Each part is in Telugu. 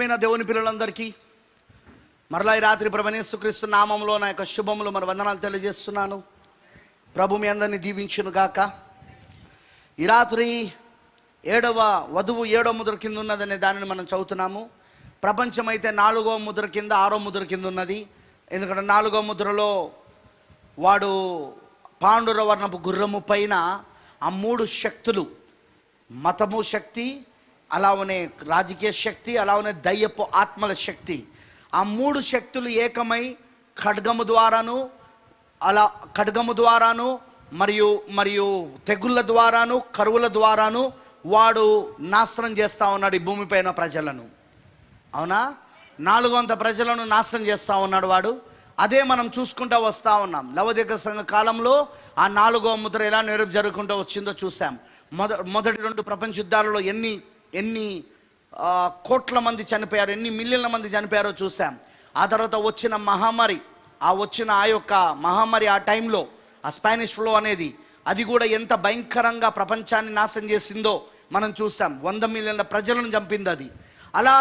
ప్రియమైన దేవుని పిల్లలందరికీ మరలా ఈ రాత్రి ప్రభువైన యేసుక్రీస్తు నామంలో నా యొక్క శుభములు మరి వందనాలు తెలియజేస్తున్నాను. ప్రభు మీ అందరినీ దీవించును గాక. ఈ రాత్రి వధువు 7వ ముద్ర కింద ఉన్నదనే దానిని మనం చదువుతున్నాము. ప్రపంచం అయితే 4వ ముద్ర కింద 6వ ముద్ర కింద ఉన్నది. ఎందుకంటే 4వ ముద్రలో వాడు పాండుర వర్ణపు గుర్రము పైన ఆ 3 శక్తులు, మతము శక్తి, అలానే రాజకీయ శక్తి, అలానే దయ్యపు ఆత్మల శక్తి, ఆ 3 శక్తులు ఏకమై ఖడ్గము ద్వారాను మరియు తెగుళ్ళ ద్వారాను కరువుల ద్వారాను వాడు నాశనం చేస్తూ ఉన్నాడు ఈ భూమిపైన ప్రజలను. అవునా? 400 ప్రజలను నాశనం చేస్తూ ఉన్నాడు వాడు. అదే మనం చూసుకుంటూ వస్తూ ఉన్నాం. లవోదికయ సంఘ కాలంలో ఆ 4వ ముద్ర ఎలా జరుగుకుంటూ వచ్చిందో చూసాం. మొదటి 2 ప్రపంచ యుద్ధాలలో ఎన్ని కోట్ల మంది చనిపోయారు, ఎన్ని మిలియన్ల మంది చనిపోయారో చూసాం. ఆ తర్వాత వచ్చిన మహమ్మారి, ఆ యొక్క మహమ్మారి ఆ టైంలో ఆ స్పానిష్ ఫ్లో అనేది, అది కూడా ఎంత భయంకరంగా ప్రపంచాన్ని నాశనం చేసిందో మనం చూసాం. 100 మిలియన్ల ప్రజలను చంపింది అది. అలా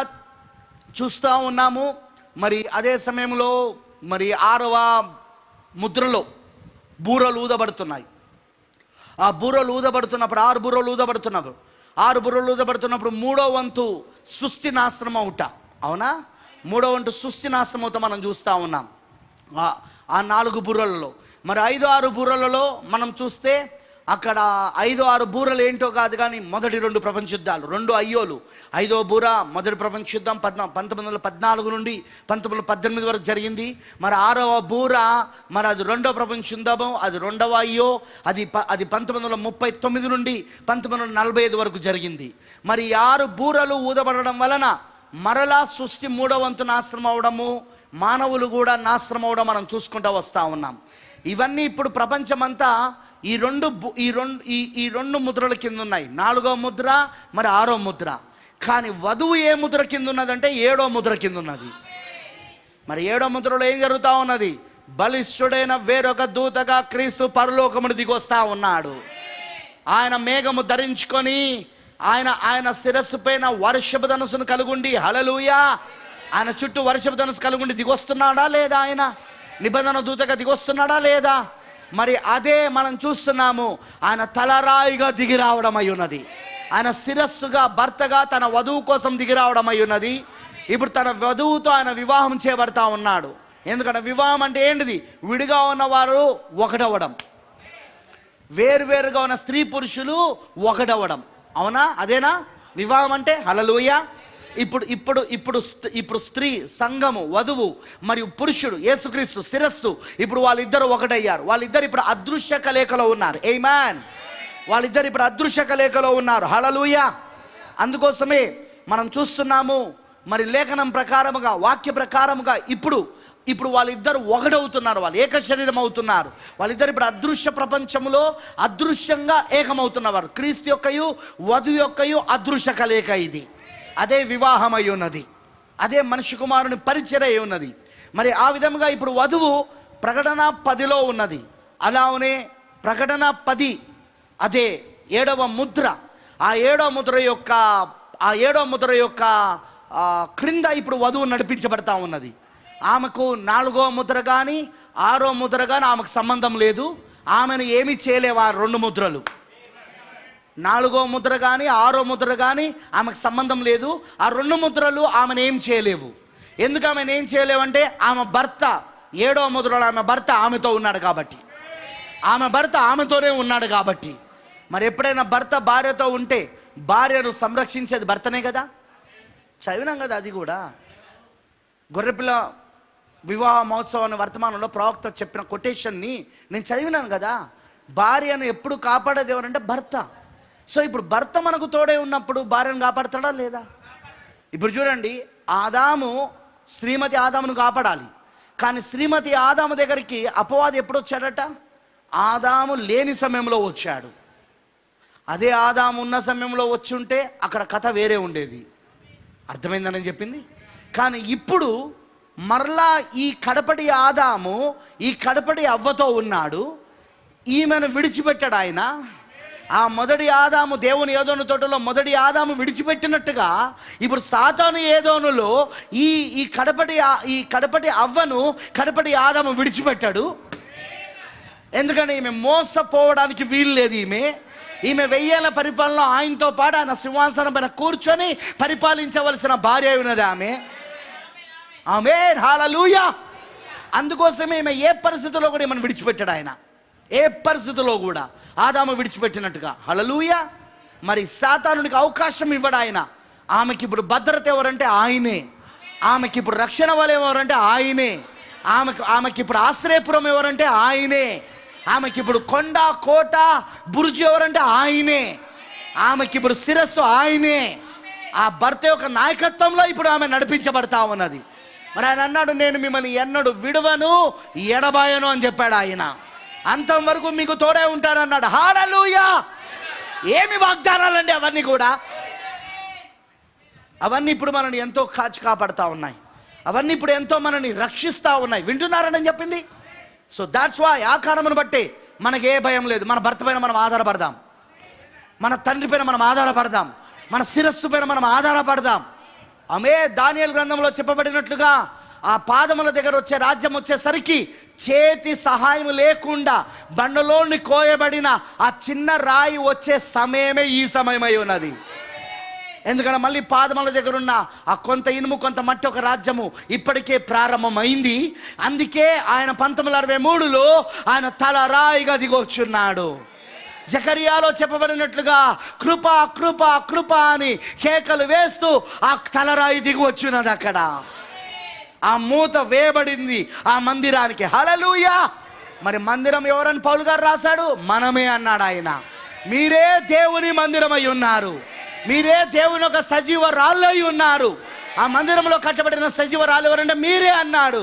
చూస్తూ ఉన్నాము. మరి అదే సమయంలో మరి 6వ ముద్రలో బూరలు ఊదబడుతున్నాయి. ఆ బూరలు ఊదబడుతున్నప్పుడు 6 బూరలు ఊదబడుతున్నప్పుడు 3వ వంతు సృష్టి నాశనం అవుట. అవునా? 3వ వంతు సృష్టి నాశనం అవుతా మనం చూస్తూ ఉన్నాం ఆ 4 బూరలలో. మరి 5-6 బూరలలో మనం చూస్తే అక్కడ 5-6 బూరలు ఏంటో కాదు కానీ మొదటి 2 ప్రపంచ యుద్ధాలు, 2 అయ్యోలు. 5వ బూర మొదటి ప్రపంచ యుద్ధం 1914 నుండి 1918 వరకు జరిగింది. మరి 6వ బూర మరి అది 2వ ప్రపంచ యుద్ధము, అది 2వ అయ్యో, అది 1939 నుండి 1945 వరకు జరిగింది. మరి 6 బూరలు ఊదబడడం వలన మరలా సృష్టి 3వ వంతు నాశనం అవడము, మానవులు కూడా నాశనం అవడం మనం చూసుకుంటూ వస్తూ ఉన్నాం. ఇవన్నీ ఇప్పుడు ప్రపంచమంతా ఈ రెండు ముద్రల కింద ఉన్నాయి. 4వ ముద్ర, మరి 6వ ముద్ర. కానీ వధువు ఏ ముద్ర కింద ఉన్నదంటే 7వ ముద్ర కింద ఉన్నది. మరి 7వ ముద్రలో ఏం జరుగుతూ ఉన్నది? బలిష్ఠుడైన వేరొక దూతగా క్రీస్తు పరలోకమును దిగొస్తా ఉన్నాడు. ఆయన మేఘము ధరించుకొని ఆయన శిరస్సు పైన వర్షపు ధనుసును కలుగుండి, హల్లెలూయా, ఆయన చుట్టూ వర్షపు ధనుసు కలుగుండి దిగొస్తున్నాడా లేదా? ఆయన నిబంధన దూతగా దిగొస్తున్నాడా లేదా? మరి అదే మనం చూస్తున్నాము. ఆయన తలరాయిగా దిగి రావడం అయి ఉన్నది. ఆయన శిరస్సుగా భర్తగా తన వధువు కోసం దిగి రావడం అయి ఉన్నది. ఇప్పుడు తన వధువుతో ఆయన వివాహం చేయబడతా ఉన్నాడు. ఎందుకంటే వివాహం అంటే ఏంటిది? విడిగా ఉన్నవారు ఒకటవడం, వేరువేరుగా ఉన్న స్త్రీ పురుషులు ఒకటవడం. అవునా? అదేనా వివాహం అంటే? హల్లెలూయా. ఇప్పుడు స్త్రీ, సంఘము, వధువు మరియు పురుషుడు యేసుక్రీస్తు శిరస్సు, ఇప్పుడు వాళ్ళిద్దరు ఒకటయ్యారు. వాళ్ళిద్దరు ఇప్పుడు అదృశ్య కలయికలో ఉన్నారు. ఆమేన్. వాళ్ళిద్దరు ఇప్పుడు అదృశ్య కలయికలో ఉన్నారు. హల్లెలూయా. అందుకోసమే మనం చూస్తున్నాము. మరి లేఖనం ప్రకారముగా, వాక్య ప్రకారముగా ఇప్పుడు వాళ్ళిద్దరు ఒకటవుతున్నారు. వాళ్ళు ఏక శరీరం అవుతున్నారు. వాళ్ళిద్దరు ఇప్పుడు అదృశ్య ప్రపంచంలో అదృశ్యంగా ఏకమవుతున్నవారు. క్రీస్తు యొక్కయు వధువు యొక్కయు అదృశ్య కలయిక ఇది. అదే వివాహం అయి ఉన్నది. అదే మనిషి కుమారుని పరిచర్య అయి ఉన్నది. మరి ఆ విధంగా ఇప్పుడు వధువు ప్రకటన 10లో ఉన్నది. అలానే ప్రకటన 10 అదే 7వ ముద్ర. ఆ 7వ ముద్ర యొక్క క్రింద ఇప్పుడు వధువు నడిపించబడతా ఉన్నది. ఆమెకు 4వ ముద్ర కానీ 6వ ముద్ర కానీ ఆమెకు సంబంధం లేదు. ఆమెను ఏమీ చేయలేవు ఆ 2 ముద్రలు. 4వ ముద్ర కానీ 6వ ముద్ర కానీ ఆమెకు సంబంధం లేదు. ఆ 2 ముద్రలు ఆమెను ఏం చేయలేవు. ఎందుకు ఆమెను ఏం చేయలేవంటే ఆమె భర్త 7వ ముద్రలో ఆమె భర్త ఆమెతో ఉన్నాడు కాబట్టి, ఆమె భర్త ఆమెతోనే ఉన్నాడు కాబట్టి. మరి ఎప్పుడైనా భర్త భార్యతో ఉంటే భార్యను సంరక్షించేది భర్తనే కదా. చదివినాం కదా అది కూడా. గొర్రెపిల్ల వివాహ మహోత్సవాన్ని వర్తమానంలో ప్రవక్త చెప్పిన కొటేషన్ని నేను చదివినాను కదా. భార్యను ఎప్పుడు కాపాడేది ఎవరంటే భర్త. సో ఇప్పుడు భర్త మనకు తోడే ఉన్నప్పుడు భార్యను కాపాడతాడా లేదా? ఇప్పుడు చూడండి, శ్రీమతి ఆదామును కాపాడాలి. కానీ శ్రీమతి ఆదాము దగ్గరికి అపవాది ఎప్పుడు వచ్చాడట? ఆదాము లేని సమయంలో వచ్చాడు. అదే ఆదాము ఉన్న సమయంలో వచ్చి ఉంటే అక్కడ కథ వేరే ఉండేది. అర్థమైందని చెప్పింది. కానీ ఇప్పుడు మరలా ఈ కడపటి ఆదాము ఈ కడపటి అవ్వతో ఉన్నాడు. ఈమెను విడిచిపెట్టాడు ఆయన. ఆ మొదటి ఆదాము దేవుని ఏదోను తోటలో మొదటి ఆదాము విడిచిపెట్టినట్టుగా ఇప్పుడు సాతాను ఏదోనులో ఈ కడపటి అవ్వను కడపటి ఆదాము విడిచిపెట్టాడు. ఎందుకంటే ఈమె మోసపోవడానికి వీలు లేదు. ఈమె 1000 ఏళ్ల పరిపాలనలో ఆయనతో పాటు ఆయన సింహాసనం పైన కూర్చొని పరిపాలించవలసిన భార్య ఉన్నది ఆమెన్. హల్లెలూయా. అందుకోసమే ఈమె ఏ పరిస్థితుల్లో కూడా ఈమెను విడిచిపెట్టాడు ఆయన. ఏ పరిస్థితుల్లో కూడా ఆదాము విడిచిపెట్టినట్టుగా. హల్లెలూయా. మరి సాతానునికి అవకాశం ఇవ్వడు ఆయన. ఆమెకి ఇప్పుడు భద్రత ఎవరంటే ఆయనే. ఆమెకి ఇప్పుడు రక్షణ వలయం ఎవరంటే ఆయనే. ఆమెకి ఇప్పుడు ఆశ్రయపురం ఎవరంటే ఆయనే. ఆమెకి ఇప్పుడు కొండ కోట బురుజు ఎవరంటే ఆయనే. ఆమెకి ఇప్పుడు శిరస్సు ఆయనే. ఆ భర్త యొక్క నాయకత్వంలో ఇప్పుడు ఆమె నడిపించబడతా ఉన్నది. మరి ఆయన అన్నాడు, నేను మిమ్మల్ని ఎన్నడూ విడువను ఎడబాయను అని చెప్పాడు ఆయన. అంతం వరకు మీకు తోడే ఉంటానన్నాడు. హల్లెలూయా. ఏమి వాగ్దానాలండి అవన్నీ కూడా. అవన్నీ ఇప్పుడు మనల్ని ఎంతో కాపాడుతూ ఉన్నాయి. అవన్నీ ఇప్పుడు ఎంతో మనల్ని రక్షిస్తూ ఉన్నాయి. వింటున్నారని చెప్పింది. సో దాట్స్ వై ఆ కారణమును బట్టి మనకి ఏ భయం లేదు. మన భర్త పైన మనం ఆధారపడదాం, మన తండ్రి పైన మనం ఆధారపడదాం, మన శిరస్సు పైన మనం ఆధారపడదాం. ఆమె దానియేలు గ్రంథంలో చెప్పబడినట్లుగా ఆ పాదముల దగ్గర వచ్చే రాజ్యం వచ్చేసరికి చేతి సహాయం లేకుండా బండలోని కోయబడిన ఆ చిన్న రాయి వచ్చే సమయమే ఈ సమయమై ఉన్నది. ఎందుకంటే మళ్ళీ పాదముల దగ్గర ఉన్న ఆ కొంత ఇనుము కొంత మట్టి ఒక రాజ్యము ఇప్పటికే ప్రారంభమైంది. అందుకే ఆయన 1963లో ఆయన తల రాయిగా దిగొచ్చున్నాడు. జకరియాలో చెప్పబడినట్లుగా కృప కృప కృప అని కేకలు వేస్తూ ఆ తలరాయి దిగివచ్చున్నది. అక్కడ ఆ మూత వేయబడింది ఆ మందిరానికి. హల్లెలూయా. మరి మందిరం ఎవరని పౌలు గారు రాశాడు? మనమే అన్నాడు ఆయన. మీరే దేవుని మందిరమై ఉన్నారు, మీరే దేవుని ఒక సజీవ రాళ్ళై ఉన్నారు. ఆ మందిరంలో కట్టబడిన సజీవ రాళ్ళు ఎవరంటే మీరే అన్నాడు.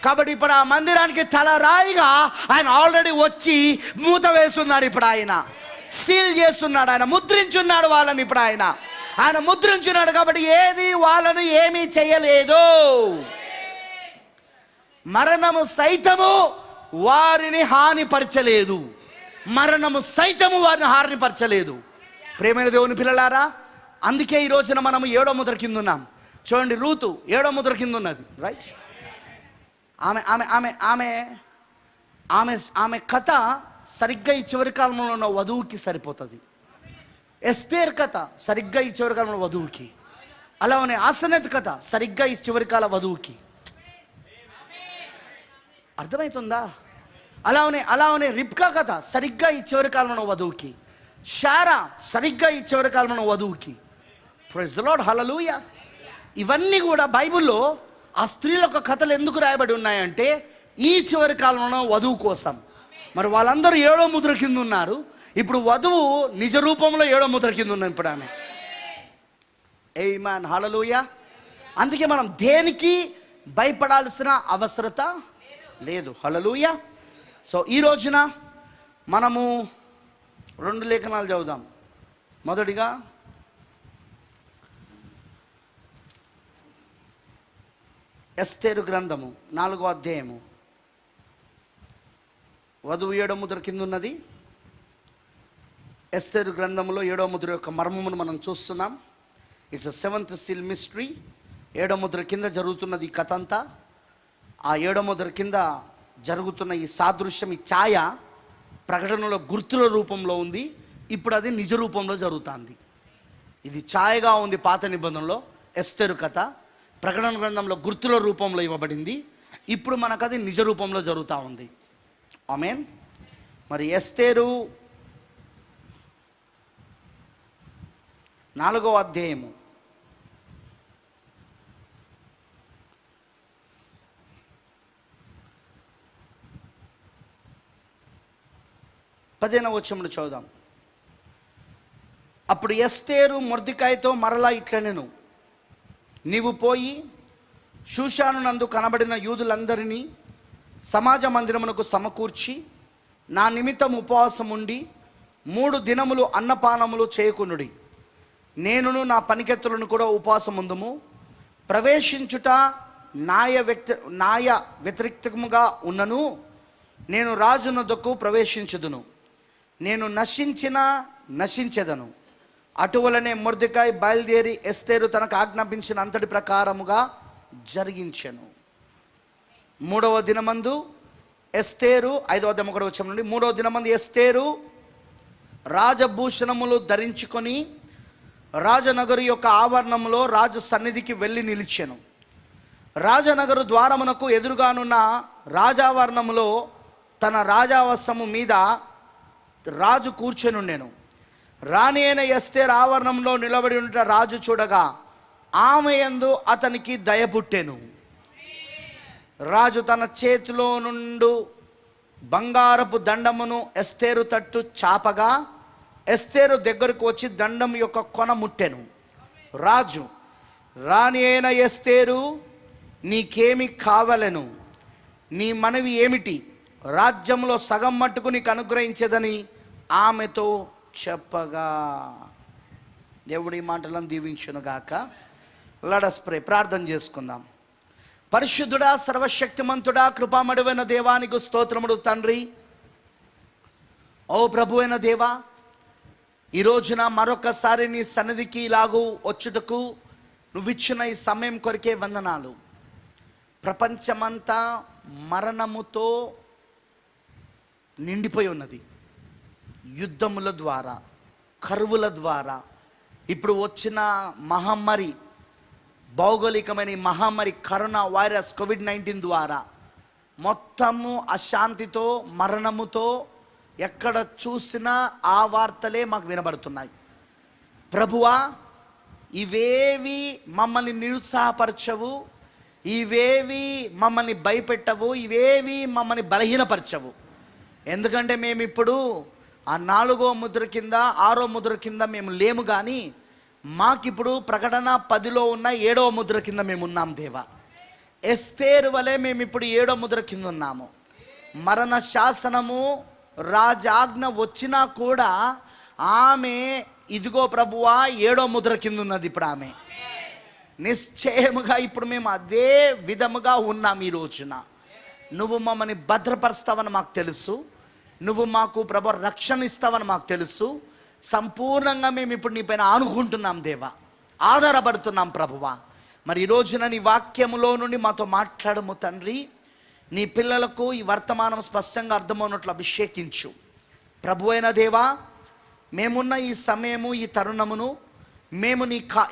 కాబట్టి ఇప్పుడు ఆ మందిరానికి తల రాయిగా ఆయన ఆల్రెడీ వచ్చి మూత వేస్తున్నాడు. ఇప్పుడు ఆయన సీల్ చేస్తున్నాడు, ఆయన ముద్రించున్నాడు వాళ్ళని. ఇప్పుడు ఆయన ముద్రించున్నాడు కాబట్టి ఏది వాళ్ళను ఏమీ చేయలేదు. మరణము సైతము వారిని హానిపరచలేదు. మరణము సైతము వారిని హానిపరచలేదు. ప్రేమైన దేవుని పిల్లలారా, అందుకే ఈ రోజున మనము 7వ ముద్ర కింద ఉన్నాం. చూడండి, రూతు 7వ ముద్ర కింద ఉన్నది. రైట్. ఆమె ఆమె ఆమె ఆమె ఆమె ఆమె కథ సరిగ్గా ఈ చివరి కాలంలో ఉన్న వధువుకి సరిపోతుంది. ఎస్తేర్ కథ సరిగ్గా ఈ చివరి కాలంలో వధువుకి. అలానే ఆసనేత్ కథ సరిగ్గా ఈ చివరి కాల వధువుకి. అర్థమవుతుందా? అలానే రిబ్కా కథ సరిగ్గా ఈ చివరి కాలంలో వధువుకి. శారా సరిగ్గా ఈ చివరి కాలంలో వధువుకి. Praise the lord. హల్లెలూయా. ఇవన్నీ కూడా బైబిల్లో ఆ స్త్రీల యొక్క కథలు ఎందుకు రాయబడి ఉన్నాయంటే ఈ చివరి కాలంలో వధువు కోసం. మరి వాళ్ళందరూ 7వ ముద్ర కింద ఉన్నారు. ఇప్పుడు వధువు నిజ రూపంలో 7వ ముద్ర కింద ఉన్నాం ఇప్పుడు ఆమె. ఆమేన్. హల్లెలూయా. అందుకే మనం దేనికి భయపడాల్సిన అవసరత లేదు. హల్లెలూయా. సో ఈ రోజున మనము 2 లేఖనాలు చదువుదాం. మొదటిగా ఎస్తేరు గ్రంథము 4వ అధ్యాయము. వధువు 7వ ముద్ర కింద ఉన్నది. ఎస్తేరు గ్రంథంలో 7వ ముద్ర యొక్క మర్మమును మనం చూస్తున్నాం. It's a 7th seal mystery. 7వ ముద్ర కింద జరుగుతున్నది ఈ కథ అంతా. ఆ 7వ ముద్ర కింద జరుగుతున్న ఈ సాదృశ్యం, ఈ ఛాయ ప్రకటనలో గుర్తుల రూపంలో ఉంది. ఇప్పుడు అది నిజ రూపంలో జరుగుతుంది. ఇది ఛాయగా ఉంది పాత నిబంధనలో ఎస్తేరు కథ. ప్రకటన గ్రంథంలో గుర్తుల రూపంలో ఇవ్వబడింది. ఇప్పుడు మనకు అది నిజ రూపంలో జరుగుతూ ఉంది. ఆమేన్. మరి ఎస్తేరు 4వ అధ్యాయము 15వ వచనమును చదువుదాం. అప్పుడు ఎస్తేరు మొర్దెకైతో మరలా ఇట్లనెను, నీవు పోయి షూషాను నందు కనబడిన యూదులందరినీ సమాజ మందిరమునకు సమకూర్చి నా నిమిత్తం ఉపవాసం ఉండి 3 దినములు అన్నపానములు చేయకునుడి. నేనును నా పనికెత్తులను కూడా ఉపవాసం ఉందుము. ప్రవేశించుట న్యాయ వ్యతిరేక్తముగా ఉన్నను నేను రాజునొద్దకు ప్రవేశించుదును. నేను నశించిన నశించెదను. అటువలనే మొర్దెకాయ్ బయలుదేరి ఎస్తేరు తనకు ఆజ్ఞాపించిన అంతటి ప్రకారముగా జరిగించెను. 3వ దినమందు ఎస్తేరు, 5వ అధ్యాయం 1వ వచనం నుండి, 3వ దినమందు ఎస్తేరు రాజభూషణములు ధరించుకొని రాజనగరు యొక్క ఆవరణంలో రాజు సన్నిధికి వెళ్ళి నిలిచెను. రాజనగరు ద్వారమునకు ఎదురుగానున్న రాజావరణములో తన రాజావసము మీద రాజు కూర్చొనుండెను. రాణి అయిన ఎస్తేరు ఆవరణంలో నిలబడి ఉంట రాజు చూడగా ఆమె యందు అతనికి దయ పుట్టెను. రాజు తన చేతిలో నుండు బంగారపు దండమును ఎస్తేరు తట్టు చాపగా ఎస్తేరు దగ్గరకు వచ్చి దండం యొక్క కొన ముట్టెను. రాజు, రాణి అయిన ఎస్తేరు, నీకేమి కావలెను? నీ మనవి ఏమిటి? రాజ్యంలో సగం మట్టుకు నీకు అనుగ్రహించేదని ఆమెతో చెప్పగా. దేవుడి మాటలను దీవించునుగాక. Let us pray. ప్రార్థన చేసుకుందాం. పరిశుద్ధుడా, సర్వశక్తిమంతుడా, కృపామడువైన దేవానికి స్తోత్రముడు తండ్రి. ఓ ప్రభు అయిన దేవా, ఈ రోజున మరొకసారి నీ సన్నిధికి ఇలాగూ వచ్చుటకు నువ్విచ్చిన ఈ సమయం కొరకే వందనాలు. ప్రపంచమంతా మరణముతో నిండిపోయి ఉన్నది. యుద్ధముల ద్వారా, కరువుల ద్వారా, ఇప్పుడు వచ్చిన మహమ్మారి, భౌగోళికమైన ఈ మహమ్మారి కరోనా వైరస్ కోవిడ్-19 ద్వారా మొత్తము అశాంతితో, మరణముతో ఎక్కడ చూసినా ఆ వార్తలే మాకు వినబడుతున్నాయి. ప్రభువా, ఇవేవి మమ్మల్ని నిరుత్సాహపరచవు, ఇవేవి మమ్మల్ని భయపెట్టవు, ఇవేవి మమ్మల్ని బలహీనపరచవు. ఎందుకంటే మేము ఇప్పుడు ఆ 4వ ముద్ర కింద, 6వ ముద్ర కింద మేము లేము. కానీ మాకిప్పుడు ప్రకటన 10లో ఉన్న 7వ ముద్ర కింద మేము ఉన్నాం దేవా. ఎస్తేరు వలె మేము ఇప్పుడు 7వ ముద్ర కింద ఉన్నాము. మరణ శాసనము, రాజాజ్ఞ వచ్చినా కూడా ఆమె ఇదిగో ప్రభువా 7వ ముద్ర కింద ఉన్నది. ఇప్పుడు ఆమె నిశ్చయముగా ఇప్పుడు మేము అదే విధముగా ఉన్నాం. ఈ రోజున నువ్వు మమ్మల్ని భద్రపరుస్తావని మాకు తెలుసు. నువ్వు మాకు ప్రభు రక్షణ ఇస్తావని మాకు తెలుసు. సంపూర్ణంగా మేము ఇప్పుడు నీ పైన ఆనుకుంటున్నాం దేవా, ఆధారపడుతున్నాం ప్రభువా. మరి ఈ రోజున నీ వాక్యములో నుండి మాతో మాట్లాడము తండ్రి. నీ పిల్లలకు ఈ వర్తమానం స్పష్టంగా అర్థమవునట్లు అభిషేకించు ప్రభు అయిన దేవా. మేమున్న ఈ సమయము, ఈ తరుణమును మేము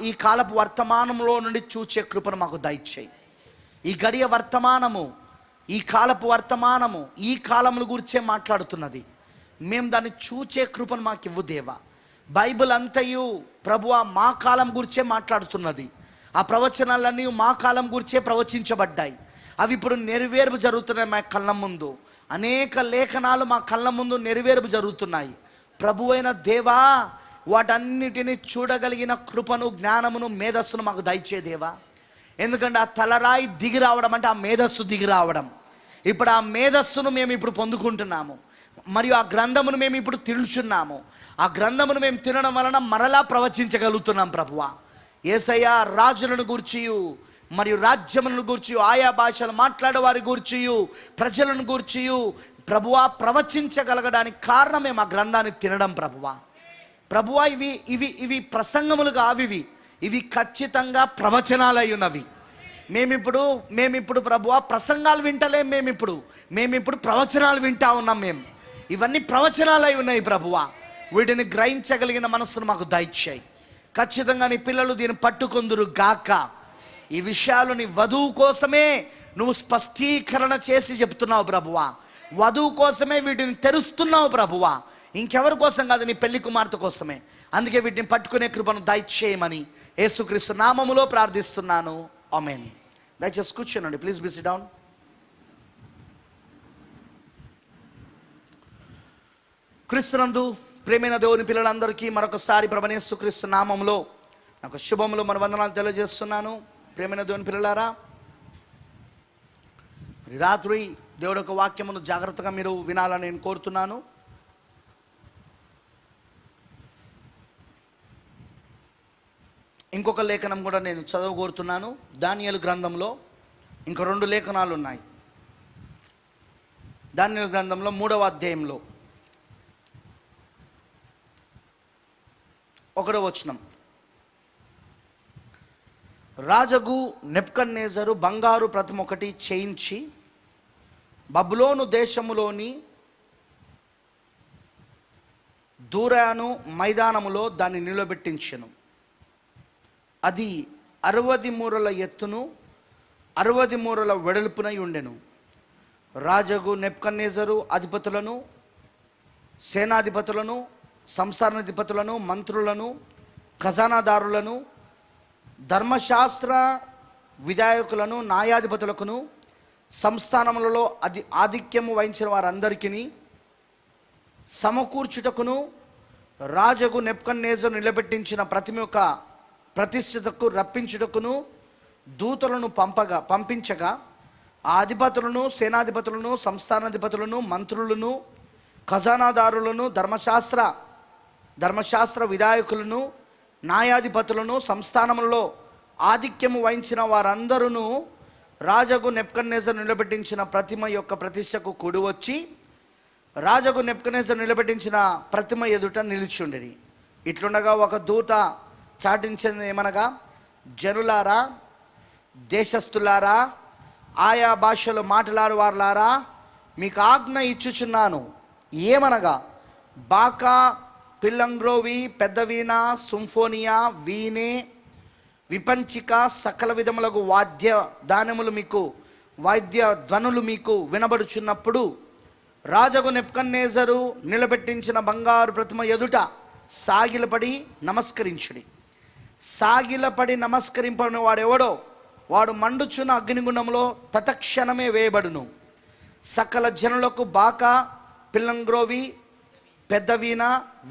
ఈ కాలపు వర్తమానంలో నుండి చూచే కృపను మాకు దయచేయి. ఈ గడియ వర్తమానము, ఈ కాలపు వర్తమానము ఈ కాలముల గురించే మాట్లాడుతున్నది. మేము దాన్ని చూచే కృపను మాకు ఇవ్వు దేవా. బైబిల్ అంతయు ప్రభువా మా కాలం గురించే మాట్లాడుతున్నది. ఆ ప్రవచనాలన్నీ మా కాలం గురించే ప్రవచించబడ్డాయి. అవి ఇప్పుడు నెరవేర్పు జరుగుతున్నాయి మా కళ్ళ ముందు. అనేక లేఖనాలు మా కళ్ళ ముందు నెరవేర్పు జరుగుతున్నాయి. ప్రభు అయిన దేవా, వాటన్నిటిని చూడగలిగిన కృపను, జ్ఞానమును, మేధస్సును మాకు దయచే దేవా. ఎందుకంటే ఆ తలరాయి దిగి రావడం అంటే ఆ మేధస్సు దిగి రావడం. ఇప్పుడు ఆ మేధస్సును మేము ఇప్పుడు పొందుకుంటున్నాము. మరియు ఆ గ్రంథమును మేము ఇప్పుడు తినుచున్నాము. ఆ గ్రంథమును మేము తినడం వలన మరలా ప్రవచించగలుగుతున్నాం ప్రభువా. యేసయ్య రాజులను గూర్చియు మరియు రాజ్యములను గూర్చియు, ఆయా భాషలు మాట్లాడే వారి గూర్చియు, ప్రజలను గూర్చియు ప్రభువా ప్రవచించగలగడానికి కారణమే మా గ్రంథాన్ని తినడం ప్రభువా. ప్రభువా, ఇవి ప్రసంగములు కావివి, ఇవి ఖచ్చితంగా ప్రవచనాలై ఉన్నవి. మేమిప్పుడు ప్రభువా ప్రసంగాలు వింటలేం. మేమిప్పుడు ప్రవచనాలు వింటా ఉన్నాం. ఇవన్నీ ప్రవచనాలై ఉన్నాయి ప్రభువా. వీటిని గ్రహించగలిగిన మనస్సును మాకు దయచేయి. ఖచ్చితంగా నీ పిల్లలు దీన్ని పట్టుకొందురు గాక. ఈ విషయాలు నీ వధువు కోసమే నువ్వు స్పష్టీకరణ చేసి చెప్తున్నావు ప్రభువా. వధువు కోసమే వీటిని తెరుస్తున్నావు ప్రభువా. ఇంకెవరి కోసం కాదు, నీ పెళ్లి కుమార్తె కోసమే. అందుకే వీటిని పట్టుకునే కృపను దయచేయమని యేసుక్రీస్తు నామములో ప్రార్థిస్తున్నాను. ఆమేన్. దయచేసి కూర్చోనండి. Please be sit down. క్రీస్తునందు ప్రేమైన దేవుని పిల్లలందరికీ మరొకసారి ప్రభువైన యేసుక్రీస్తు నామములో నాకు శుభములు, మన వందనాలు తెలియజేస్తున్నాను. ప్రేమైన దేవుని పిల్లలారా, రాత్రి దేవుడి యొక్క వాక్యమును జాగ్రత్తగా మీరు వినాలని నేను కోరుతున్నాను. ఇంకొక లేఖనం కూడా నేను చదవగోరుతున్నాను. దానియేలు గ్రంథంలో ఇంకో 2 లేఖనాలు ఉన్నాయి. దానియేలు గ్రంథంలో 3వ అధ్యాయంలో 1వ వచనం. రాజగు నెబుకద్నెజరు బంగారు ప్రతిమ ఒకటి చేయించి బబులోను దేశములోని దూరాను మైదానములో దాన్ని నిలబెట్టించెను. అది 60 మూరల ఎత్తును 60 మూరల వెడల్పునై ఉండెను. రాజగు నెబుకద్నెజరు అధిపతులను, సేనాధిపతులను, సంస్థానాధిపతులను, మంత్రులను, ఖజానాదారులను, ధర్మశాస్త్ర విధాయకులను, న్యాయాధిపతులకును, సంస్థానములలో ఆధిక్యము వహించిన వారందరికీ సమకూర్చుటకును రాజగు నెబుకద్నెజరు నిలబెట్టించిన ప్రతిమ యొక్క ప్రతిష్ఠతకు రప్పించుటకును దూతలను పంపించగా ఆ అధిపతులను, సేనాధిపతులను, సంస్థానాధిపతులను, మంత్రులను, ఖజానాదారులను, ధర్మశాస్త్ర విధాయకులను, న్యాయాధిపతులను, సంస్థానములలో ఆధిక్యము వహించిన వారందరూ రాజగు నెబుకద్నెజరు నిలబెట్టించిన ప్రతిమ యొక్క ప్రతిష్టకు కూడి వచ్చి రాజగు నెబుకద్నెజరు నిలబెట్టించిన ప్రతిమ ఎదుట నిలిచుండిరి. ఇట్లుండగా ఒక దూత చాటించింది ఏమనగా, జనులారా, దేశస్థులారా, ఆయా భాషలో మాట్లాడు వారులారా, మీకు ఆజ్ఞ ఇచ్చుచున్నాను. ఏమనగా, బాకా, పిల్లంగ్రోవి, పెద్దవీణ, సింఫోనియా, వీణే, విపంచిక, సకల విధములకు వాద్య ధ్వనులు మీకు వినబడుచున్నప్పుడు రాజగు నెబుకద్నెజరు నిలబెట్టించిన బంగారు ప్రతిమ ఎదుట సాగిలపడి నమస్కరించుడి. సాగిలపడి నమస్కరింపని వాడెవడో వాడు మండుచున్న అగ్నిగుండంలో తతక్షణమే వేయబడును. సకల జనులకు బాకా, పిల్లంగ్రోవి, పెద్దవీణ,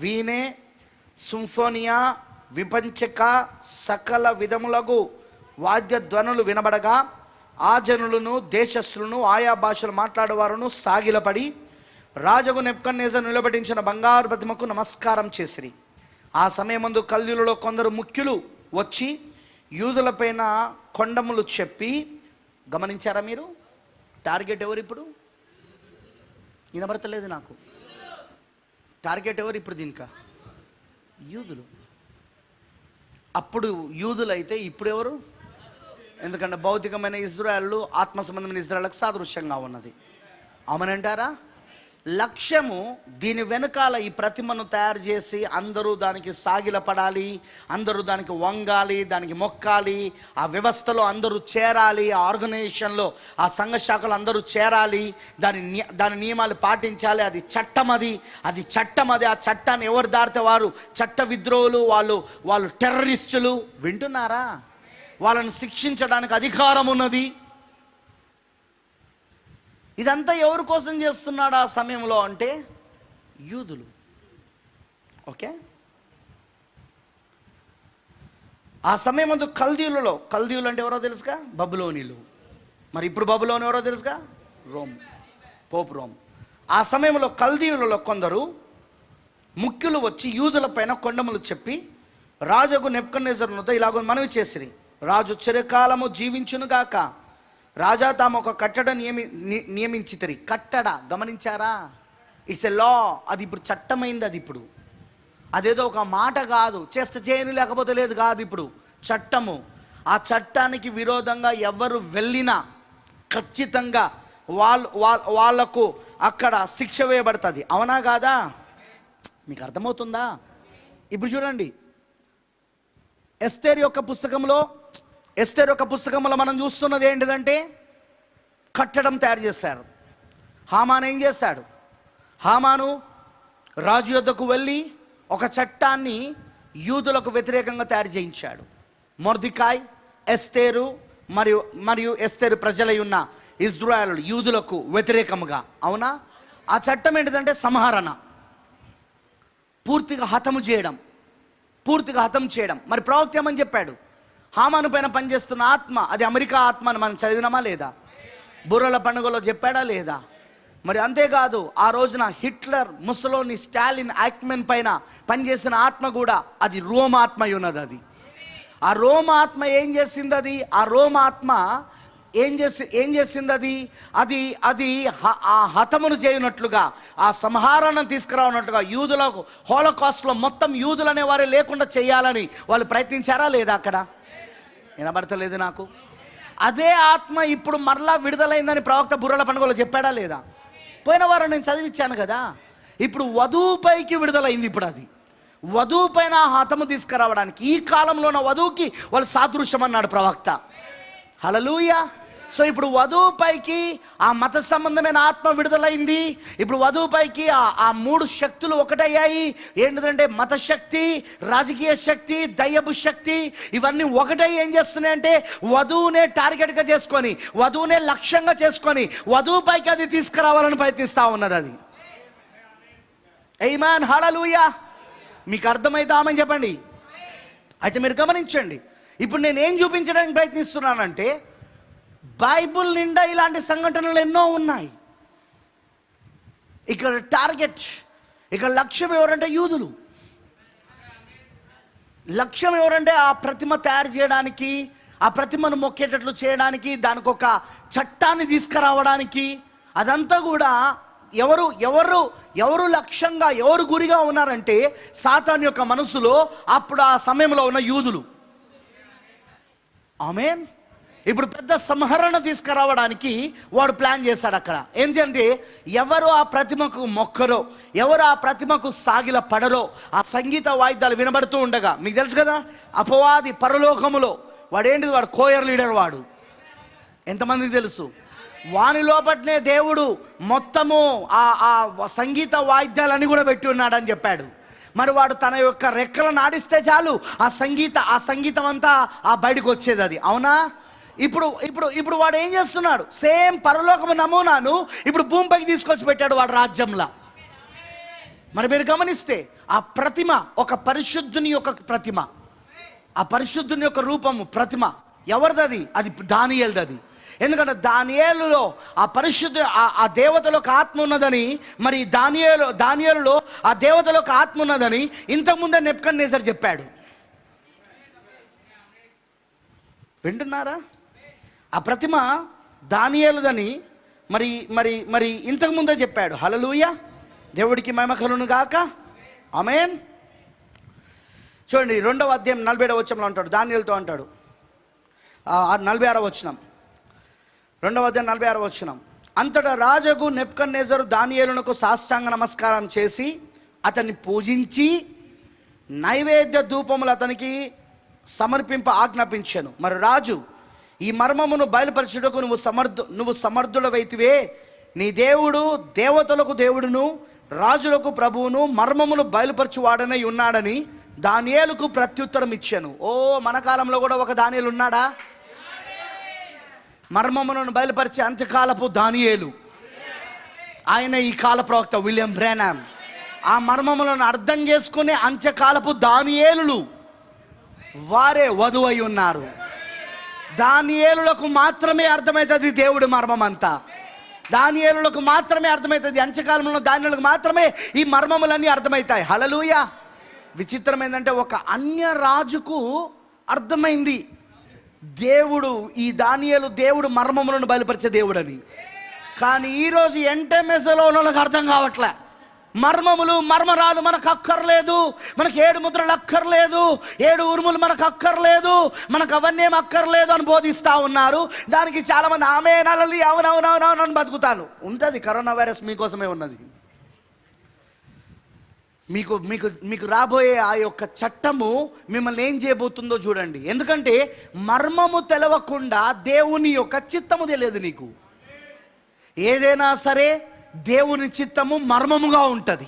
వీణే, సింఫోనియా, విపంచక, సకల విధములకు వాద్య ధ్వనులు వినబడగా ఆ జనులను, దేశస్థులను, ఆయా భాషలు మాట్లాడేవారును సాగిలపడి రాజగు నెబుకద్నెజరు నిలబెట్టించిన బంగారు ప్రతిమకు నమస్కారం చేసిరి. ఆ సమయమందు కల్దీయులలో కొందరు ముఖ్యులు వచ్చి యూదులపైన కొండములు చెప్పి, గమనించారా మీరు? టార్గెట్ ఎవరు ఇప్పుడు? వినబడతలేదు నాకు. టార్గెట్ ఎవరు ఇప్పుడు? దీనిక యూదులు. అప్పుడు యూదులు అయితే ఇప్పుడు ఎవరు? ఎందుకంటే భౌతికమైన ఇజ్రాయెల్ ఆత్మ సంబంధమైన ఇజ్రాయెల్కి సాదృశ్యంగా ఉన్నది. అవునంటారా? లక్ష్యము దీని వెనకాల ఈ ప్రతిమను తయారు చేసి అందరూ దానికి సాగిలపడాలి, అందరూ దానికి వంగాలి, దానికి మొక్కాలి, ఆ వ్యవస్థలో అందరూ చేరాలి, ఆ ఆర్గనైజేషన్లో, ఆ సంఘ శాఖలో అందరూ చేరాలి, దాని నియమాలు పాటించాలి. అది చట్టం, అది చట్టం. ఆ చట్టాన్ని ఎవరు దాటితే వారు చట్ట విద్రోహులు, వాళ్ళు టెర్రరిస్టులు. వింటున్నారా? వాళ్ళని శిక్షించడానికి అధికారం ఉన్నది. ఇదంతా ఎవరి కోసం చేస్తున్నాడు ఆ సమయంలో అంటే యూదులు. ఓకే, ఆ సమయం ముందు కల్దీయులు అంటే ఎవరో తెలుసుగా? బబులోనీలు. మరి ఇప్పుడు బబులోని ఎవరో తెలుసుగా? పోపు రోమ్. ఆ సమయంలో కల్దీయులలో కొందరు ముఖ్యులు వచ్చి యూదుల పైన కొండములు చెప్పి రాజుకు నెబుకద్నెజరుతో ఇలాగ మనవి చేసిరి, రాజు చిరకాలము జీవించునుగాక, రాజా తాము ఒక కట్టడ నియమించితిరి. కట్టడ, గమనించారా? ఇట్స్ ఎ లా. అది ఇప్పుడు చట్టమైంది. అది ఇప్పుడు అదేదో ఒక మాట కాదు, చేస్తే చేయని లేకపోతే లేదు కాదు, ఇప్పుడు చట్టము. ఆ చట్టానికి విరోధంగా ఎవరు వెళ్ళినా ఖచ్చితంగా వాళ్లకు అక్కడ శిక్ష వేయబడుతుంది. అవునా కాదా? మీకు అర్థమవుతుందా? ఇప్పుడు చూడండి, ఎస్తేరు యొక్క పుస్తకంలో మనం చూస్తున్నది ఏంటిదంటే కట్టడం తయారు చేశారు. హామాను ఏం చేశాడు? హామాను రాజు యొద్దకు వెళ్ళి ఒక చట్టాన్ని యూదులకు వ్యతిరేకంగా తయారు చేయించాడు. మొర్దెకాయ్, ఎస్తేరు మరియు ఎస్తేరు ప్రజలై ఉన్న ఇజ్రాయెల్ యూదులకు వ్యతిరేకముగా. అవునా? ఆ చట్టం ఏంటిదంటే సంహరణ, పూర్తిగా హతము చేయడం. మరి ప్రవక్త ఏమని చెప్పాడు? హామాను పైన పనిచేస్తున్న ఆత్మ, అది అమెరికా ఆత్మ అని మనం చదివినామా లేదా? బుర్రల పండుగలో చెప్పాడా లేదా? మరి అంతేకాదు, ఆ రోజున హిట్లర్, ముసలోని, స్టాలిన్, యాక్మెన్ పైన పనిచేసిన ఆత్మ కూడా అది రోమ్ ఆత్మ ఉన్నది. అది ఆ రోమ్ ఆత్మ ఏం చేసింది? ఆ రోమ్ ఆత్మ ఏం చేసింది అది అది అది ఆ హతమును చేయనట్లుగా, ఆ సంహారాన్ని తీసుకురావనట్లుగా, యూదులకు హోలోకాస్ట్లో మొత్తం యూదులు అనేవారే లేకుండా చేయాలని వాళ్ళు ప్రయత్నించారా లేదా? అక్కడ వినబడతలేదు నాకు. అదే ఆత్మ ఇప్పుడు మరలా విడుదలైందని ప్రవక్త బుర్రల పండుగలో చెప్పాడా లేదా? పోయిన వారం నేను చదివించాను కదా. ఇప్పుడు వధువుపైకి విడుదలైంది. ఇప్పుడు అది వధువు పైన హతము తీసుకురావడానికి, ఈ కాలంలో ఉన్న వధువుకి వాళ్ళు సాదృశ్యం అన్నాడు ప్రవక్త. హల్లెలూయా. సో ఇప్పుడు వధువుపైకి ఆ మత సంబంధమైన ఆత్మ విడుదలైంది. ఇప్పుడు వధువుపైకి ఆ మూడు శక్తులు ఒకటయ్యాయి. ఏంటంటే మత శక్తి, రాజకీయ శక్తి, దయ్యపు శక్తి, ఇవన్నీ ఒకటై ఏం చేస్తున్నాయంటే వధువునే టార్గెట్గా చేసుకొని, వధువునే లక్ష్యంగా చేసుకొని వధువుపైకి అది తీసుకురావాలని ప్రయత్నిస్తూ ఉన్నది అది. ఆమేన్, హల్లెలూయా. మీకు అర్థమైతామని చెప్పండి. అయితే మీరు గమనించండి, ఇప్పుడు నేను ఏం చూపించడానికి ప్రయత్నిస్తున్నానంటే బైబుల్ నిండా ఇలాంటి సంఘటనలు ఎన్నో ఉన్నాయి. ఇక్కడ టార్గెట్, ఇక్కడ లక్ష్యం ఎవరంటే యూదులు. లక్ష్యం ఎవరంటే ఆ ప్రతిమ తయారు చేయడానికి, ఆ ప్రతిమను మొక్కేటట్లు చేయడానికి, దానికి ఒక చట్టాన్ని తీసుకురావడానికి, అదంతా కూడా ఎవరు ఎవరు ఎవరు లక్ష్యంగా, ఎవరు గురిగా ఉన్నారంటే సాతాను యొక్క మనసులో అప్పుడు ఆ సమయంలో ఉన్న యూదులు. ఆమేన్. ఇప్పుడు పెద్ద సంహరణ తీసుకురావడానికి వాడు ప్లాన్ చేశాడు అక్కడ. ఏంటంటే ఎవరు ఆ ప్రతిమకు మొక్కరో, ఎవరు ఆ ప్రతిమకు సాగిల పడరో, ఆ సంగీత వాయిద్యాలు వినబడుతూ ఉండగా, మీకు తెలుసు కదా అపవాది పరలోకములో వాడేంటిది, వాడు కోయర్ లీడర్. వాడు ఎంతమందికి తెలుసు? వాని లోపట్నే దేవుడు మొత్తము ఆ సంగీత వాయిద్యాలన్నీ కూడా పెట్టి ఉన్నాడని చెప్పాడు. మరి వాడు తన యొక్క రెక్కలను ఆడిస్తే చాలు ఆ సంగీతం అంతా ఆ బయటకు వచ్చేది అది. అవునా? ఇప్పుడు ఇప్పుడు ఇప్పుడు వాడు ఏం చేస్తున్నాడు? సేమ్ పరలోకము నమూనాను ఇప్పుడు భూమిపైకి తీసుకొచ్చి పెట్టాడు వాడు రాజ్యంలో. మరి మీరు గమనిస్తే ఆ ప్రతిమ ఒక పరిశుద్ధుని యొక్క ప్రతిమ, ఆ పరిశుద్ధుని యొక్క రూపము ప్రతిమ ఎవరిది? అది దానియేలుది. ఎందుకంటే దానియేలులో ఆ పరిశుద్ధ ఆ దేవతలకు ఆత్మ ఉన్నదని, మరి దానియేలులో ఆ దేవతలకు ఆత్మ ఉన్నదని ఇంతకుముందే నెబుకద్నెజర్ చెప్పాడు. వింటున్నారా? ఆ ప్రతిమ దానియేలుదని మరి మరి మరి ఇంతకుముందే చెప్పాడు. హల్లెలూయా. దేవుడికి మహిమ కలుగును గాక. ఆమేన్. చూడండి 2వ అధ్యాయం 47వ వచనంలో అంటాడు, దానియేలుతో అంటాడు. 46వ వచనం, 2వ అధ్యాయం 46వ వచనం. అంతటా రాజుకు నెబుకద్నెజరు దానియేలునకు సాష్టాంగ నమస్కారం చేసి అతన్ని పూజించి నైవేద్య ధూపములు అతనికి సమర్పింప ఆజ్ఞాపించాను. మరి రాజు, ఈ మర్మమును బయలుపరచుటకు నువ్వు సమర్థుడవైతివే. నీ దేవుడు దేవతలకు దేవుడును రాజులకు ప్రభువును మర్మమును బయలుపరచువాడనై ఉన్నాడని దానియేలుకు ప్రత్యుత్తరం ఇచ్చాను. ఓ, మన కాలంలో కూడా ఒక దానియేలు ఉన్నాడా? మర్మములను బయలుపరిచే అంత్యకాలపు దానియేలు. ఆయన ఈ కాల ప్రవక్త విలియం బ్రానమ్. ఆ మర్మములను అర్థం చేసుకునే అంత్యకాలపు దానియేలులు వారే వధువై ఉన్నారు. దానియేలులకు మాత్రమే అర్థమవుతుంది దేవుడి మర్మం అంతా. దానియేలులకు మాత్రమే అర్థమవుతుంది. అంత్యకాలంలో దానియేలులకు మాత్రమే ఈ మర్మములన్నీ అర్థమవుతాయి. హల్లెలూయా. విచిత్రం ఏంటంటే ఒక అన్య రాజుకు అర్థమైంది దేవుడు, ఈ దానియేలు దేవుడు మర్మములను బయలుపరిచే దేవుడని. కానీ ఈరోజు ఎంటెమెస్లో ఉన్న వాళ్ళకి అర్థం కావట్లే. మర్మరాలు మనకు అక్కర్లేదు, మనకు 7 ముద్రలు అక్కర్లేదు, 7 ఉరుములు మనకు అక్కర్లేదు, మనకు అవన్నీ ఏం అక్కర్లేదు అని బోధిస్తూ ఉన్నారు. దానికి చాలామంది ఆమె నలలి అవునవునవునవునని బతుకుతాను. ఉంటుంది, కరోనా వైరస్ మీకోసమే ఉన్నది. మీకు మీకు మీకు రాబోయే ఆ యొక్క చట్టము మిమ్మల్ని ఏం చేయబోతుందో చూడండి. ఎందుకంటే మర్మము తెలవకుండా దేవుని యొక్క చిత్తము తెలియదు నీకు. ఏదైనా సరే దేవుని చిత్తము మర్మముగా ఉంటుంది.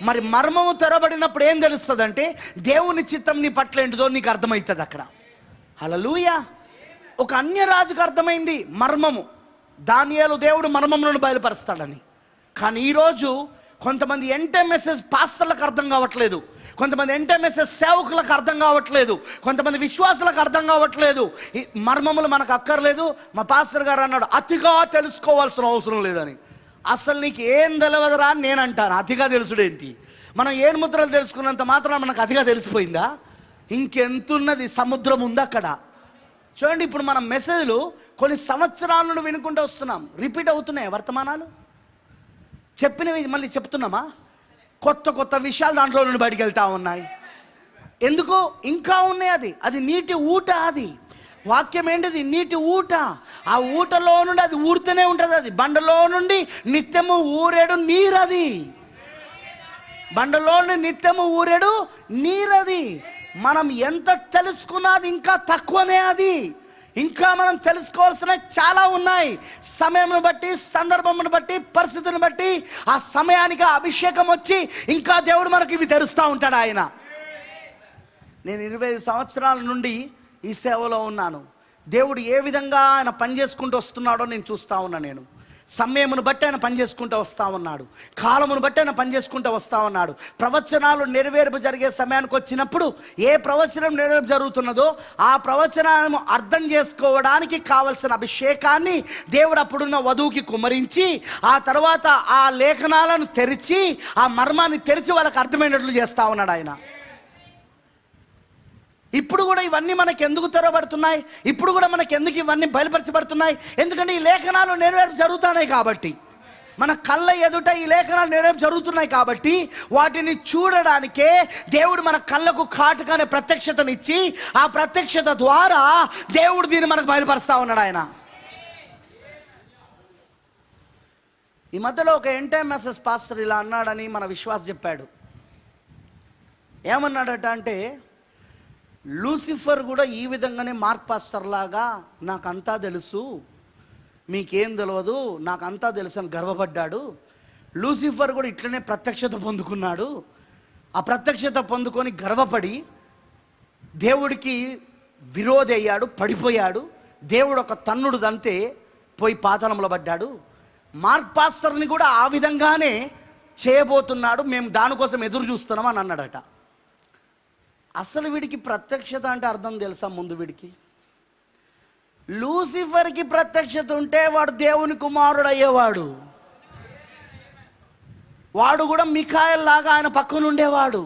మరి మర్మము తెరబడినప్పుడు ఏం తెలుస్తుంది అంటే దేవుని చిత్తం నీ పట్ల ఏంటిదో నీకు అర్థమవుతుంది అక్కడ. హల్లెలూయా. ఒక అన్య రాజుకు అర్థమైంది మర్మము, దానియేలు దేవుడు మర్మములను బయలుపరుస్తాడని. కానీ ఈరోజు కొంతమంది ఎంటెమెసెస్ పాస్టర్లకు అర్థం కావట్లేదు, కొంతమంది ఎంటెమెసెస్ సేవకులకు అర్థం కావట్లేదు, కొంతమంది విశ్వాసులకు అర్థం కావట్లేదు. ఈ మర్మములు మనకు అక్కర్లేదు. మా పాస్టర్ గారు అన్నాడు అతిగా తెలుసుకోవాల్సిన అవసరం లేదని. అసలు నీకు ఏం తెలియదురా అని నేను అంటాను. అతిగా తెలుసుడేంటి? మనం 7 ముద్రలు తెలుసుకున్నంత మాత్రం మనకు అతిగా తెలిసిపోయిందా? ఇంకెంతున్నది? సముద్రం ఉంది అక్కడ. చూడండి, ఇప్పుడు మన మెసేజ్లు కొన్ని సంవత్సరాల నుండి వినుకుంటూ వస్తున్నాం, రిపీట్ అవుతున్నాయి వర్తమానాలు, చెప్పినవి మళ్ళీ చెప్తున్నామా? కొత్త కొత్త విషయాలు దాంట్లో నుండి బయటికి వెళ్తూ ఉన్నాయి. ఎందుకు? ఇంకా ఉన్నాయి. అది నీటి ఊట. అది వాక్యం ఏంటిది? నీటి ఊట. ఆ ఊటలో నుండి అది ఊరుతూనే ఉంటుంది. అది బండలో నుండి నిత్యము ఊరేడు నీరది. బండలో నుండి నిత్యము ఊరేడు నీరది. మనం ఎంత తెలుసుకున్నది ఇంకా తక్కువనే. అది ఇంకా మనం తెలుసుకోవాల్సిన చాలా ఉన్నాయి. సమయంను బట్టి, సందర్భమును బట్టి, పరిస్థితిని బట్టి, ఆ సమయానికి అభిషేకం వచ్చి ఇంకా దేవుడు మనకి ఇవి తెరుస్తూ ఉంటాడు. ఆయన, నేను 25 సంవత్సరాల నుండి ఈ సేవలో ఉన్నాను. దేవుడు ఏ విధంగా ఆయన పని చేసుకుంటూ వస్తున్నాడో నేను చూస్తూ ఉన్నా. నేను సమయమును బట్టి ఆయన పని చేసుకుంటూ వస్తూ ఉన్నాడు, కాలమును బట్టి ఆయన పని చేసుకుంటూ వస్తూ ఉన్నాడు. ప్రవచనాలు నెరవేర్పు జరిగే సమయానికి వచ్చినప్పుడు ఏ ప్రవచనం నెరవేర్పు జరుగుతున్నదో ఆ ప్రవచనాలను అర్థం చేసుకోవడానికి కావలసిన అభిషేకాన్ని దేవుడు అప్పుడున్న వధువుకి కుమ్మరించి, ఆ తర్వాత ఆ లేఖనాలను తెరిచి, ఆ మర్మాన్ని తెరిచి వాళ్ళకి అర్థమైనట్లు చేస్తూ ఉన్నాడు ఆయన. ఇప్పుడు కూడా ఇవన్నీ మనకి ఎందుకు తెరవబడుతున్నాయి? ఇప్పుడు కూడా మనకి ఎందుకు ఇవన్నీ బయలుపరచబడుతున్నాయి? ఎందుకంటే ఈ లేఖనాలు నెరవేర్పు జరుగుతున్నాయి కాబట్టి, మన కళ్ళ ఎదుట ఈ లేఖనాలు నెరవేర్పు జరుగుతున్నాయి కాబట్టి, వాటిని చూడడానికే దేవుడు మన కళ్ళకు కాటుకనే ప్రత్యక్షతనిచ్చి, ఆ ప్రత్యక్షత ద్వారా దేవుడు దీన్ని మనకు బయలుపరుస్తూ ఉన్నాడు ఆయన. ఈ మధ్యలో ఒక ఎంటైఎంఎస్ఎస్ పాస్టర్ ఇలా అన్నాడని మన విశ్వాస్ చెప్పాడు. ఏమన్నాడట అంటే, లూసిఫర్ కూడా ఈ విధంగానే మార్క్ పాస్టర్ లాగా నాకంతా తెలుసు, మీకేం తెలియదు, నాకంతా తెలుసు అని గర్వపడ్డాడు. లూసిఫర్ కూడా ఇట్లనే ప్రత్యక్షత పొందుకున్నాడు. ఆ ప్రత్యక్షత పొందుకొని గర్వపడి దేవుడికి విరోధి అయ్యాడు, పడిపోయాడు. దేవుడు ఒక తన్నుడు దంతే పోయి పాతాళంలో పడ్డాడు. మార్క్ పాస్టర్ని కూడా ఆ విధంగానే చేయబోతున్నాడు, మేము దానికోసం ఎదురు చూస్తున్నాం అని అన్నాడట. అసలు వీడికి ప్రత్యక్షత అంటే అర్థం తెలుసా? ముందు వీడికి లూసిఫర్కి ప్రత్యక్షత ఉంటే వాడు దేవుని కుమారుడు అయ్యేవాడు. వాడు కూడా మిఖాయేల్ లాగా ఆయన పక్కన ఉండేవాడు.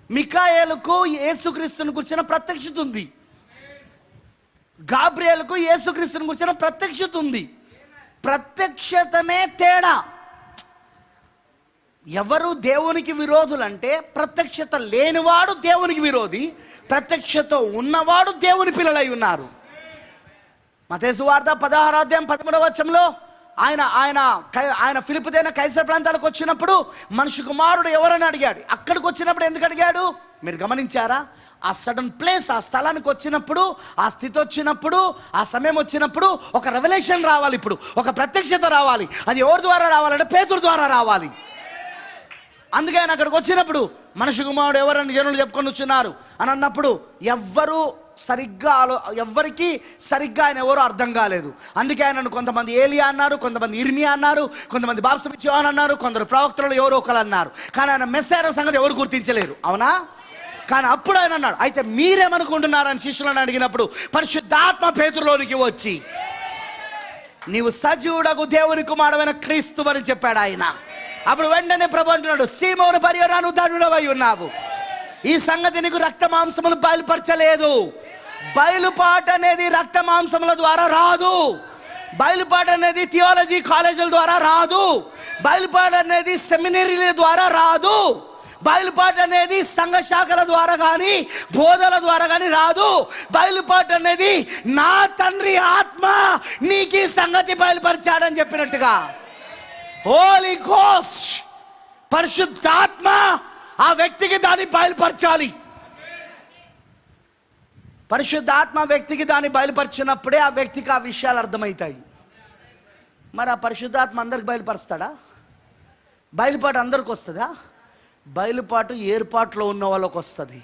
మిఖాయేలుకు యేసుక్రీస్తుని గురించిన ప్రత్యక్షత ఉంది, గాబ్రియేలుకు యేసుక్రీస్తుని గురించిన ప్రత్యక్షత ఉంది. ప్రత్యక్షతనే తేడా. ఎవరు దేవునికి విరోధులంటే, ప్రత్యక్షత లేనివాడు దేవునికి విరోధి, ప్రత్యక్షత ఉన్నవాడు దేవుని పిల్లలై ఉన్నారు. మత్తయి సువార్త 16వ అధ్యాయం 13వ వచనంలో ఆయన ఫిలిప్పీదైన కైసర్ ప్రాంతాలకు వచ్చినప్పుడు మనిషి కుమారుడు ఎవరని అడిగాడు. అక్కడికి వచ్చినప్పుడు ఎందుకు అడిగాడు? మీరు గమనించారా? ఆ సడన్ ప్లేస్, ఆ స్థలానికి వచ్చినప్పుడు, ఆ స్థితి వచ్చినప్పుడు, ఆ సమయం వచ్చినప్పుడు ఒక రెవల్యూషన్ రావాలి. ఇప్పుడు ఒక ప్రత్యక్షత రావాలి. అది ఎవరి ద్వారా రావాలంటే పేతురు ద్వారా రావాలి. అందుకే ఆయన అక్కడికి వచ్చినప్పుడు మనిషి కుమారుడు ఎవరని జనులు చెప్పుకొని వచ్చినారు అని అన్నప్పుడు ఎవ్వరికి సరిగ్గా ఆయన ఎవరో అర్థం కాలేదు. అందుకే ఆయనను కొంతమంది ఏలియా అన్నారు, కొంతమంది ఇర్మియా అన్నారు, కొంతమంది బాప్తిస్మం యోహాను అన్నారు, కొందరు ప్రవక్తలు ఎవరో ఒకరు అన్నారు. కానీ ఆయన మెస్సీయ సంగతి ఎవరు గుర్తించలేరు. అవునా? కానీ అప్పుడు ఆయన అన్నాడు, అయితే మీరేమనుకుంటున్నారని శిష్యులను అడిగినప్పుడు పరిశుద్ధాత్మ పేతురులోనికి వచ్చి, నీవు సజీవుడగు దేవుని కుమారుడైన క్రీస్తు అని చెప్పాడు ఆయన. అప్పుడు వెంటనే ప్రభు అంటున్నాడు, సీమోను బర్యోనా, నువ్వు ధన్యుడవై ఉన్నావు. ఈ సంగతి నీకు రక్త మాంసములు బయలుపరచలేదు. బయలుపాటు అనేది రక్త మాంసముల ద్వారా రాదు. బయలుపాటు అనేది థియాలజీ కాలేజీల ద్వారా రాదు. బయలుపాటు అనేది సెమినరీల ద్వారా రాదు. బయలుపాటు అనేది సంఘ శాఖల ద్వారా కానీ బోధల ద్వారా కానీ రాదు. బయలుపాటు అనేది నా తండ్రి ఆత్మ నీకు ఈ సంగతి బయలుపరిచాడని చెప్పినట్టుగా, హోలీ గోస్ట్, పరిశుద్ధాత్మ ఆ వ్యక్తికి దాన్ని బయలుపరచాలి. పరిశుద్ధాత్మ వ్యక్తికి దాన్ని బయలుపరిచినప్పుడే ఆ వ్యక్తికి ఆ విషయాలు అర్థమవుతాయి. మరి ఆ పరిశుద్ధాత్మ అందరికి బయలుపరుస్తాడా? బయలుపాటు అందరికి వస్తుందా? బయలుపాటు ఏర్పాటులో ఉన్న వాళ్ళకి వస్తుంది.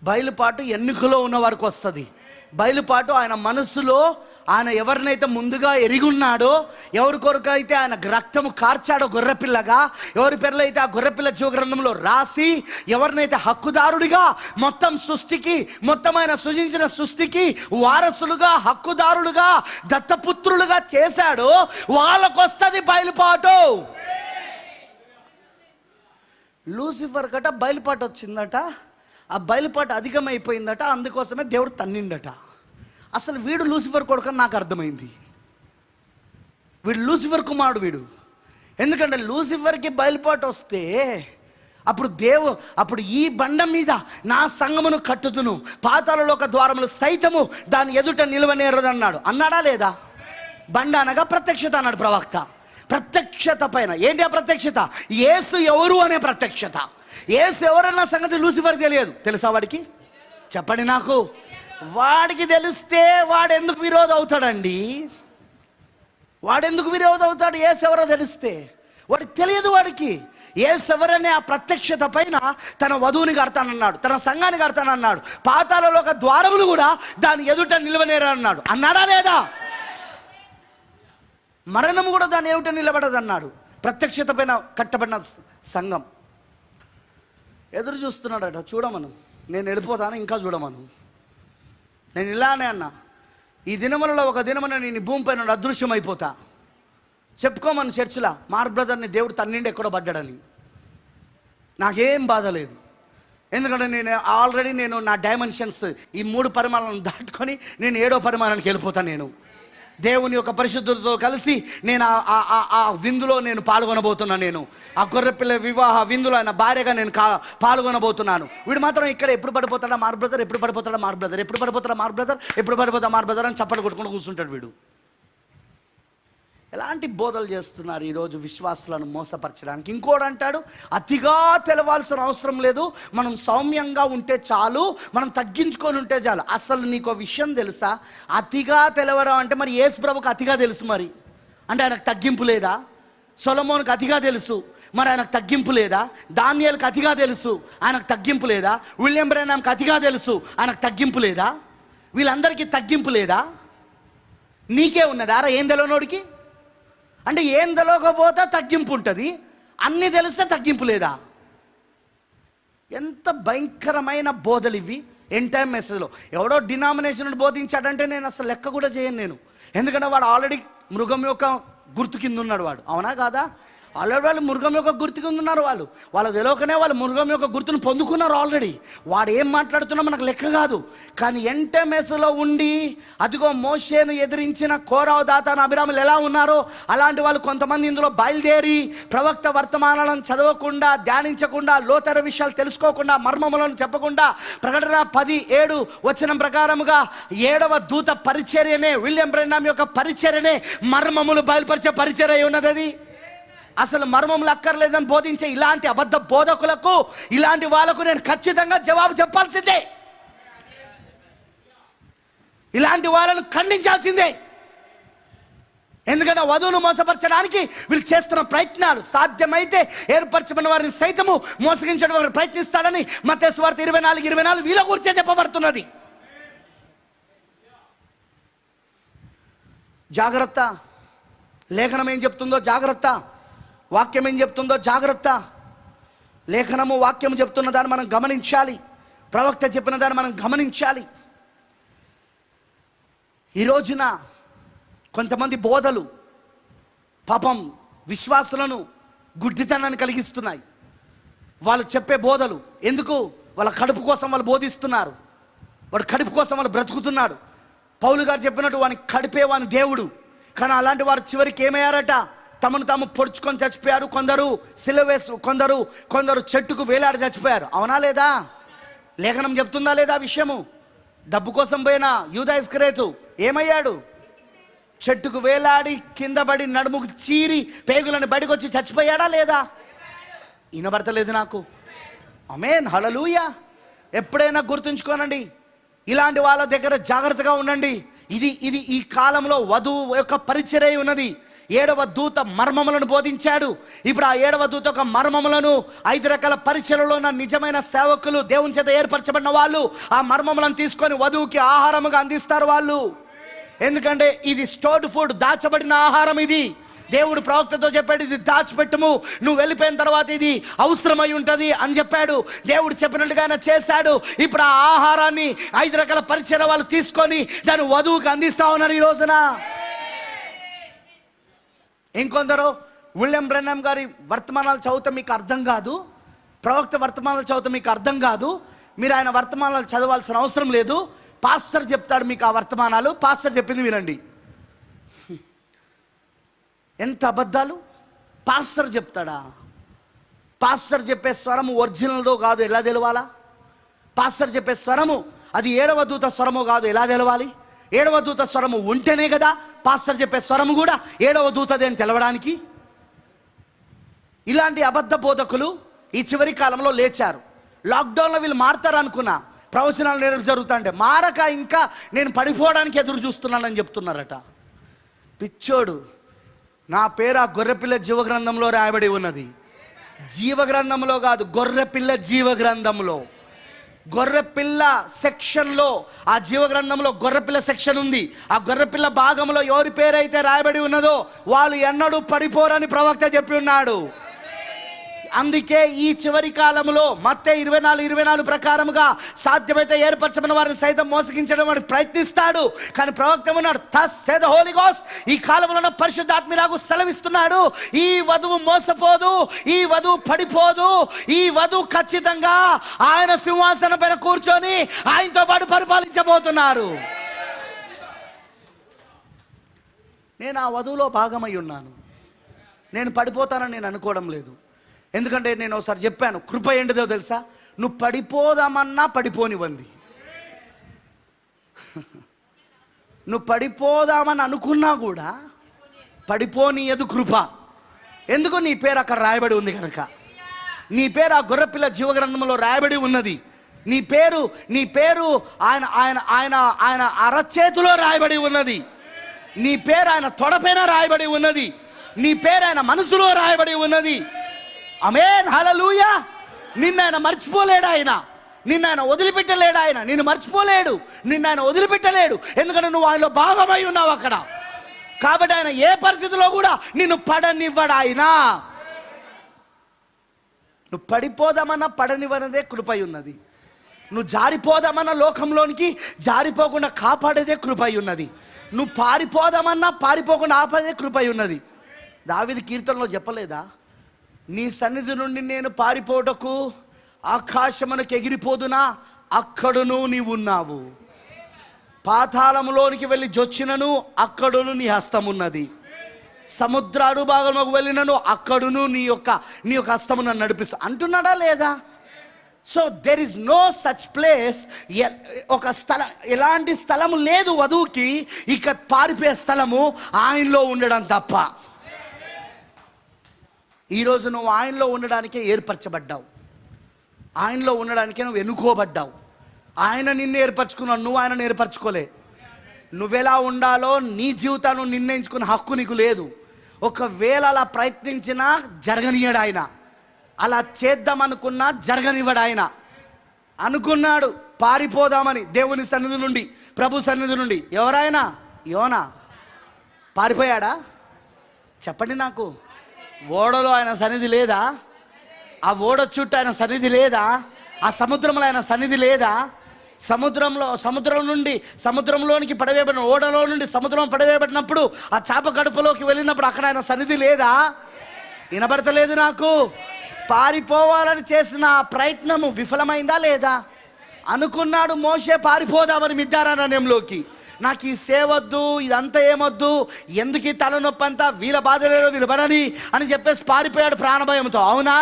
బయలుపాటు ఎన్నికలో ఉన్న వారికి వస్తుంది. బయలుపాటు ఆయన మనసులో ఆయన ఎవరినైతే ముందుగా ఎరిగున్నాడో, ఎవరి కొరకు అయితే ఆయన రక్తము కార్చాడో గొర్రెపిల్లగా, ఎవరి పేర్లు అయితే ఆ గొర్రెపిల్ల జీవ గ్రంథంలో రాసి ఎవరినైతే హక్కుదారుడిగా మొత్తం సృష్టికి, మొత్తం ఆయన సృజించిన సృష్టికి వారసులుగా, హక్కుదారులుగా, దత్తపుత్రులుగా చేశాడో వాళ్ళకు వస్తుంది బయలుపాటు. లూసిఫర్ కట బయలుపాటు వచ్చిందట. ఆ బయలుపాటు అధికమైపోయిందట. అందుకోసమే దేవుడు తన్నిండట. అసలు వీడు లూసిఫర్ కొడుకు అని నాకు అర్థమైంది. వీడు లూసిఫర్ కుమారుడు వీడు. ఎందుకంటే లూసిఫర్కి బయలుపాటు వస్తే అప్పుడు ఈ బండ మీద నా సంఘమును కట్టుతును, పాతాళలోక ద్వారములు సైతము దాని ఎదుట నిలవనేరదన్నాడు. అన్నాడా లేదా? బండ అనగా ప్రత్యక్షత అన్నాడు ప్రవక్త. ప్రత్యక్షత పైన ఏంటి ఆ ప్రత్యక్షత? యేసు ఎవరు అనే ప్రత్యక్షత. యేసు ఎవరన్న సంగతి లూసిఫర్ తెలియదు. తెలుసా వాడికి? చెప్పండి నాకు. వాడికి తెలిస్తే వాడెందుకు విరోధం అవుతాడండి? వాడెందుకు విరోధం అవుతాడు? యేసు ఎవరో తెలిస్తే వాడికి తెలియదు. వాడికి యేసు ఎవరనే ఆ ప్రత్యక్షత పైన తన వధువుని కడతానన్నాడు, తన సంఘాన్ని కడతానన్నాడు, పాతాళలో ఒక ద్వారములు కూడా దాని ఎదుట నిలవనేరన్నాడు. అన్నాడా లేదా? మరణము కూడా దాని ఎదుట నిలబడదన్నాడు. ప్రత్యక్షత పైన కట్టబడిన సంఘం ఎదురు చూస్తున్నాడట. చూడమను, నేను వెళ్ళిపోతాను, ఇంకా చూడమను. నేను ఇలానే అన్నా, ఈ దినములలో ఒక దినమున నేను భూమిపైన అదృశ్యమైపోతా. చెప్పుకోమని చర్చిలా మార్ బ్రదర్ని దేవుడు తన్నిండి ఎక్కడో పడ్డాడని. నాకేం బాధ లేదు. ఎందుకంటే ఆల్రెడీ నా డైమెన్షన్స్ ఈ 3 పరిమాణాలను దాటుకొని నేను 7వ పరిమాణానికి వెళ్ళిపోతాను. నేను దేవుని యొక్క పరిశుద్ధులతో కలిసి నేను ఆ విందులో నేను పాల్గొనబోతున్నాను. నేను ఆ గొర్రెపిల్ల వివాహ విందులో ఆయన భార్యగా నేను పాల్గొనబోతున్నాను. వీడు మాత్రం ఇక్కడ ఎప్పుడు పడిపోతాడా మార్ బ్రదర్, ఎప్పుడు పడిపోతాడా మార్ బ్రదర్, ఎప్పుడు పడిపోతాడా మార్ బ్రదర్, ఎప్పుడు పడిపోతా మార్ బ్రదర్ అని చప్పట్లు కొట్టుకుంటూ కూర్చుంటాడు వీడు. ఎలాంటి బోధలు చేస్తున్నారు ఈరోజు విశ్వాసులను మోసపరచడానికి. ఇంకోటి అంటాడు, అతిగా తెలవాల్సిన అవసరం లేదు, మనం సౌమ్యంగా ఉంటే చాలు, మనం తగ్గించుకొని ఉంటే చాలు. అసలు నీకు విషయం తెలుసా? అతిగా తెలవడం అంటే మరి యేసు ప్రభుకు అతిగా తెలుసు, మరి అంటే ఆయనకు తగ్గింపు లేదా? సొలొమోనుకు అతిగా తెలుసు, మరి ఆయనకు తగ్గింపు లేదా? దానియేలుకు అతిగా తెలుసు, ఆయనకు తగ్గింపు లేదా? విలియం బ్రెన్హామ్కి అతిగా తెలుసు, ఆయనకు తగ్గింపు లేదా? వీళ్ళందరికీ తగ్గింపు లేదా? నీకే ఉన్నదా రా? ఏం తెలవనోడికి అంటే ఏం తెలవకపోతే తగ్గింపు ఉంటుంది, అన్నీ తెలిస్తే తగ్గింపు లేదా? ఎంత భయంకరమైన బోధలు ఇవి. ఎన్ టైం మెసేజ్లో ఎవడో డినామినేషన్ బోధించాడంటే నేను అసలు లెక్క కూడా చేయను నేను. ఎందుకంటే వాడు ఆల్రెడీ మృగం యొక్క గుర్తు కింద ఉన్నాడు వాడు. అవునా కాదా? ఆల్రెడీ వాళ్ళు మృగం యొక్క గుర్తు కింద ఉన్నారు. వాళ్ళకు తెలియకనే వాళ్ళు మృగం యొక్క గుర్తును పొందుకున్నారు ఆల్రెడీ. వాడు ఏం మాట్లాడుతున్నా మనకు లెక్క కాదు. కానీ ఎంటెమెస్లో ఉండి అదిగో మోషేను ఎదిరించిన కోరావు, దాతాను, అభిరాములు ఎలా ఉన్నారో అలాంటి వాళ్ళు కొంతమంది ఇందులో బయలుదేరి ప్రవక్త వర్తమానాలను చదవకుండా, ధ్యానించకుండా, లోతర విషయాలు తెలుసుకోకుండా, మర్మములను చెప్పకుండా, ప్రకటన 10:7 వచనం ప్రకారముగా 7వ దూత పరిచర్యనే, విలియం బ్రెన్హామ్ యొక్క పరిచర్యనే మర్మములు బయలుపరిచే పరిచర్య ఉన్నది. అది అసలు మర్మములు అక్కర్లేదని బోధించే ఇలాంటి అబద్ధ బోధకులకు, ఇలాంటి వాళ్ళకు నేను ఖచ్చితంగా జవాబు చెప్పాల్సిందే. ఇలాంటి వాళ్ళను ఖండించాల్సిందే. ఎందుకంటే వధువును మోసపరచడానికి వీళ్ళు చేస్తున్న ప్రయత్నాలు సాధ్యమైతే ఏర్పరచబడిన వారిని సైతము మోసగించడం వారిని ప్రయత్నిస్తాడని మత్తయి సువార్త 24:24 వీళ్ళ గురించే చెప్పబడుతున్నది. జాగ్రత్త. లేఖనం ఏం చెప్తుందో జాగ్రత్త, వాక్యం ఏం చెప్తుందో జాగ్రత్త. లేఖనము వాక్యం చెప్తున్న దాన్ని మనం గమనించాలి, ప్రవక్త చెప్పిన దాన్ని మనం గమనించాలి. ఈ రోజున కొంతమంది బోధలు పాపం విశ్వాసులను గుడ్డితనాన్ని కలిగిస్తున్నాయి. వాళ్ళు చెప్పే బోధలు ఎందుకు? వాళ్ళ కడుపు కోసం వాళ్ళు బోధిస్తున్నారు. వాడు కడుపు కోసం వాళ్ళు బ్రతుకుతున్నాడు. పౌలు గారు చెప్పినట్టు వాని కడిపే వాని దేవుడు. కానీ అలాంటి వారు చివరికి ఏమయ్యారట? తమను తాము పొడుచుకొని చచ్చిపోయారు. కొందరు సిలువేసు, కొందరు చెట్టుకు వేలాడి చచ్చిపోయారు. అవునా లేదా? లేఖనం చెప్తుందా లేదా విషయము? డబ్బు కోసం పోయిన యూదా ఇస్కరియోతు ఏమయ్యాడు? చెట్టుకు వేలాడి కింద పడి నడుముకు చీరి పేగులను బయటకు వచ్చి చచ్చిపోయాడా లేదా? వినబడతలేదు నాకు. ఆమేన్, హల్లెలూయా. ఎప్పుడైనా గుర్తుంచుకోనండి, ఇలాంటి వాళ్ళ దగ్గర జాగ్రత్తగా ఉండండి. ఇది ఈ కాలంలో వధువు యొక్క పరిచర్య ఉన్నది. 7వ దూత మర్మములను బోధించాడు. ఇప్పుడు ఆ 7వ దూత యొక్క మర్మములను 5 రకాల పరిచర్యలో ఉన్న నిజమైన సేవకులు, దేవుని చేత ఏర్పరచబడిన వాళ్ళు ఆ మర్మములను తీసుకొని వధువుకి ఆహారముగా అందిస్తారు వాళ్ళు. ఎందుకంటే ఇది స్టోర్డ్ ఫుడ్, దాచబడిన ఆహారం. ఇది దేవుడు ప్రవక్తతో చెప్పాడు, ఇది దాచిపెట్టుము, నువ్వు వెళ్ళిపోయిన తర్వాత ఇది అవసరమై ఉంటుంది అని చెప్పాడు. దేవుడు చెప్పినట్టుగా ఆయన చేశాడు. ఇప్పుడు ఆ ఆహారాన్ని 5 రకాల పరిచర్య వాళ్ళు తీసుకొని దాన్ని వధువుకి అందిస్తా ఉన్నారు ఈ రోజున. ఇంకొందరు విలియం బ్రెన్హామ్ గారి వర్తమానాలు చదివితే మీకు అర్థం కాదు, ప్రవక్త వర్తమానాలు చదివితే మీకు అర్థం కాదు, మీరు ఆయన వర్తమానాలు చదవాల్సిన అవసరం లేదు, పాస్టర్ చెప్తాడు మీకు ఆ వర్తమానాలు, పాస్టర్ చెప్పింది వినండి. ఎంత అబద్ధాలు! పాస్టర్ చెప్తాడా? పాస్టర్ చెప్పే స్వరము ఒరిజినల్దో కాదు ఎలా తెలవాలా? పాస్టర్ చెప్పే స్వరము అది 7వ దూత స్వరము కాదు ఎలా తెలవాలి? 7వ దూత స్వరము ఉంటేనే కదా పాస్టర్ చెప్పే స్వరము కూడా 7వ దూతది అని తెలవడానికి. ఇలాంటి అబద్ధ బోధకులు ఈ చివరి కాలంలో లేచారు. లాక్డౌన్లో వీళ్ళు మారుతారు అనుకున్నా, ప్రవచనాలు నేర్పు జరుగుతుంటే మారక ఇంకా నేను పడిపోవడానికి ఎదురు చూస్తున్నానని చెప్తున్నారట. పిచ్చోడు, నా పేరు ఆ గొర్రెపిల్ల జీవగ్రంథంలో రాయబడి ఉన్నది. జీవగ్రంథంలో కాదు, గొర్రెపిల్ల జీవగ్రంథంలో. గొర్రెపిల్ల సెక్షన్లో, ఆ జీవగ్రంథంలో గొర్రెపిల్ల సెక్షన్ ఉంది. ఆ గొర్రెపిల్ల భాగంలో ఎవరి పేరైతే రాయబడి ఉన్నదో వాళ్ళు ఎన్నడూ పడిపోరని ప్రవక్త చెప్పి ఉన్నాడు. అందుకే ఈ చివరి కాలంలో మత్తయి 24:24 ప్రకారముగా సాధ్యమైతే ఏర్పరచబడిన వారిని సైతం మోసగించడం వాడికి ప్రయత్నిస్తాడు. కానీ ప్రవక్త ఉన్నాడు, thus said the holy ghost, ఈ కాలంలో పరిశుద్ధాత్మలాగు సెలవిస్తున్నాడు, ఈ వధువు మోసపోదు, ఈ వధువు పడిపోదు, ఈ వధువు ఖచ్చితంగా ఆయన సింహాసనం పైన కూర్చొని ఆయనతో పాటు పరిపాలించబోతున్నారు. నేను ఆ వధువులో భాగమై ఉన్నాను. నేను పడిపోతానని నేను అనుకోవడం లేదు. ఎందుకంటే నేను ఒకసారి చెప్పాను, కృప ఏంటిదో తెలుసా? నువ్వు పడిపోదామన్నా పడిపోనివ్వండి. నువ్వు పడిపోదామని అనుకున్నా కూడా పడిపోనియదు కృప. ఎందుకు? నీ పేరు అక్కడ రాయబడి ఉంది కనుక. నీ పేరు ఆ గొర్రెపిల్ల జీవగ్రంథంలో రాయబడి ఉన్నది. నీ పేరు ఆయన ఆయన ఆయన ఆయన అరచేతిలో రాయబడి ఉన్నది. నీ పేరు ఆయన తొడపైన రాయబడి ఉన్నది. నీ పేరు ఆయన మనసులో రాయబడి ఉన్నది. ఆమేన్, హల్లెలూయా. నిన్ను ఆయన మర్చిపోలేడు. నిన్ను ఆయన వదిలిపెట్టలేడు. నిన్ను మర్చిపోలేడు, నిన్ను ఆయన వదిలిపెట్టలేడు. ఎందుకంటే నువ్వు ఆయనలో భాగమై ఉన్నావు అక్కడ. కాబట్టి ఆయన ఏ పరిస్థితిలో కూడా నిన్ను పడనివ్వడు. నువ్వు పడిపోదామన్నా పడనివ్వనదే కృపై ఉన్నది. నువ్వు జారిపోదామన్న లోకంలోనికి జారిపోకుండా కాపాడేదే కృపై ఉన్నది. నువ్వు పారిపోదామన్నా పారిపోకుండా ఆపేదే కృపై ఉన్నది. దావీదు కీర్తనలో చెప్పలేదా, నీ సన్నిధి నుండి నేను పారిపోటకు ఆకాశమునకు ఎగిరిపోదునా, అక్కడును నీవు ఉన్నావు. పాతాళములోనికి వెళ్ళి జొచ్చినను అక్కడును నీ హస్తమున్నది. సముద్ర అడుభాగంలోకి వెళ్ళినను అక్కడును నీ యొక్క హస్తము నన్ను నడిపిస్తా అంటున్నాడా లేదా? So there is no such place. ఒక స్థలం, ఎలాంటి స్థలము లేదు వధువుకి ఇక పారిపోయే స్థలము ఆయనలో ఉండడం తప్ప. ఈరోజు నువ్వు ఆయనలో ఉండడానికే ఏర్పరచబడ్డావు. ఆయనలో ఉండడానికే నువ్వు ఎన్నుకోబడ్డావు. ఆయన నిన్ను ఏర్పరచుకున్నావు, నువ్వు ఆయనను ఏర్పరచుకోలే. నువ్వెలా ఉండాలో నీ జీవితాన్ని నిర్ణయించుకునే హక్కు నీకు లేదు. ఒకవేళ అలా ప్రయత్నించినా జరగనియడు ఆయన. అలా చేద్దామనుకున్నా జరగనివ్వడు ఆయన. అనుకున్నాడు పారిపోదామని దేవుని సన్నిధి నుండి, ప్రభు సన్నిధి నుండి. ఎవరైనా యోనా పారిపోయాడా? చెప్పండి నాకు. ఓడలో ఆయన సన్నిధి లేదా? ఆ ఓడ చుట్టూ ఆయన సన్నిధి లేదా? ఆ సముద్రంలో ఆయన సన్నిధి లేదా? సముద్రంలోనికి పడవేయబడిన ఓడలో నుండి సముద్రం పడవేయబడినప్పుడు ఆ చేప గడుపులోకి వెళ్ళినప్పుడు అక్కడ ఆయన సన్నిధి లేదా? వినబడతలేదు నాకు. పారిపోవాలని చేసిన ఆ ప్రయత్నము విఫలమైందా లేదా? అనుకున్నాడు మోషే పారిపోదామని మిద్యారారణ్యంలోకి. నాకు ఈ సేవద్దు, ఇదంతా ఏమొద్దు, ఎందుకు ఈ తలనొప్పి అంతా, వీళ్ళ బాధ లేదో వీళ్ళు పడని అని చెప్పేసి పారిపోయాడు ప్రాణభయంతో. అవునా?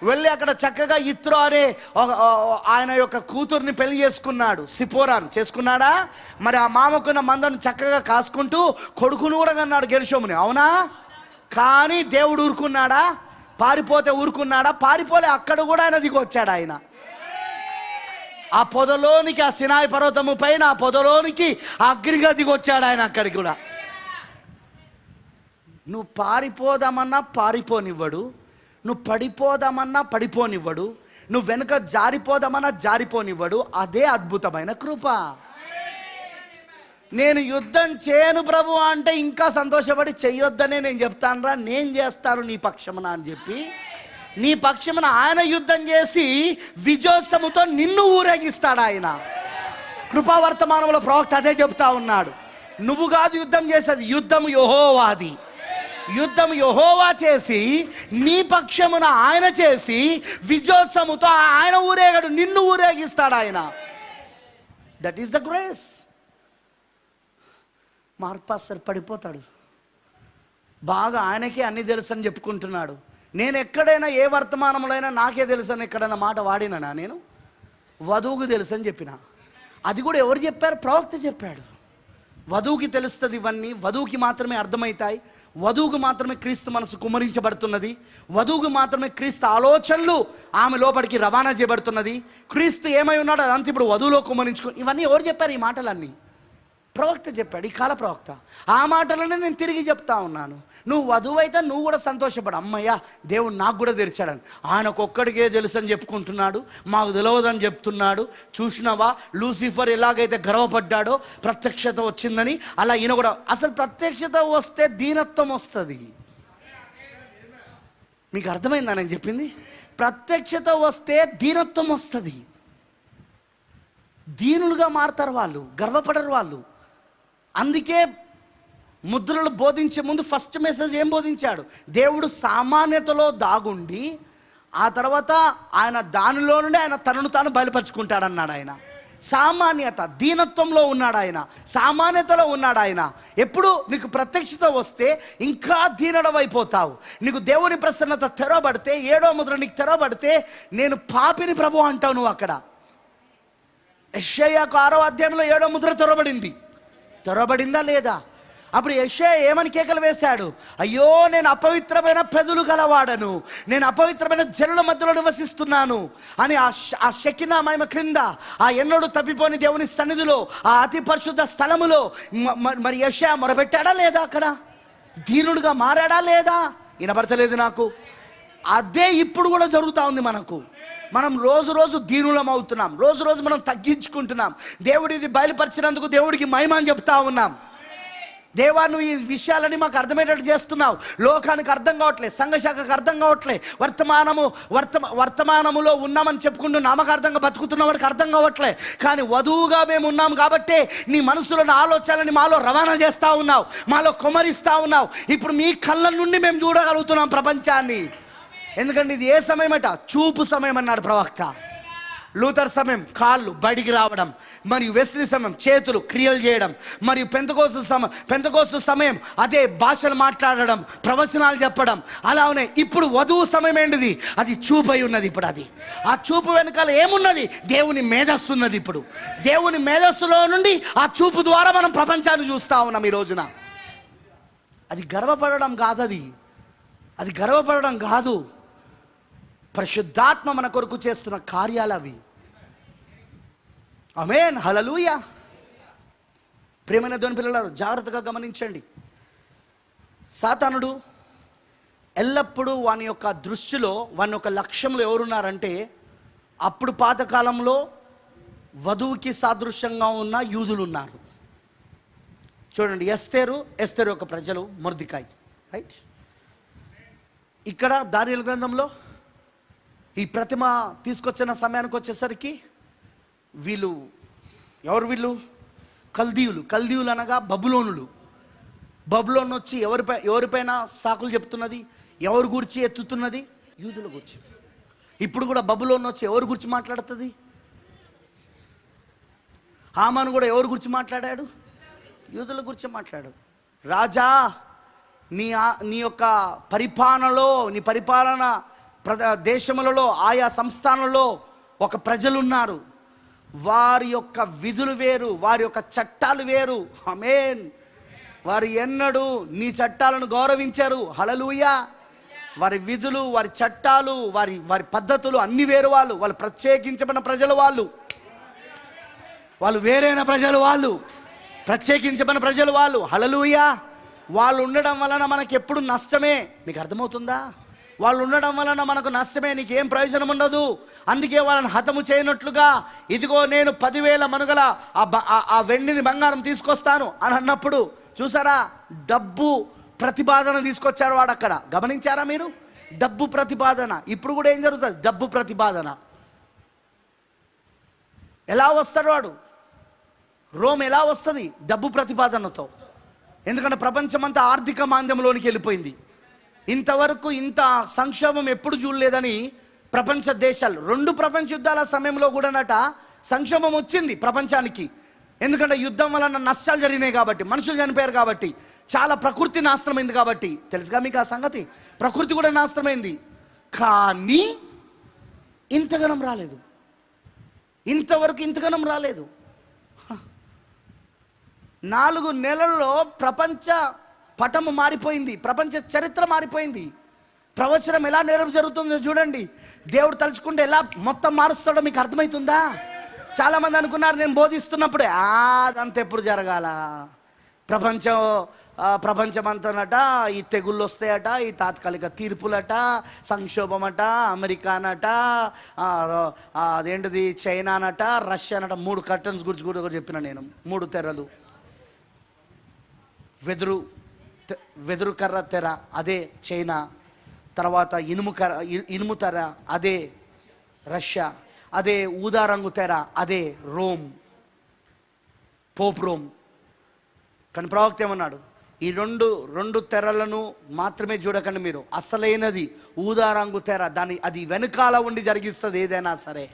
వెళ్ళి అక్కడ చక్కగా ఇత్రో అనే ఆయన యొక్క కూతుర్ని పెళ్లి చేసుకున్నాడు. సిపోరాను చేసుకున్నాడా? మరి ఆ మామకున్న మందను చక్కగా కాసుకుంటూ కొడుకును కూడా కన్నాడు, గెర్షోముని. అవునా? కానీ దేవుడు ఊరుకున్నాడా? పారిపోతే ఊరుకున్నాడా? పారిపోలే. అక్కడ కూడా ఆయన దిగి వచ్చాడు. ఆయన ఆ పొదలోనికి, ఆ సినాయి పర్వతము పైన ఆ పొదలోనికి అగ్నిగా దిగొచ్చాడు ఆయన. అక్కడికి కూడా నువ్వు పారిపోదామన్నా పారిపోనివ్వడు, నువ్వు పడిపోదామన్నా పడిపోనివ్వడు, నువ్వు వెనుక జారిపోదామన్నా జారిపోనివ్వడు. అదే అద్భుతమైన కృప. నేను యుద్ధం చేయను ప్రభు అంటే ఇంకా సంతోషపడి చెయ్యొద్దనే నేను చెప్తానురా, నేను చేస్తాను నీ పక్షమున అని చెప్పి నీ పక్షమున ఆయన యుద్ధం చేసి విజయోత్సముతో నిన్ను ఊరేగిస్తాడు ఆయన. కృపావర్తమానంలో ప్రవక్త అదే చెప్తా ఉన్నాడు. నువ్వు కాదు యుద్ధం చేసేది, యుద్ధం యెహోవాది. యుద్ధం యెహోవా చేసి నీ పక్షమున ఆయన చేసి విజయోత్సముతో ఆయన ఊరేగడు, నిన్ను ఊరేగిస్తాడు ఆయన. That is the grace. మార్పాస్టర్ పడిపోతాడు, బాగా ఆయనకే అన్నీ తెలుసు అని చెప్పుకుంటున్నాడు. నేను ఎక్కడైనా ఏ వర్తమానంలో అయినా నాకే తెలుసు అని ఎక్కడైనా మాట వాడినా నేను? వధువుకు తెలుసు అని చెప్పిన. అది కూడా ఎవరు చెప్పారు? ప్రవక్త చెప్పాడు. వధువుకి తెలుస్తుంది ఇవన్నీ, వధువుకి మాత్రమే అర్థమవుతాయి, వధువుకు మాత్రమే క్రీస్తు మనసు కుమ్మరించబడుతున్నది, వధువుకు మాత్రమే క్రీస్తు ఆలోచనలు ఆమె లోపలికి రవాణా చేయబడుతున్నది. క్రీస్తు ఏమై ఉన్నాడో అదంతా ఇప్పుడు వధువులో కుమ్మరించుకో. ఇవన్నీ ఎవరు చెప్పారు? ఈ మాటలన్నీ ప్రవక్త చెప్పాడు, ఈ కాల ప్రవక్త. ఆ మాటలనే నేను తిరిగి చెప్తా ఉన్నాను. నువ్వు వధువు అయితే నువ్వు కూడా సంతోషపడు, అమ్మయ్య దేవుడు నాకు కూడా తెరిచాడని. ఆయనకొక్కడికే తెలుసు అని చెప్పుకుంటున్నాడు, మాకు తెలియదని చెప్తున్నాడు. చూసినావా లూసిఫర్ ఎలాగైతే గర్వపడ్డాడో ప్రత్యక్షత వచ్చిందని, అలా ఈయన కూడా. అసలు ప్రత్యక్షత వస్తే దీనత్వం వస్తుంది. మీకు అర్థమైందా నేను చెప్పింది? ప్రత్యక్షత వస్తే దీనత్వం వస్తుంది. దీనులుగా మారతారు వాళ్ళు, గర్వపడరు వాళ్ళు. అందుకే ముద్రలు బోధించే ముందు ఫస్ట్ మెసేజ్ ఏం బోధించాడు? దేవుడు సామాన్యతలో దాగుండి ఆ తర్వాత ఆయన దానిలో నుండి ఆయన తనను తాను బయలుపరుచుకుంటాడన్నాడు. ఆయన సామాన్యత, దీనత్వంలో ఉన్నాడు ఆయన, సామాన్యతలో ఉన్నాడు ఆయన. ఎప్పుడు నీకు ప్రత్యక్షత వస్తే ఇంకా దీనడవైపోతావు. నీకు దేవుని ప్రసన్నత తెరవబడితే, 7వ ముద్ర నీకు తెరవబడితే, నేను పాపిని ప్రభు అంటావు నువ్వు. అక్కడ యెషయాకు 6వ అధ్యాయంలో 7వ ముద్ర తెరవబడిందా లేదా? అప్పుడు యెషయా ఏమని కేకలు వేశాడు? అయ్యో నేను అపవిత్రమైన పెదవులు గలవాడను, నేను అపవిత్రమైన జనుల మధ్యలో నివసిస్తున్నాను అని ఆ షెకినా మహిమ క్రింద, ఆ ఎన్నడూ తప్పిపోని దేవుని సన్నిధిలో, ఆ అతి పరిశుద్ధ స్థలములో మరి యెషయా మొరపెట్టాడా లేదా? అక్కడ దీనుడుగా మారాడా లేదా? వినపడతలేదు నాకు. అదే ఇప్పుడు కూడా జరుగుతూ ఉంది మనకు. మనం రోజు రోజు దీనులం అవుతున్నాం, రోజు రోజు మనం తగ్గించుకుంటున్నాం. దేవుడిది బయలుపరిచినందుకు దేవుడికి మహిమ అని చెప్తా ఉన్నాం. దేవా నువ్వు ఈ విషయాలని మాకు అర్థమయ్యేటట్టు చేస్తున్నావు. లోకానికి అర్థం కావట్లేదు, సంఘశాఖకు అర్థం కావట్లేదు, వర్తమానములో ఉన్నామని చెప్పుకుంటూ నామకార్థంగా బతుకుతున్న వాడికి అర్థం కావట్లేదు. కానీ వధువుగా మేము ఉన్నాం కాబట్టి నీ మనసులోని ఆలోచనలని మాలో రవాణా చేస్తూ ఉన్నావు, మాలో కుమరిస్తూ ఉన్నావు. ఇప్పుడు మీ కళ్ళ నుండి మేము చూడగలుగుతున్నాం ప్రపంచాన్ని. ఎందుకంటే ఇది ఏ సమయం అట? చూపు సమయం అన్నాడు ప్రవక్త. లూథర్ సమయం కాళ్ళు బయటికి రావడం, మరియు వెస్లీ సమయం చేతులు క్రియలు చేయడం, మరియు పెంతెకోస్తు సమయం అదే భాషలు మాట్లాడడం, ప్రవచనాలు చెప్పడం. అలానే ఇప్పుడు వధువు సమయం ఏంటిది? అది చూపై ఉన్నది. ఇప్పుడు అది ఆ చూపు వెనకాల ఏమున్నది? దేవుని మేధస్సు ఉన్నది. ఇప్పుడు దేవుని మేధస్సులో నుండి ఆ చూపు ద్వారా మనం ప్రపంచాన్ని చూస్తూ ఉన్నాం ఈ రోజున. అది గర్వపడడం కాదు, అది గర్వపడడం కాదు. పరిశుద్ధాత్మ మన కొరకు చేస్తున్న కార్యాలు అవి. ఆమేన్, హల్లెలూయా. ప్రియమైన దేవుని పిల్లలారా, జాగ్రత్తగా గమనించండి. సాతానుడు ఎల్లప్పుడూ వాని యొక్క దృష్టిలో, వాని యొక్క లక్ష్యంలో ఎవరున్నారంటే, అప్పుడు పాతకాలంలో వధువుకి సాదృశ్యంగా ఉన్న యూదులు ఉన్నారు. చూడండి, ఎస్తేరు యొక్క ప్రజలు, మొర్దెకాయి, రైట్. ఇక్కడ దానియేలు గ్రంథంలో ఈ ప్రతిమ తీసుకొచ్చిన సమయానికి వచ్చేసరికి వీళ్ళు కల్దీయులు అనగా బబులోనులు. బబులోన్ వచ్చి ఎవరిపైన సాకులు చెప్తున్నది? ఎవరి గురించి ఎత్తుతున్నది? యూదుల గురించి. ఇప్పుడు కూడా బబులోన్ వచ్చి ఎవరి గురించి మాట్లాడుతుంది? హామాను కూడా ఎవరి గురించి మాట్లాడాడు? యూదుల గురించి మాట్లాడాడు. రాజా, నీ యొక్క నీ పరిపాలన దేశములలో, ఆయా సంస్థానాలలో ఒక ప్రజలు ఉన్నారు. వారి యొక్క విధులు వేరు, వారి యొక్క చట్టాలు వేరు. ఆమేన్. వారు ఎన్నడూ నీ చట్టాలను గౌరవించారు. హల్లెలూయా. వారి విధులు, వారి చట్టాలు, వారి పద్ధతులు అన్ని వేరు. వాళ్ళు ప్రత్యేకించబడిన ప్రజలు, వాళ్ళు వేరైన ప్రజలు, ప్రత్యేకించబడిన ప్రజలు వాళ్ళు. హల్లెలూయా. వాళ్ళు ఉండడం వలన మనకు ఎప్పుడు నష్టమే. మీకు అర్థమవుతుందా? వాళ్ళు ఉండడం వలన మనకు నష్టమే, నీకేం ప్రయోజనం ఉండదు. అందుకే వాళ్ళని హతము చేయనట్లుగా, ఇదిగో నేను 10,000 మనుగల ఆ వెండిని బంగారం తీసుకొస్తాను అని అన్నప్పుడు చూసారా, డబ్బు ప్రతిపాదన తీసుకొచ్చారు వాడు అక్కడ. గమనించారా మీరు? డబ్బు ప్రతిపాదన. ఇప్పుడు కూడా ఏం జరుగుతుంది? డబ్బు ప్రతిపాదన. ఎలా వస్తాడు వాడు? రోమ్ ఎలా వస్తుంది? డబ్బు ప్రతిపాదనతో. ఎందుకంటే ప్రపంచమంతా ఆర్థిక మాంద్యంలోనికి వెళ్ళిపోయింది. ఇంతవరకు ఇంత సంక్షోభం ఎప్పుడు చూడలేదని ప్రపంచ దేశాలు, 2 ప్రపంచ యుద్ధాల సమయంలో కూడానట సంక్షోభం వచ్చింది ప్రపంచానికి. ఎందుకంటే యుద్ధం వలన నష్టాలు జరిగినాయి కాబట్టి, మనుషులు చనిపోయారు కాబట్టి, చాలా ప్రకృతి నాశనమైంది కాబట్టి. తెలుసుగా మీకు ఆ సంగతి? ప్రకృతి కూడా నాశనమైంది. కానీ ఇంతగనం రాలేదు, ఇంతవరకు ఇంతగనం రాలేదు. 4 నెలల్లో ప్రపంచ పటము మారిపోయింది, ప్రపంచ చరిత్ర మారిపోయింది. ప్రవచనం ఎలా నేరం జరుగుతుందో చూడండి. దేవుడు తలుచుకుంటే ఎలా మొత్తం మారుస్తాడో మీకు అర్థమవుతుందా? చాలామంది అనుకున్నారు నేను బోధిస్తున్నప్పుడే అదంతా ఎప్పుడు జరగాల, ప్రపంచమంతానట ఈ తెగుళ్ళు వస్తాయట, ఈ తాత్కాలిక తీర్పులట, సంక్షోభమట, అమెరికానట, అదేంటిది చైనానట, రష్యానట. 3 కర్టన్స్ గురించి కూడా చెప్పిన నేను. 3 తెరలు, వెదురు కర్ర తెర అదే చైనా, తర్వాత ఇనుము తెర అదే రష్యా, అదే ఊదా రంగు తెర అదే రోమ్, పోప్ రోమ్. కానీ ప్రవక్త ఏమన్నాడు? ఈ రెండు తెరలను మాత్రమే చూడకండి మీరు, అసలైనది ఊదా రంగు తెర, అది వెనకాల ఉండి జరిగిస్తుంది. ఏదైనా సరే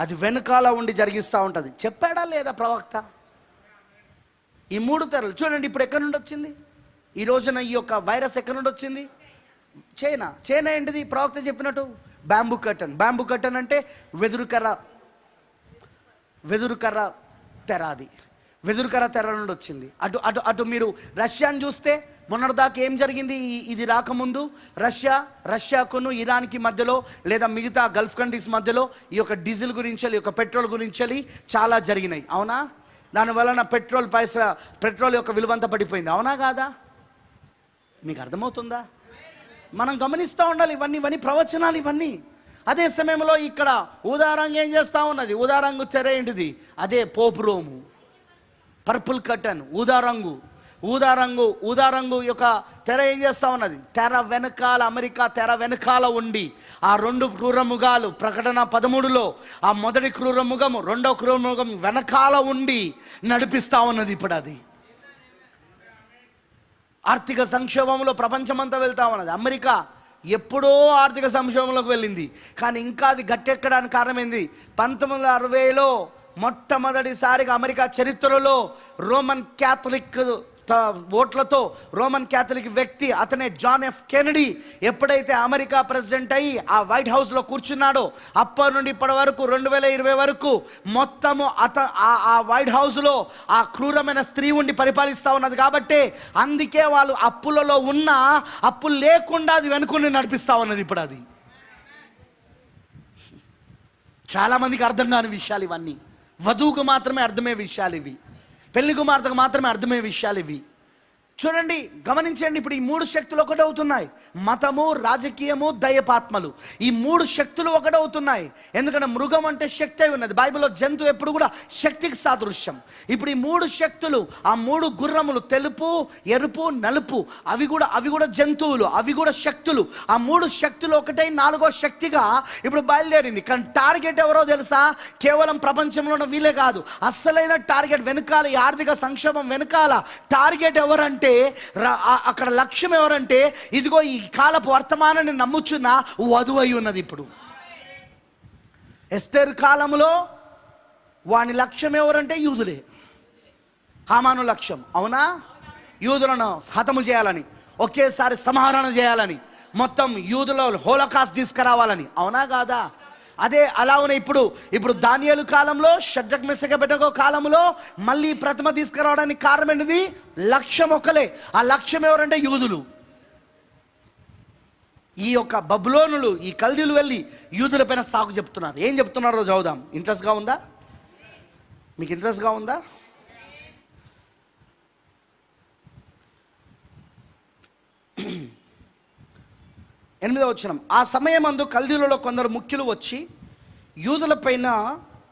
అది వెనకాల ఉండి జరిగిస్తూ ఉంటుంది. చెప్పాడా లేదా ప్రవక్త? ఈ 3 తెరలు చూడండి. ఇప్పుడు ఎక్కడి నుండి వచ్చింది ఈ రోజున ఈ యొక్క వైరస్? ఎక్కడి నుండి వచ్చింది? చైనా ఏంటిది? ప్రవక్త చెప్పినట్టు బ్యాంబూ కర్టన్ అంటే వెదురు కర్ర తెర. అది వెదురు కర్ర తెర నుండి వచ్చింది. అటు మీరు రష్యాను చూస్తే మొన్నటిదాకా ఏం జరిగింది? ఇది రాకముందు రష్యాకును ఇరాన్కి మధ్యలో, లేదా మిగతా గల్ఫ్ కంట్రీస్ మధ్యలో ఈ యొక్క డీజిల్ గురించి, ఈ యొక్క పెట్రోల్ గురించి చాలా జరిగినాయి. అవునా? దానివలన పెట్రోల్ యొక్క విలువంతా పడిపోయింది. అవునా కాదా? మీకు అర్థమవుతుందా? మనం గమనిస్తూ ఉండాలి ఇవన్నీ ప్రవచనాలు ఇవన్నీ. అదే సమయంలో ఇక్కడ ఊదారంగు ఏం చేస్తూ ఉన్నది? ఊదారంగు తెర ఏంటిది? అదే పోపు రోము. పర్పుల్ కర్టన్ ఊదారంగు యొక్క తెర ఏం చేస్తూ ఉన్నది? తెర వెనకాల, అమెరికా తెర వెనకాల ఉండి ఆ 2 క్రూరముగాలు, ప్రకటన 13లో ఆ మొదటి క్రూరముఖము, 2వ క్రూరముఖం వెనకాల ఉండి నడిపిస్తూ ఉన్నది. ఇప్పుడు అది ఆర్థిక సంక్షోభంలో ప్రపంచమంతా వెళ్తా ఉన్నది. అమెరికా ఎప్పుడో ఆర్థిక సంక్షోభంలోకి వెళ్ళింది, కానీ ఇంకా అది గట్టెక్కడానికి కారణం ఏంది? 1960లో మొట్టమొదటిసారిగా అమెరికా చరిత్రలో రోమన్ క్యాథలిక్ ఓట్లతో రోమన్ క్యాథలిక్ వ్యక్తి, అతనే జాన్ ఎఫ్ కెనడీ, ఎప్పుడైతే అమెరికా ప్రెసిడెంట్ అయ్యి ఆ వైట్ హౌస్లో కూర్చున్నాడో అప్పటి నుండి ఇప్పటి వరకు 2020 వరకు మొత్తము ఆ వైట్ హౌస్లో ఆ క్రూరమైన స్త్రీ ఉండి పరిపాలిస్తూ ఉన్నది. కాబట్టి అందుకే వాళ్ళు అప్పులలో ఉన్న అప్పులు లేకుండా అది వెనుకొని నడిపిస్తూ ఉన్నది. ఇప్పుడు అది చాలామందికి అర్థం కాని విషయాలు ఇవన్నీ. వధువుకు మాత్రమే అర్థమయ్యే విషయాలు ఇవి, పెళ్లి కుమార్తెకు మాత్రమే అర్థమయ్యే విషయాలు ఇవి. చూడండి, గమనించండి. ఇప్పుడు ఈ 3 శక్తులు ఒకటవుతున్నాయి. మతము, రాజకీయము, దయ్యపాత్మలు. ఈ 3 శక్తులు ఒకటవుతున్నాయి. ఎందుకంటే మృగం అంటే శక్తి అయి ఉన్నది. బైబిల్లో జంతువు ఎప్పుడు కూడా శక్తికి సాదృశ్యం. ఇప్పుడు ఈ 3 శక్తులు, ఆ 3 గుర్రములు, తెలుపు, ఎరుపు, నలుపు, అవి కూడా జంతువులు, అవి కూడా శక్తులు. ఆ 3 శక్తులు ఒకటై 4వ శక్తిగా ఇప్పుడు బయలుదేరింది. కానీ టార్గెట్ ఎవరో తెలుసా? కేవలం ప్రపంచంలో ఉన్న వీలే కాదు. అసలైన టార్గెట్ వెనకాల, ఈ ఆర్థిక సంక్షోభం వెనకాల టార్గెట్ ఎవరంటే, అక్కడ లక్ష్యం ఎవరంటే, ఇదిగో ఈ కాలపు వర్తమానాన్ని నమ్ముచున్న వధువై ఉన్నది. ఇప్పుడు ఎస్తేరు కాలంలో వాని లక్ష్యం ఎవరంటే యూదులే. హామాను లక్ష్యం, అవునా? యూదులను హతము చేయాలని, ఒకేసారి సంహరణ చేయాలని, మొత్తం యూదులో హోలోకాస్ట్ తీసుకురావాలని. అవునా కాదా? అదే అలా ఉన్నాయి. ఇప్పుడు దానియేలు కాలంలో, షడ్రక్ మెషక్ అబేద్నెగో కాలంలో మళ్ళీ ప్రతిమ తీసుకురావడానికి కారణం ఏంటిది? లక్ష్యం ఒకలే. ఆ లక్ష్యం ఎవరంటే యూదులు. ఈ యొక్క బబులోనులు, ఈ కల్దీలు వెళ్ళి యూదుల పైన సాకు చెప్తున్నారు. ఏం చెప్తున్నారో చదువుదాం. ఇంట్రెస్ట్గా ఉందా? మీకు ఇంట్రెస్ట్గా ఉందా? ఎనిమిదవ వచనం. ఆ సమయమందు కల్దీలలో కొందరు ముఖ్యులు వచ్చి యూదుల పైన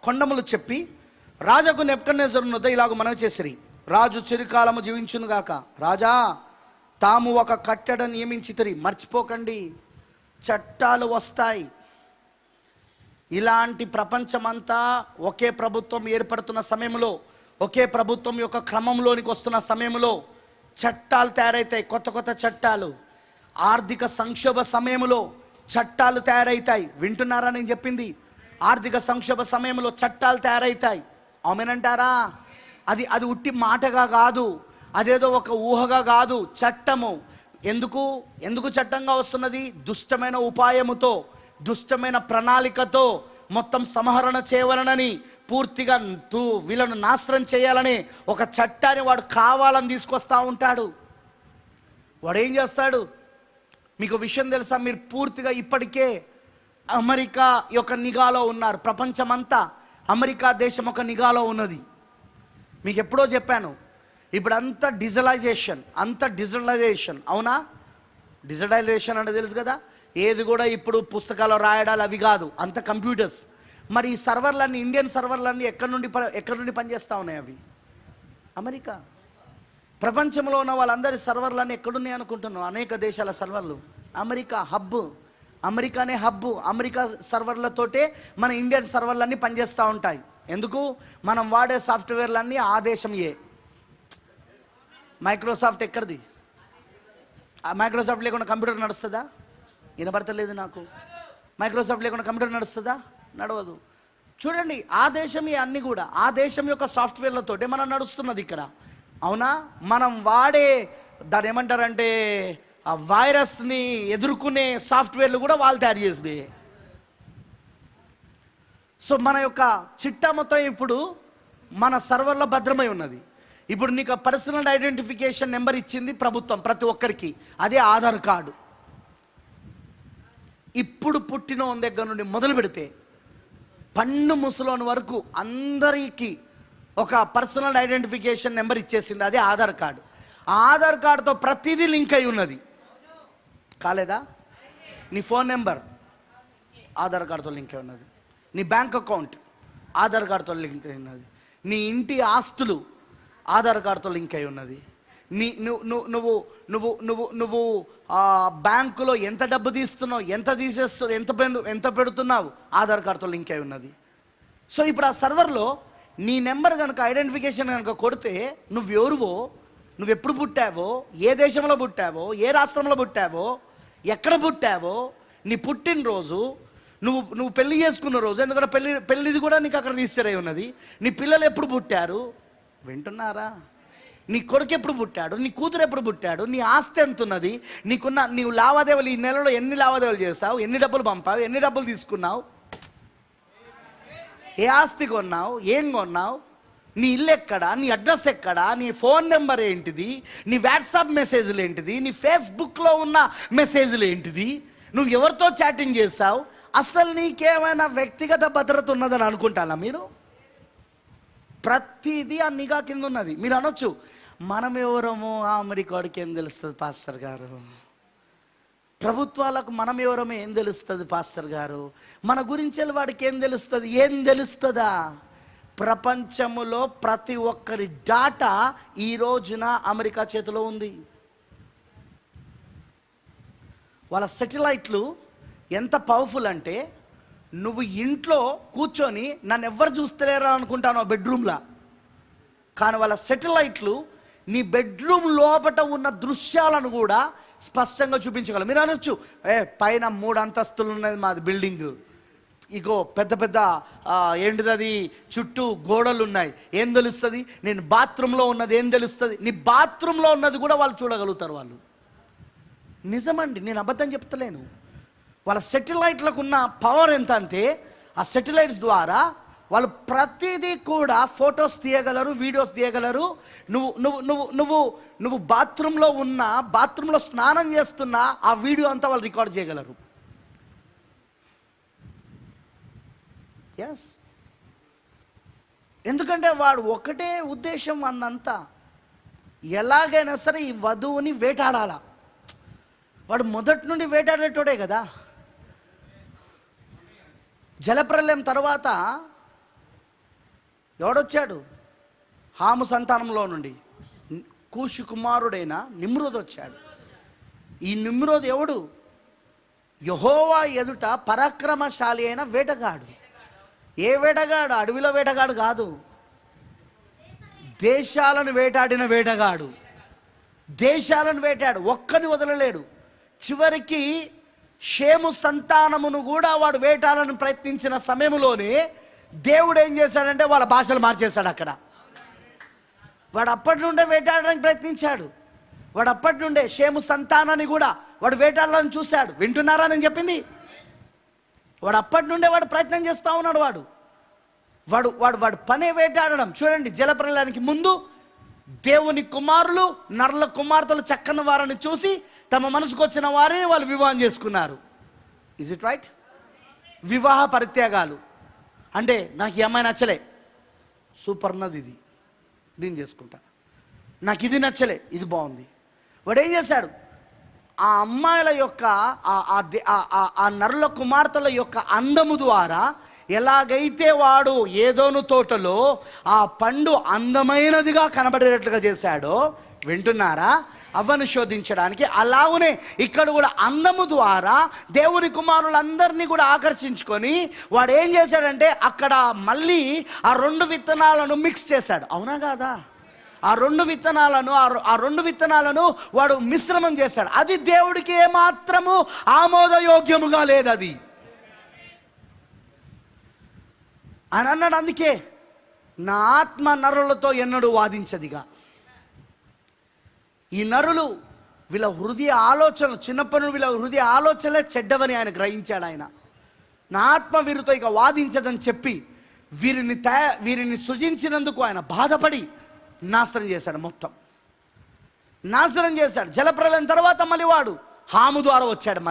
కొండములు చెప్పి రాజుకు నెబుకద్నెజరు వద్ద ఇలాగ మనవి చేసిరి. రాజు చిరకాలము జీవించునుగాక. రాజా, తాము ఒక కట్టడ నియమించితిరి. మర్చిపోకండి, చట్టాలు వస్తాయి. ఇలాంటి ప్రపంచమంతా ఒకే ప్రభుత్వం ఏర్పడుతున్న సమయంలో, ఒకే ప్రభుత్వం యొక్క క్రమంలోనికి వస్తున్న సమయంలో చట్టాలు తయారవుతాయి. కొత్త కొత్త చట్టాలు. ఆర్థిక సంక్షోభ సమయంలో చట్టాలు తయారవుతాయి. వింటున్నారా నేను చెప్పింది? ఆర్థిక సంక్షోభ సమయంలో చట్టాలు తయారవుతాయి. ఆమెనంటారా? అది అది ఉట్టి మాటగా కాదు, అదేదో ఒక ఊహగా కాదు, చట్టము. ఎందుకు చట్టంగా వస్తున్నది? దుష్టమైన ఉపాయముతో, దుష్టమైన ప్రణాళికతో మొత్తం సంహరణ చేయవలనని, పూర్తిగా వీళ్ళను నాశనం చేయాలని ఒక చట్టాన్ని వాడు కావాలని తీసుకొస్తా ఉంటాడు. వాడు ఏం చేస్తాడు? మీకు విషయం తెలుసా? మీరు పూర్తిగా ఇప్పటికే అమెరికా యొక్క నిఘాలో ఉన్నారు. ప్రపంచమంతా అమెరికా దేశం ఒక నిఘాలో ఉన్నది. మీకు ఎప్పుడో చెప్పాను, ఇప్పుడు అంత డిజిటలైజేషన్, అవునా? డిజిటలైజేషన్ అంటే తెలుసు కదా, ఏది కూడా ఇప్పుడు పుస్తకాలు రాయడాలు అవి కాదు, అంత కంప్యూటర్స్. మరి ఈ సర్వర్లన్నీ, ఇండియన్ సర్వర్లన్నీ ఎక్కడి నుండి పనిచేస్తూ ఉన్నాయి? అవి అమెరికా. ప్రపంచంలో ఉన్న వాళ్ళందరి సర్వర్లన్నీ ఎక్కడున్నాయి అనుకుంటున్నాం? అనేక దేశాల సర్వర్లు. అమెరికానే హబ్బు. అమెరికా సర్వర్లతోటే మన ఇండియన్ సర్వర్లన్నీ పనిచేస్తూ ఉంటాయి. ఎందుకు? మనం వాడే సాఫ్ట్వేర్లన్నీ ఆ దేశంయే. మైక్రోసాఫ్ట్ ఎక్కడిది? మైక్రోసాఫ్ట్ లేకుండా కంప్యూటర్ నడుస్తుందా? వినపడతలేదు నాకు. మైక్రోసాఫ్ట్ లేకుండా కంప్యూటర్ నడుస్తుందా? నడవదు. చూడండి, ఆ దేశమే అన్నీ కూడా ఆ దేశం యొక్క సాఫ్ట్వేర్లతోటే మనం నడుస్తున్నది ఇక్కడ, అవునా? మనం వాడే దాన్ని ఏమంటారంటే ఆ వైరస్ని ఎదుర్కొనే సాఫ్ట్వేర్లు కూడా వాళ్ళు తయారు చేసింది. సో మన యొక్క చిట్టా మొత్తం ఇప్పుడు మన సర్వర్లో భద్రమై ఉన్నది. ఇప్పుడు నీకు పర్సనల్ ఐడెంటిఫికేషన్ నెంబర్ ఇచ్చింది ప్రభుత్వం ప్రతి ఒక్కరికి, అదే ఆధార్ కార్డు. ఇప్పుడు పుట్టిన దగ్గర నుండి మొదలు పెడితే పన్ను ముసలోని వరకు అందరికీ ఒక పర్సనల్ ఐడెంటిఫికేషన్ నెంబర్ ఇచ్చేసింది, అదే ఆధార్ కార్డు. ఆ ఆధార్ కార్డుతో ప్రతిదీ లింక్ అయి ఉన్నది. కాలేదా? నీ ఫోన్ నెంబర్ ఆధార్ కార్డుతో లింక్ అయి ఉన్నది. నీ బ్యాంక్ అకౌంట్ ఆధార్ కార్డుతో లింక్ అయి ఉన్నది. నీ ఇంటి ఆస్తులు ఆధార్ కార్డుతో లింక్ అయి ఉన్నది. నువ్వు బ్యాంకులో ఎంత డబ్బు తీస్తున్నావు, ఎంత పెడుతున్నావు, ఆధార్ కార్డుతో లింక్ అయి ఉన్నది. సో ఇప్పుడు ఆ సర్వర్లో నీ నెంబర్ కనుక ఐడెంటిఫికేషన్ కనుక కొడితే నువ్వెవరువో, నువ్వెప్పుడు పుట్టావో, ఏ దేశంలో పుట్టావో, ఏ రాష్ట్రంలో పుట్టావో, ఎక్కడ పుట్టావో, నీ పుట్టినరోజు, నువ్వు పెళ్లి చేసుకున్న రోజు, ఎందుకంటే పెళ్ళిది కూడా నీకు అక్కడ రిజిస్టర్ అయి ఉన్నది. నీ పిల్లలు ఎప్పుడు పుట్టారు, వింటున్నారా? నీ కొడుకు ఎప్పుడు పుట్టాడు, నీ కూతురు ఎప్పుడు పుట్టాడు, నీ ఆస్తి ఎంత ఉన్నది, నీవు లావాదేవీలు ఈ నెలలో ఎన్ని లావాదేవీలు చేస్తావు, ఎన్ని డబ్బులు పంపావు, ఎన్ని డబ్బులు తీసుకున్నావు, ఏ ఆస్తి కొన్నావు, ఏం కొన్నావు, నీ ఇల్లు ఎక్కడా, నీ అడ్రస్ ఎక్కడా, నీ ఫోన్ నెంబర్ ఏంటిది, నీ వాట్సాప్ మెసేజ్లు ఏంటిది, నీ ఫేస్బుక్లో ఉన్న మెసేజ్లు ఏంటిది, నువ్వు ఎవరితో చాటింగ్ చేస్తావు, అసలు నీకేమైనా వ్యక్తిగత భద్రత ఉన్నదని అనుకుంటానా మీరు? ప్రతిదీ ఆ నిఘా కింద ఉన్నది. మీరు అనొచ్చు, మనం ఎవరమో ఆ అమెరికాడికి ఏం తెలుస్తుంది పాస్టర్ గారు, ప్రభుత్వాలకు మనం ఎవరమో ఏం తెలుస్తుంది పాస్టర్ గారు, మన గురించి వాడికి ఏం తెలుస్తుంది? ఏం తెలుస్తుందా? ప్రపంచములో ప్రతి ఒక్కరి డాటా ఈ రోజున అమెరికా చేతిలో ఉంది. వాళ్ళ సెటిలైట్లు ఎంత పవర్ఫుల్ అంటే, నువ్వు ఇంట్లో కూర్చొని నన్ను ఎవ్వరు చూస్తలేరా అనుకుంటాను బెడ్రూమ్లో, కానీ వాళ్ళ సెటిలైట్లు నీ బెడ్రూమ్ లోపట ఉన్న దృశ్యాలను కూడా స్పష్టంగా చూపించగలరు. మీరు అనొచ్చు, పైన 3 అంతస్తులు ఉన్నది మాది బిల్డింగ్, ఇగో పెద్ద ఏంటిది చుట్టూ గోడలు ఉన్నాయి, ఏం తెలుస్తుంది? నేను బాత్రూంలో ఉన్నది ఏం తెలుస్తుంది? నీ బాత్రూంలో ఉన్నది కూడా వాళ్ళు చూడగలుగుతారు. వాళ్ళు నిజమండి, నేను అబద్ధం చెప్తలేను. వాళ్ళ సెటిలైట్లకు ఉన్న పవర్ ఎంత అంటే, ఆ సెటిలైట్స్ ద్వారా వాళ్ళు ప్రతిదీ కూడా ఫొటోస్ తీయగలరు, వీడియోస్ తీయగలరు. నువ్వు బాత్రూంలో స్నానం చేస్తున్నా ఆ వీడియో అంతా వాళ్ళు రికార్డ్ చేయగలరు. ఎస్, ఎందుకంటే వాడు ఒకటే ఉద్దేశం అన్నంతా, ఎలాగైనా సరే ఈ వధువుని వేటాడాల. వాడు మొదటి నుండి వేటాడేటోడే కదా. జలప్రలయం తర్వాత ఎవడొచ్చాడు? హాము సంతానంలో నుండి కూషు కుమారుడైన నిమ్రోద్ వచ్చాడు. ఈ నిమ్రోద్ ఎవడు? యెహోవా ఎదుట పరాక్రమశాలి అయిన వేటగాడు. ఏ వేటగాడు? అడవిలో వేటగాడు కాదు, దేశాలను వేటాడిన వేటగాడు. దేశాలను వేటాడు, ఒక్కని వదలలేడు. చివరికి షేము సంతానమును కూడా వాడు వేటాడాలని ప్రయత్నించిన సమయంలోనే దేవుడు ఏం చేశాడంటే వాళ్ళ భాషలు మార్చేశాడు. అక్కడ వాడు అప్పటి నుండే వేటాడడానికి ప్రయత్నించాడు. వాడు అప్పటి నుండే షేము సంతానాన్ని కూడా వాడు వేటాడాలని చూశాడు. వింటున్నారా నేను చెప్పింది? వాడు అప్పటి నుండే వాడు ప్రయత్నం చేస్తూ ఉన్నాడు. వాడు వాడు వాడు వాడు పనే వేటాడడం. చూడండి, జలప్రలయానికి ముందు దేవుని కుమారులు నరుల కుమార్తెలు చక్కని వారిని చూసి తమ మనసుకు వచ్చిన వారిని వాళ్ళు వివాహం చేసుకున్నారు. Is it right? వివాహ పరిత్యాగాలు అంటే నాకు ఈ అమ్మాయి నచ్చలే, సూపర్ ఉన్నది ఇది, దీన్ని చేసుకుంటా. నాకు ఇది నచ్చలే, ఇది బాగుంది. వాడు ఏం చేశాడు? ఆ అమ్మాయిల యొక్క ఆ నరుల కుమార్తెల యొక్క అందము ద్వారా ఎలాగైతే వాడు ఏదోను తోటలో ఆ పండు అందమైనదిగా కనబడేటట్లుగా చేశాడో, వింటున్నారా? అవ్వను శోధించడానికి అలాగునే ఇక్కడ కూడా అందము ద్వారా దేవుని కుమారులందరినీ కూడా ఆకర్షించుకొని వాడు ఏం చేశాడంటే అక్కడ మళ్ళీ ఆ రెండు విత్తనాలను మిక్స్ చేశాడు. అవునా కాదా? ఆ రెండు విత్తనాలను వాడు మిశ్రమం చేశాడు. అది దేవుడికి ఏమాత్రము ఆమోదయోగ్యముగా లేదు. అది అని అన్నాడు. అందుకే నా ఆత్మ నరులతో ఎన్నడూ వాదించదిగా. ఈ నరులు వీళ్ళ హృదయ ఆలోచనలు, చిన్నప్పటి నుండి వీళ్ళ హృదయ ఆలోచనలే చెడ్డవని ఆయన గ్రహించాడు. ఆయన నా ఆత్మ వీరితో ఇక వాదించదని చెప్పి వీరిని సృజించినందుకు ఆయన బాధపడి నాశనం చేశాడు. మొత్తం నాశనం చేశాడు. జలప్రలయం తర్వాత మళ్ళీ వాడు హాము ద్వారా వచ్చాడు.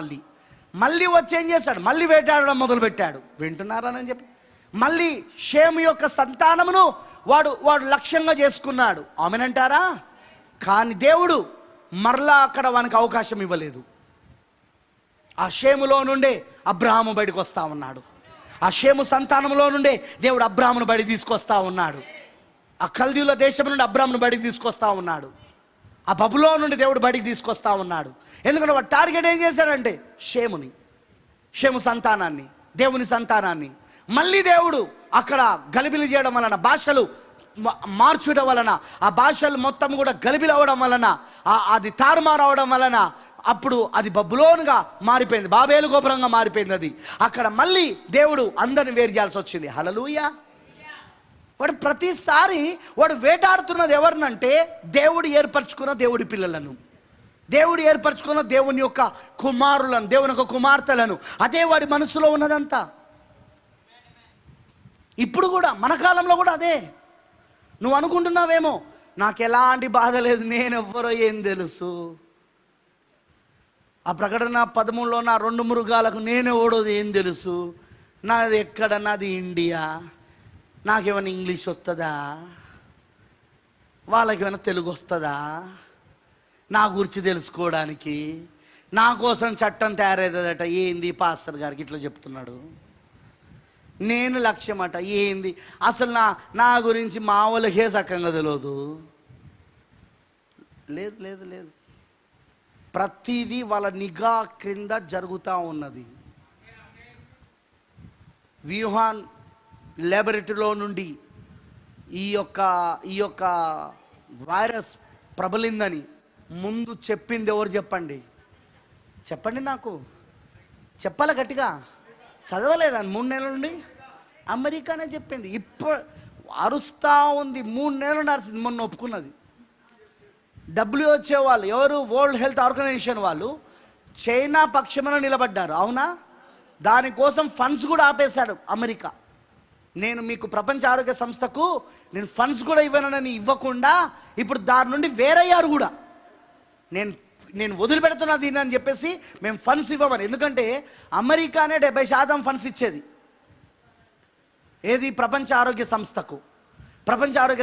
మళ్ళీ వచ్చి ఏం చేశాడు? మళ్ళీ వేటాడడం మొదలుపెట్టాడు. వింటున్నారని చెప్పి మళ్ళీ షేము యొక్క సంతానమును వాడు లక్ష్యంగా చేసుకున్నాడు. ఆమెనంటారా? కానీ దేవుడు మరలా అక్కడ వానికి అవకాశం ఇవ్వలేదు. ఆ షేములో నుండే అబ్రాహాము బయటకు వస్తూ ఉన్నాడు. ఆ షేము సంతానంలో నుండే దేవుడు అబ్రాహామును బయటికి తీసుకొస్తా ఉన్నాడు. ఆ కల్దీయుల దేశం నుండి అబ్రాహామును బయటికి తీసుకొస్తా ఉన్నాడు. ఆ బబులో నుండి దేవుడు బయటికి తీసుకొస్తా ఉన్నాడు. ఎందుకంటే వాడు టార్గెట్ ఏం చేశాడంటే షేము సంతానాన్ని, దేవుని సంతానాన్ని. మళ్ళీ దేవుడు అక్కడ గలిబిలి చేయడం వలన, భాషలు మార్చడం వలన, ఆ భాషలు మొత్తం కూడా గలిబిలి అవడం వలన, అది తారుమారు అవడం వలన అప్పుడు అది బబులోనుగా మారిపోయింది, బాబేలు గోపురంగా మారిపోయింది. అది అక్కడ మళ్ళీ దేవుడు అందరిని వేరు చేయాల్సి వచ్చింది. హల్లెలూయా. వాడు ప్రతిసారి వాడు వేటాడుతున్నది ఎవరినంటే దేవుడు ఏర్పరచుకున్న దేవుడి పిల్లలను, దేవుడు ఏర్పరచుకున్న దేవుని యొక్క కుమారులను, దేవుని యొక్క కుమార్తెలను. అదే వాడి మనసులో ఉన్నదంతా. ఇప్పుడు కూడా మన కాలంలో కూడా అదే. నువ్వు అనుకుంటున్నావేమో నాకు ఎలాంటి బాధ లేదు, నేనెవ్వరో ఏం తెలుసు. ఆ ప్రకటన 13లో నా 2 మృగాలకు నేను ఓడోది ఏం తెలుసు, నాది ఎక్కడ, నాది ఇండియా, నాకేమైనా ఇంగ్లీష్ వస్తుందా, వాళ్ళకేమైనా తెలుగు వస్తుందా నా గురించి తెలుసుకోవడానికి, నా కోసం చట్టం తయారవుతుందట. ఏంది పాస్టర్ గారికి ఇట్లా చెప్తున్నాడు, నేను లక్ష్యం అట. ఏంది అసలు నా గురించి మా వాళ్ళకే సక్కంగా తెలియదు. లేదు లేదు లేదు, ప్రతిదీ వాళ్ళ నిఘా క్రింద జరుగుతూ ఉన్నది. వ్యూహాన్ ల్యాబొరేటరీలో నుండి ఈ యొక్క వైరస్ ప్రబలిందని ముందు చెప్పింది ఎవరు? చెప్పండి నాకు, చెప్పాలి గట్టిగా. చదవలేదని 3 నెలల నుండి అమెరికానే చెప్పింది. ఇప్పుడు అరుస్తూ ఉంది. 3 నెలలు నడిచింది. మొన్న ఒప్పుకున్నది. WHO వాళ్ళు, ఎవరు? వరల్డ్ హెల్త్ ఆర్గనైజేషన్ వాళ్ళు చైనా పక్షమున నిలబడ్డారు. అవునా? దానికోసం ఫండ్స్ కూడా ఆపేశాడు అమెరికా. నేను మీకు ప్రపంచ ఆరోగ్య సంస్థకు నేను ఫండ్స్ కూడా ఇవ్వనని ఇవ్వకుండా ఇప్పుడు దాని నుండి వేరయ్యారు కూడా. నేను వదిలిపెడుతున్నా దీన్ని అని చెప్పేసి మేము ఫండ్స్ ఇవ్వమని. ఎందుకంటే అమెరికానే 70% ఫండ్స్ ఇచ్చేది. ఏది? ప్రపంచ ఆరోగ్య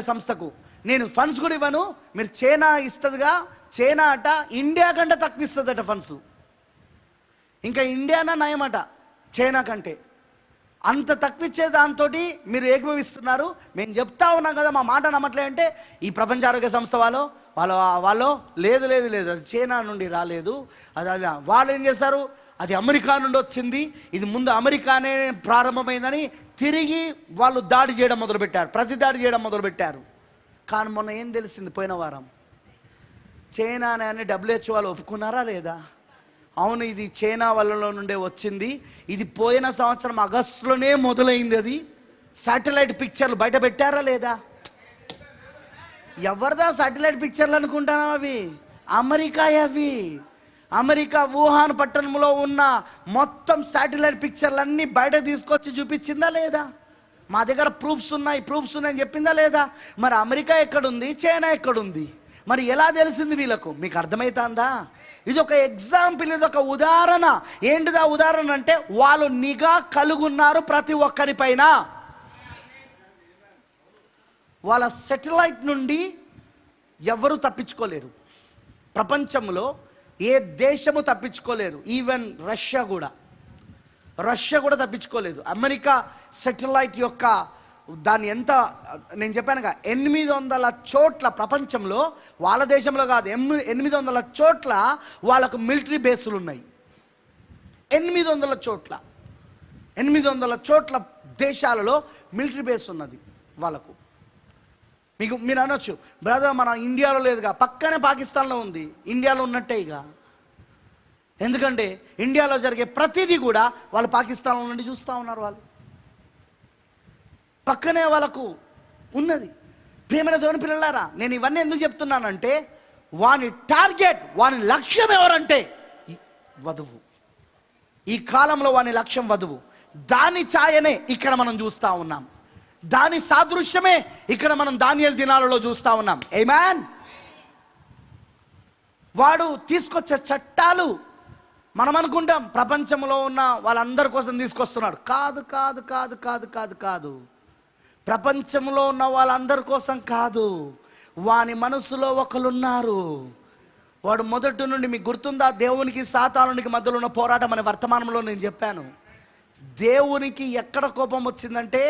సంస్థకు నేను ఫండ్స్ కూడా ఇవ్వను, మీరు చైనా ఇస్తుందిగా. చైనా అట ఇండియా కంటే తక్కువ ఇస్తుందట ఫండ్స్. ఇంకా ఇండియానా నయమట చైనా కంటే. అంత తక్కువ ఇచ్చే దాంతో మీరు ఏకీభవిస్తున్నారు. మేము చెప్తా ఉన్నాం కదా, మా మాట నమ్మట్లే అంటే ఈ ప్రపంచ ఆరోగ్య సంస్థ వాళ్ళు లేదు లేదు లేదు, అది చైనా నుండి రాలేదు, అది వాళ్ళు ఏం చేశారు, అది అమెరికా నుండి వచ్చింది, ఇది ముందు అమెరికానే ప్రారంభమైందని తిరిగి వాళ్ళు దాడి చేయడం మొదలుపెట్టారు, ప్రతిదాడి చేయడం మొదలుపెట్టారు. కానీ మొన్న ఏం తెలిసింది? పోయిన వారం చైనా అని WHO వాళ్ళు ఒప్పుకున్నారా లేదా? అవును, ఇది చైనా వాళ్ళలో నుండే వచ్చింది, ఇది పోయిన సంవత్సరం ఆగస్టులోనే మొదలైంది. అది శాటిలైట్ పిక్చర్లు బయట పెట్టారా లేదా? ఎవరిదా శాటిలైట్ పిక్చర్లు అనుకుంటాను? అవి అమెరికా అమెరికా వుహాన్ పట్టణంలో ఉన్న మొత్తం శాటిలైట్ పిక్చర్లన్నీ బయట తీసుకొచ్చి చూపించిందా లేదా? మా దగ్గర ప్రూఫ్స్ ఉన్నాయని చెప్పిందా లేదా? మరి అమెరికా ఎక్కడుంది, చైనా ఎక్కడుంది? మరి ఎలా తెలిసింది వీళ్ళకు? మీకు అర్థమవుతుందా? ఇది ఒక ఎగ్జాంపుల్, ఇది ఒక ఉదాహరణ. ఏంటిదా ఉదాహరణ అంటే, వాళ్ళు నిఘా కలుగున్నారు ప్రతి ఒక్కరిపైన. వాళ్ళ సెటిలైట్ నుండి ఎవరు తప్పించుకోలేరు. ప్రపంచంలో ఏ దేశము తప్పించుకోలేరు. ఈవెన్ రష్యా కూడా తప్పించుకోలేదు. అమెరికా సెటిలైట్ యొక్క దాన్ని ఎంత నేను చెప్పానుగా, 800 చోట్ల ప్రపంచంలో, వాళ్ళ దేశంలో కాదు, 800 చోట్ల వాళ్ళకు మిలిటరీ బేసులు ఉన్నాయి. 800 చోట్ల దేశాలలో మిలిటరీ బేస్ ఉన్నది వాళ్ళకు. మీరు అనొచ్చు, బ్రదర్ మన ఇండియాలో లేదుగా, పక్కనే పాకిస్తాన్లో ఉంది. ఇండియాలో ఉన్నట్టే ఇక. ఎందుకంటే ఇండియాలో జరిగే ప్రతిదీ కూడా వాళ్ళు పాకిస్తాన్లో నుండి చూస్తూ ఉన్నారు. వాళ్ళు పక్కనే వాళ్ళకు ఉన్నది. ప్రియమైన దేవుని పిల్లలారా, నేను ఇవన్నీ ఎందుకు చెప్తున్నానంటే, వాని టార్గెట్, వాని లక్ష్యం ఎవరంటే వధువు. ఈ కాలంలో వాని లక్ష్యం వధువు. దాని ఛాయనే ఇక్కడ మనం చూస్తూ ఉన్నాం. దాని సాదృశ్యమే ఇక్కడ మనం దానియేలు దినాలలో చూస్తూ ఉన్నాం. ఆమేన్. వాడు తీసుకొచ్చే చట్టాలు మనం అనుకుంటాం ప్రపంచంలో ఉన్న వాళ్ళందరి కోసం తీసుకొస్తున్నాడు. కాదు. ప్రపంచంలో ఉన్న వాళ్ళందరి కోసం కాదు. వాని మనసులో ఒకరున్నారు. వాడు మొదటి నుండి, మీకు గుర్తుందా, దేవునికి సాతానునికి మధ్యలో ఉన్న పోరాటం అనే వర్తమానంలో నేను చెప్పాను. దేవునికి ఎక్కడ కోపం వచ్చిందంటే,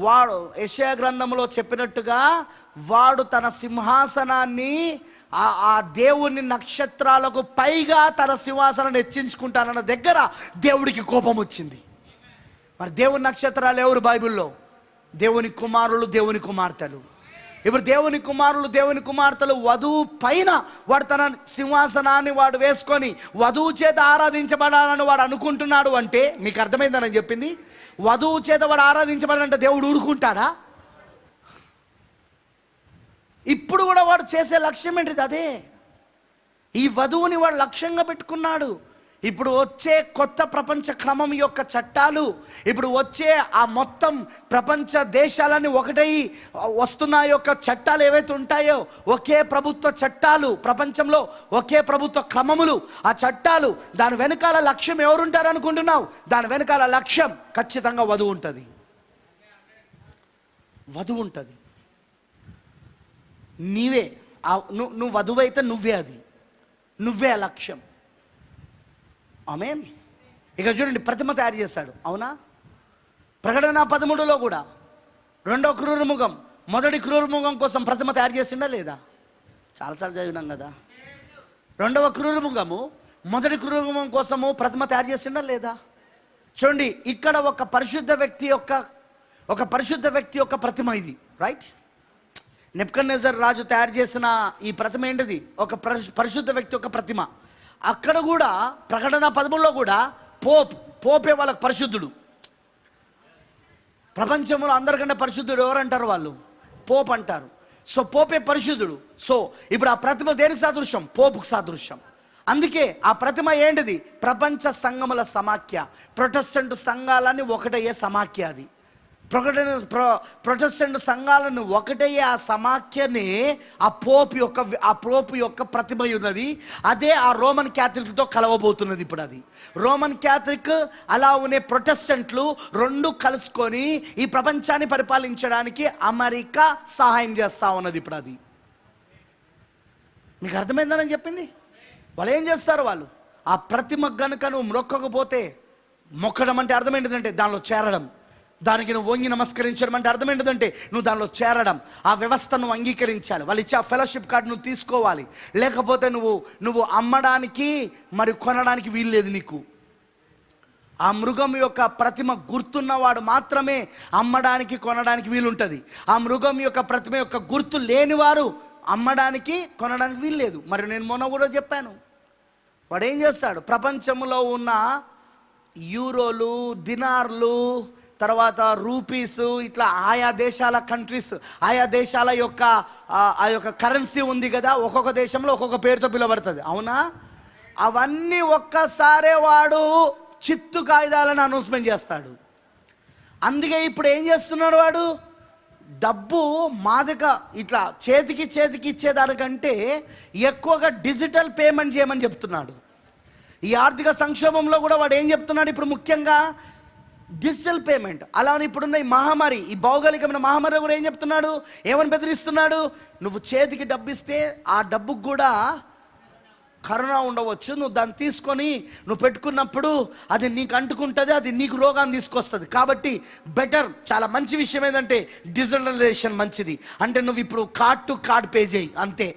వాడు యెషయా గ్రంథంలో చెప్పినట్టుగా, వాడు తన సింహాసనాన్ని ఆ దేవుని నక్షత్రాలకు పైగా తన సింహాసనాన్ని హెచ్చించుకుంటానన్న దగ్గర దేవుడికి కోపం వచ్చింది. మరి దేవుని నక్షత్రాలు ఎవరు బైబిల్లో? దేవుని కుమారులు, దేవుని కుమార్తెలు. ఇప్పుడు దేవుని కుమారులు, దేవుని కుమార్తెలు వధువు పైన వాడు తన సింహాసనాన్ని వాడు వేసుకొని వధువు చేత ఆరాధించబడాలని వాడు అనుకుంటున్నాడు అంటే, మీకు అర్థమైందని చెప్పింది. వధువు చేత వాడు ఆరాధించబడాలంటే దేవుడు ఊరుకుంటాడా? ఇప్పుడు కూడా వాడు చేసే లక్ష్యం ఏంటిది? అదే. ఈ వధువుని వాడు లక్ష్యంగా పెట్టుకున్నాడు. ఇప్పుడు వచ్చే కొత్త ప్రపంచ క్రమం యొక్క చట్టాలు, ఇప్పుడు వచ్చే ఆ మొత్తం ప్రపంచ దేశాలన్నీ ఒకటై వస్తున్న యొక్క చట్టాలు ఏవైతే ఉంటాయో, ఒకే ప్రభుత్వ చట్టాలు, ప్రపంచంలో ఒకే ప్రభుత్వ క్రమములు, ఆ చట్టాలు, దాని వెనకాల లక్ష్యం ఎవరుంటారు అనుకుంటున్నావు? దాని వెనకాల లక్ష్యం ఖచ్చితంగా వధువు ఉంటుంది. నీవే నువ్వు వధువు అయితే నువ్వే ఆ లక్ష్యం. ఆమేన్. ఇక చూడండి, ప్రతిమ తయారు చేశాడు. అవునా? ప్రకటన 13లో కూడా రెండో క్రూరముఖం, మొదటి క్రూరముఖం కోసం ప్రతిమ తయారు చేసిండా లేదా? చాలాసార్లు చదివినాం కదా. రెండవ క్రూరముఖము మొదటి క్రూరముఖం కోసము ప్రతిమ తయారు చేసిండా లేదా? చూడండి, ఇక్కడ ఒక పరిశుద్ధ వ్యక్తి యొక్క ప్రతిమ ఇది, రైట్? నెబుకద్నెజర్ రాజు తయారు చేసిన ఈ ప్రతిమ ఏంటిది? ఒక పరిశుద్ధ వ్యక్తి యొక్క ప్రతిమ. అక్కడ కూడా ప్రకటన 13లో కూడా పోపే వాళ్ళకి పరిశుద్ధుడు. ప్రపంచంలో అందరికంటే పరిశుద్ధుడు ఎవరంటారు? వాళ్ళు పోప్ అంటారు. సో పోపే పరిశుద్ధుడు. సో ఇప్పుడు ఆ ప్రతిమ దేనికి సాదృశ్యం? పోపుకు సాదృశ్యం. అందుకే ఆ ప్రతిమ ఏంటిది? ప్రపంచ సంఘముల సమాఖ్య. ప్రొటెస్టెంట్ సంఘాలన్నీ ఒకటయ్యే సమాఖ్య. అది ప్రొటెస్టెంట్ సంఘాలను ఒకటయ్యే ఆ సమాఖ్యని ఆ పోపు యొక్క ప్రతిమ ఉన్నది. అదే ఆ రోమన్ క్యాథలిక్తో కలవబోతున్నది. ఇప్పుడు అది రోమన్ క్యాథలిక్ అలా ఉన్న ప్రొటెస్టెంట్లు రెండు కలుసుకొని ఈ ప్రపంచాన్ని పరిపాలించడానికి అమెరికా సహాయం చేస్తా ఉన్నది. ఇప్పుడు అది మీకు అర్థమైందని చెప్పింది. వాళ్ళు ఏం చేస్తారు? వాళ్ళు ఆ ప్రతిమ గనుక నువ్వు మొక్కకపోతే, మొక్కడం అంటే అర్థం ఏంటిదంటే దానిలో చేరడం. దానికి నువ్వు వంగి నమస్కరించడం అంటే అర్థం ఏంటంటే నువ్వు దానిలో చేరడం. ఆ వ్యవస్థను అంగీకరించాలి. వాళ్ళు ఇచ్చే ఆ ఫెలోషిప్ కార్డు నువ్వు తీసుకోవాలి. లేకపోతే నువ్వు అమ్మడానికి మరి కొనడానికి వీల్లేదు. నీకు ఆ మృగం యొక్క ప్రతిమ గుర్తున్నవాడు మాత్రమే అమ్మడానికి కొనడానికి వీలుంటుంది. ఆ మృగం యొక్క ప్రతిమ యొక్క గుర్తు లేనివారు అమ్మడానికి కొనడానికి వీల్లేదు. మరి నేను మొన్న కూడా చెప్పాను, వాడు ఏం చేస్తాడు, ప్రపంచంలో ఉన్న యూరోలు, దినార్లు, తర్వాత రూపీసు, ఇట్లా ఆయా దేశాల కంట్రీస్, ఆయా దేశాల యొక్క ఆ యొక్క కరెన్సీ ఉంది కదా, ఒక్కొక్క దేశంలో ఒక్కొక్క పేరుతో పిలువబడుతుంది, అవునా? అవన్నీ ఒక్కసారే వాడు చిత్తు కాగితాలను అనౌన్స్మెంట్ చేస్తాడు. అందుకే ఇప్పుడు ఏం చేస్తున్నాడు వాడు, డబ్బు మాదిక ఇట్లా చేతికి ఇచ్చేదానికంటే ఎక్కువగా డిజిటల్ పేమెంట్ చేయమని చెప్తున్నాడు. ఈ ఆర్థిక సంక్షోభంలో కూడా వాడు ఏం చెప్తున్నాడు, ఇప్పుడు ముఖ్యంగా డిజిటల్ పేమెంట్. అలానే ఇప్పుడున్న ఈ మహమ్మారి, ఈ భౌగోళికమైన మహమ్మారి కూడా ఏం చెప్తున్నాడు, ఏమని బెదిరిస్తున్నాడు, నువ్వు చేతికి డబ్బు ఇస్తే ఆ డబ్బుకు కూడా కరోనా ఉండవచ్చు, నువ్వు దాన్ని తీసుకొని నువ్వు పెట్టుకున్నప్పుడు అది నీకు అంటుకుంటుంది, అది నీకు రోగాన్ని తీసుకొస్తుంది. కాబట్టి బెటర్, చాలా మంచి విషయం ఏంటంటే డిజిటలైజేషన్ మంచిది. అంటే నువ్వు ఇప్పుడు కార్డ్ టు కార్డ్ పే చేయి అంతే.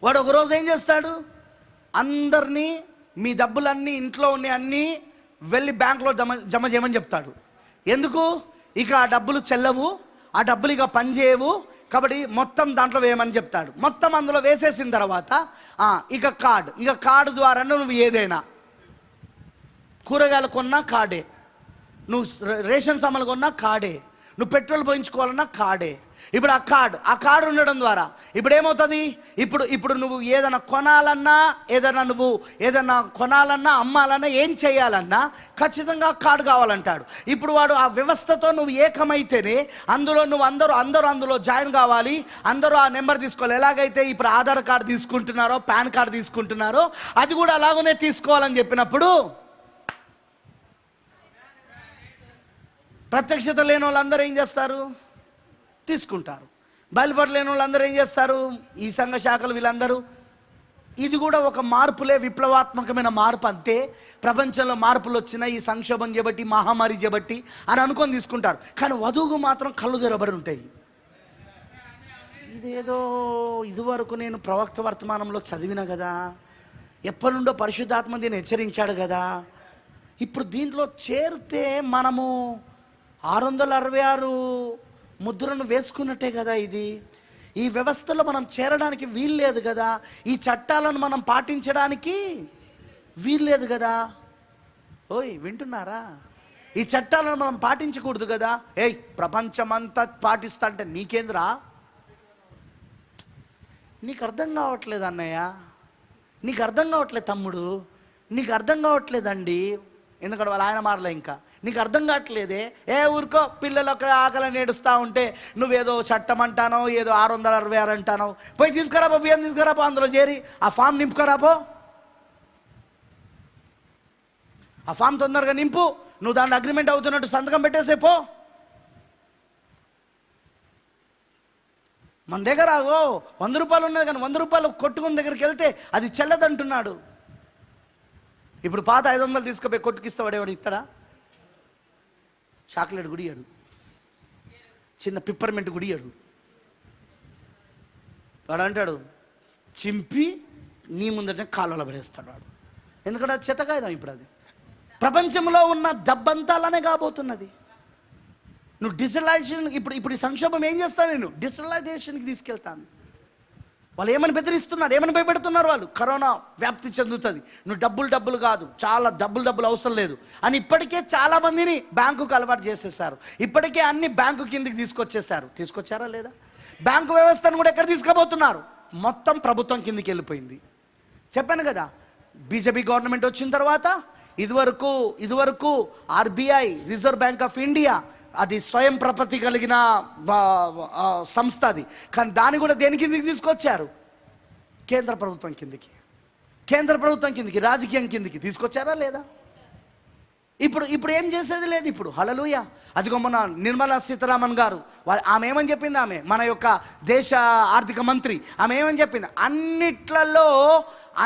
వాడు ఒకరోజు ఏం చేస్తాడు, అందరినీ మీ డబ్బులన్నీ ఇంట్లో ఉన్నాయి అన్నీ వెళ్ళి బ్యాంకులో జమ చేయమని చెప్తాడు. ఎందుకు, ఇక ఆ డబ్బులు చెల్లవు, ఆ డబ్బులు ఇక పనిచేయవు, కాబట్టి మొత్తం దాంట్లో వేయమని చెప్తాడు. మొత్తం అందులో వేసేసిన తర్వాత ఇక కార్డు ద్వారా నువ్వు ఏదైనా కూరగాయలు కొన్నా కార్డే, నువ్వు రేషన్ సామాన్లు కొన్నా కార్డే, నువ్వు పెట్రోల్ పోయించుకోవాలన్నా కార్డే. ఇప్పుడు ఆ కార్డు ఉండడం ద్వారా ఇప్పుడు ఏమవుతుంది, ఇప్పుడు నువ్వు ఏదైనా కొనాలన్నా, ఏదైనా కొనాలన్నా, అమ్మాలన్నా, ఏం చేయాలన్నా ఖచ్చితంగా కార్డు కావాలంటాడు. ఇప్పుడు వాడు ఆ వ్యవస్థతో నువ్వు ఏకమైతేనే అందులో నువ్వు అందరూ అందులో జాయిన్ కావాలి, అందరూ ఆ నెంబర్ తీసుకోవాలి. ఎలాగైతే ఇప్పుడు ఆధార్ కార్డు తీసుకుంటున్నారో, పాన్ కార్డు తీసుకుంటున్నారో, అది కూడా అలాగనే తీసుకోవాలని చెప్పినప్పుడు ప్రత్యక్షత లేని వాళ్ళందరూ ఏం చేస్తారు, తీసుకుంటారు. బయలుపడలేని వాళ్ళందరూ ఏం చేస్తారు, ఈ సంఘ శాఖలు వీళ్ళందరూ. ఇది కూడా ఒక మార్పులే, విప్లవాత్మకమైన మార్పు అంతే. ప్రపంచంలో మార్పులు వచ్చినా ఈ సంక్షోభం చేపట్టి, మహమ్మారి చేపట్టి అని అనుకొని తీసుకుంటారు. కానీ వధువుకు మాత్రం కళ్ళు తెరబడి ఉంటాయి. ఇదేదో ఇదివరకు నేను ప్రవక్త వర్తమానంలో చదివిన కదా, ఎప్పటి నుండో పరిశుద్ధాత్మ దీన్ని హెచ్చరించాడు కదా, ఇప్పుడు దీంట్లో చేరితే మనము 666 ముద్రను వేసుకున్నట్టే కదా. ఈ వ్యవస్థలో మనం చేరడానికి వీల్లేదు కదా, ఈ చట్టాలను మనం పాటించడానికి వీల్లేదు కదా. ఓయ్ వింటున్నారా, ఈ చట్టాలను మనం పాటించకూడదు కదా. ప్రపంచమంతా పాటిస్తా అంటే నీకేంద్రా, నీకు అర్థం కావట్లేదు అన్నయ్య, నీకు అర్థం కావట్లేదు తమ్ముడు, నీకు అర్థం కావట్లేదండి, ఎందుకంటే వాళ్ళ ఆయన మారలే, ఇంకా నీకు అర్థం కావట్లేదే. ఊరుకో, పిల్లలు ఒక ఆకలిని ఏడుస్తూ ఉంటే నువ్వేదో చట్టం అంటానో, ఏదో 666 అంటానో, పోయి తీసుకురాపో, బియ్యం తీసుకురాపో, అందులో చేరి ఆ ఫామ్ నింపుకురాపో, ఆ ఫామ్ తొందరగా నింపు, నువ్వు దాన్ని అగ్రిమెంట్ అవుతున్నట్టు సంతకం పెట్టేసే పో. మన దగ్గర 100 రూపాయలు ఉన్నది, కానీ 100 రూపాయలు కొట్టుకుని దగ్గరికి వెళ్తే అది చెల్లదంటున్నాడు. ఇప్పుడు పాత 500 తీసుకుపోయి కొట్టుకిస్తావాడేవాడు, ఇస్తాడా? చాక్లెట్ గుడియాడు, చిన్న పిప్పర్మెంట్ గుడియాడు, వాడు అంటాడు చింపి నీ ముందట కాలువలో పడేస్తాడు వాడు. ఎందుకంటే అది చెత్తకాయదాం. ఇప్పుడు అది ప్రపంచంలో ఉన్న డబ్బంతా అలానే కాబోతున్నది. నువ్వు డిజిటలైజేషన్, ఇప్పుడు ఈ సంక్షోభం ఏం చేస్తాను, నేను డిజిటలైజేషన్కి తీసుకెళ్తాను. వాళ్ళు ఏమని బెదిరిస్తున్నారు, ఏమని భయపెడుతున్నారు వాళ్ళు, కరోనా వ్యాప్తి చెందుతుంది, నువ్వు డబ్బులు కాదు, చాలా డబ్బులు అవసరం లేదు అని ఇప్పటికే చాలా మందిని బ్యాంకుకు అలవాటు చేసేసారు. ఇప్పటికే అన్ని బ్యాంకు కిందకి తీసుకొచ్చారా లేదా? బ్యాంకు వ్యవస్థను కూడా ఎక్కడ తీసుకుపోతున్నారు, మొత్తం ప్రభుత్వం కిందకి వెళ్ళిపోయింది. చెప్పాను కదా, బీజేపీ గవర్నమెంట్ వచ్చిన తర్వాత ఇదివరకు RBI, reserve bank of India, అది స్వయం ప్రపత్తి కలిగిన సంస్థ అది. కానీ దాన్ని కూడా దేని కిందకి తీసుకొచ్చారు, కేంద్ర ప్రభుత్వం కిందకి, రాజకీయం కిందకి తీసుకొచ్చారా లేదా? ఇప్పుడు ఏం చేసేది లేదు. ఇప్పుడు హల్లెలూయా. అదిగో మన నిర్మలా సీతారామన్ గారు, ఆమె ఏమని చెప్పింది, ఆమె మన యొక్క దేశ ఆర్థిక మంత్రి, ఆమె ఏమని చెప్పింది,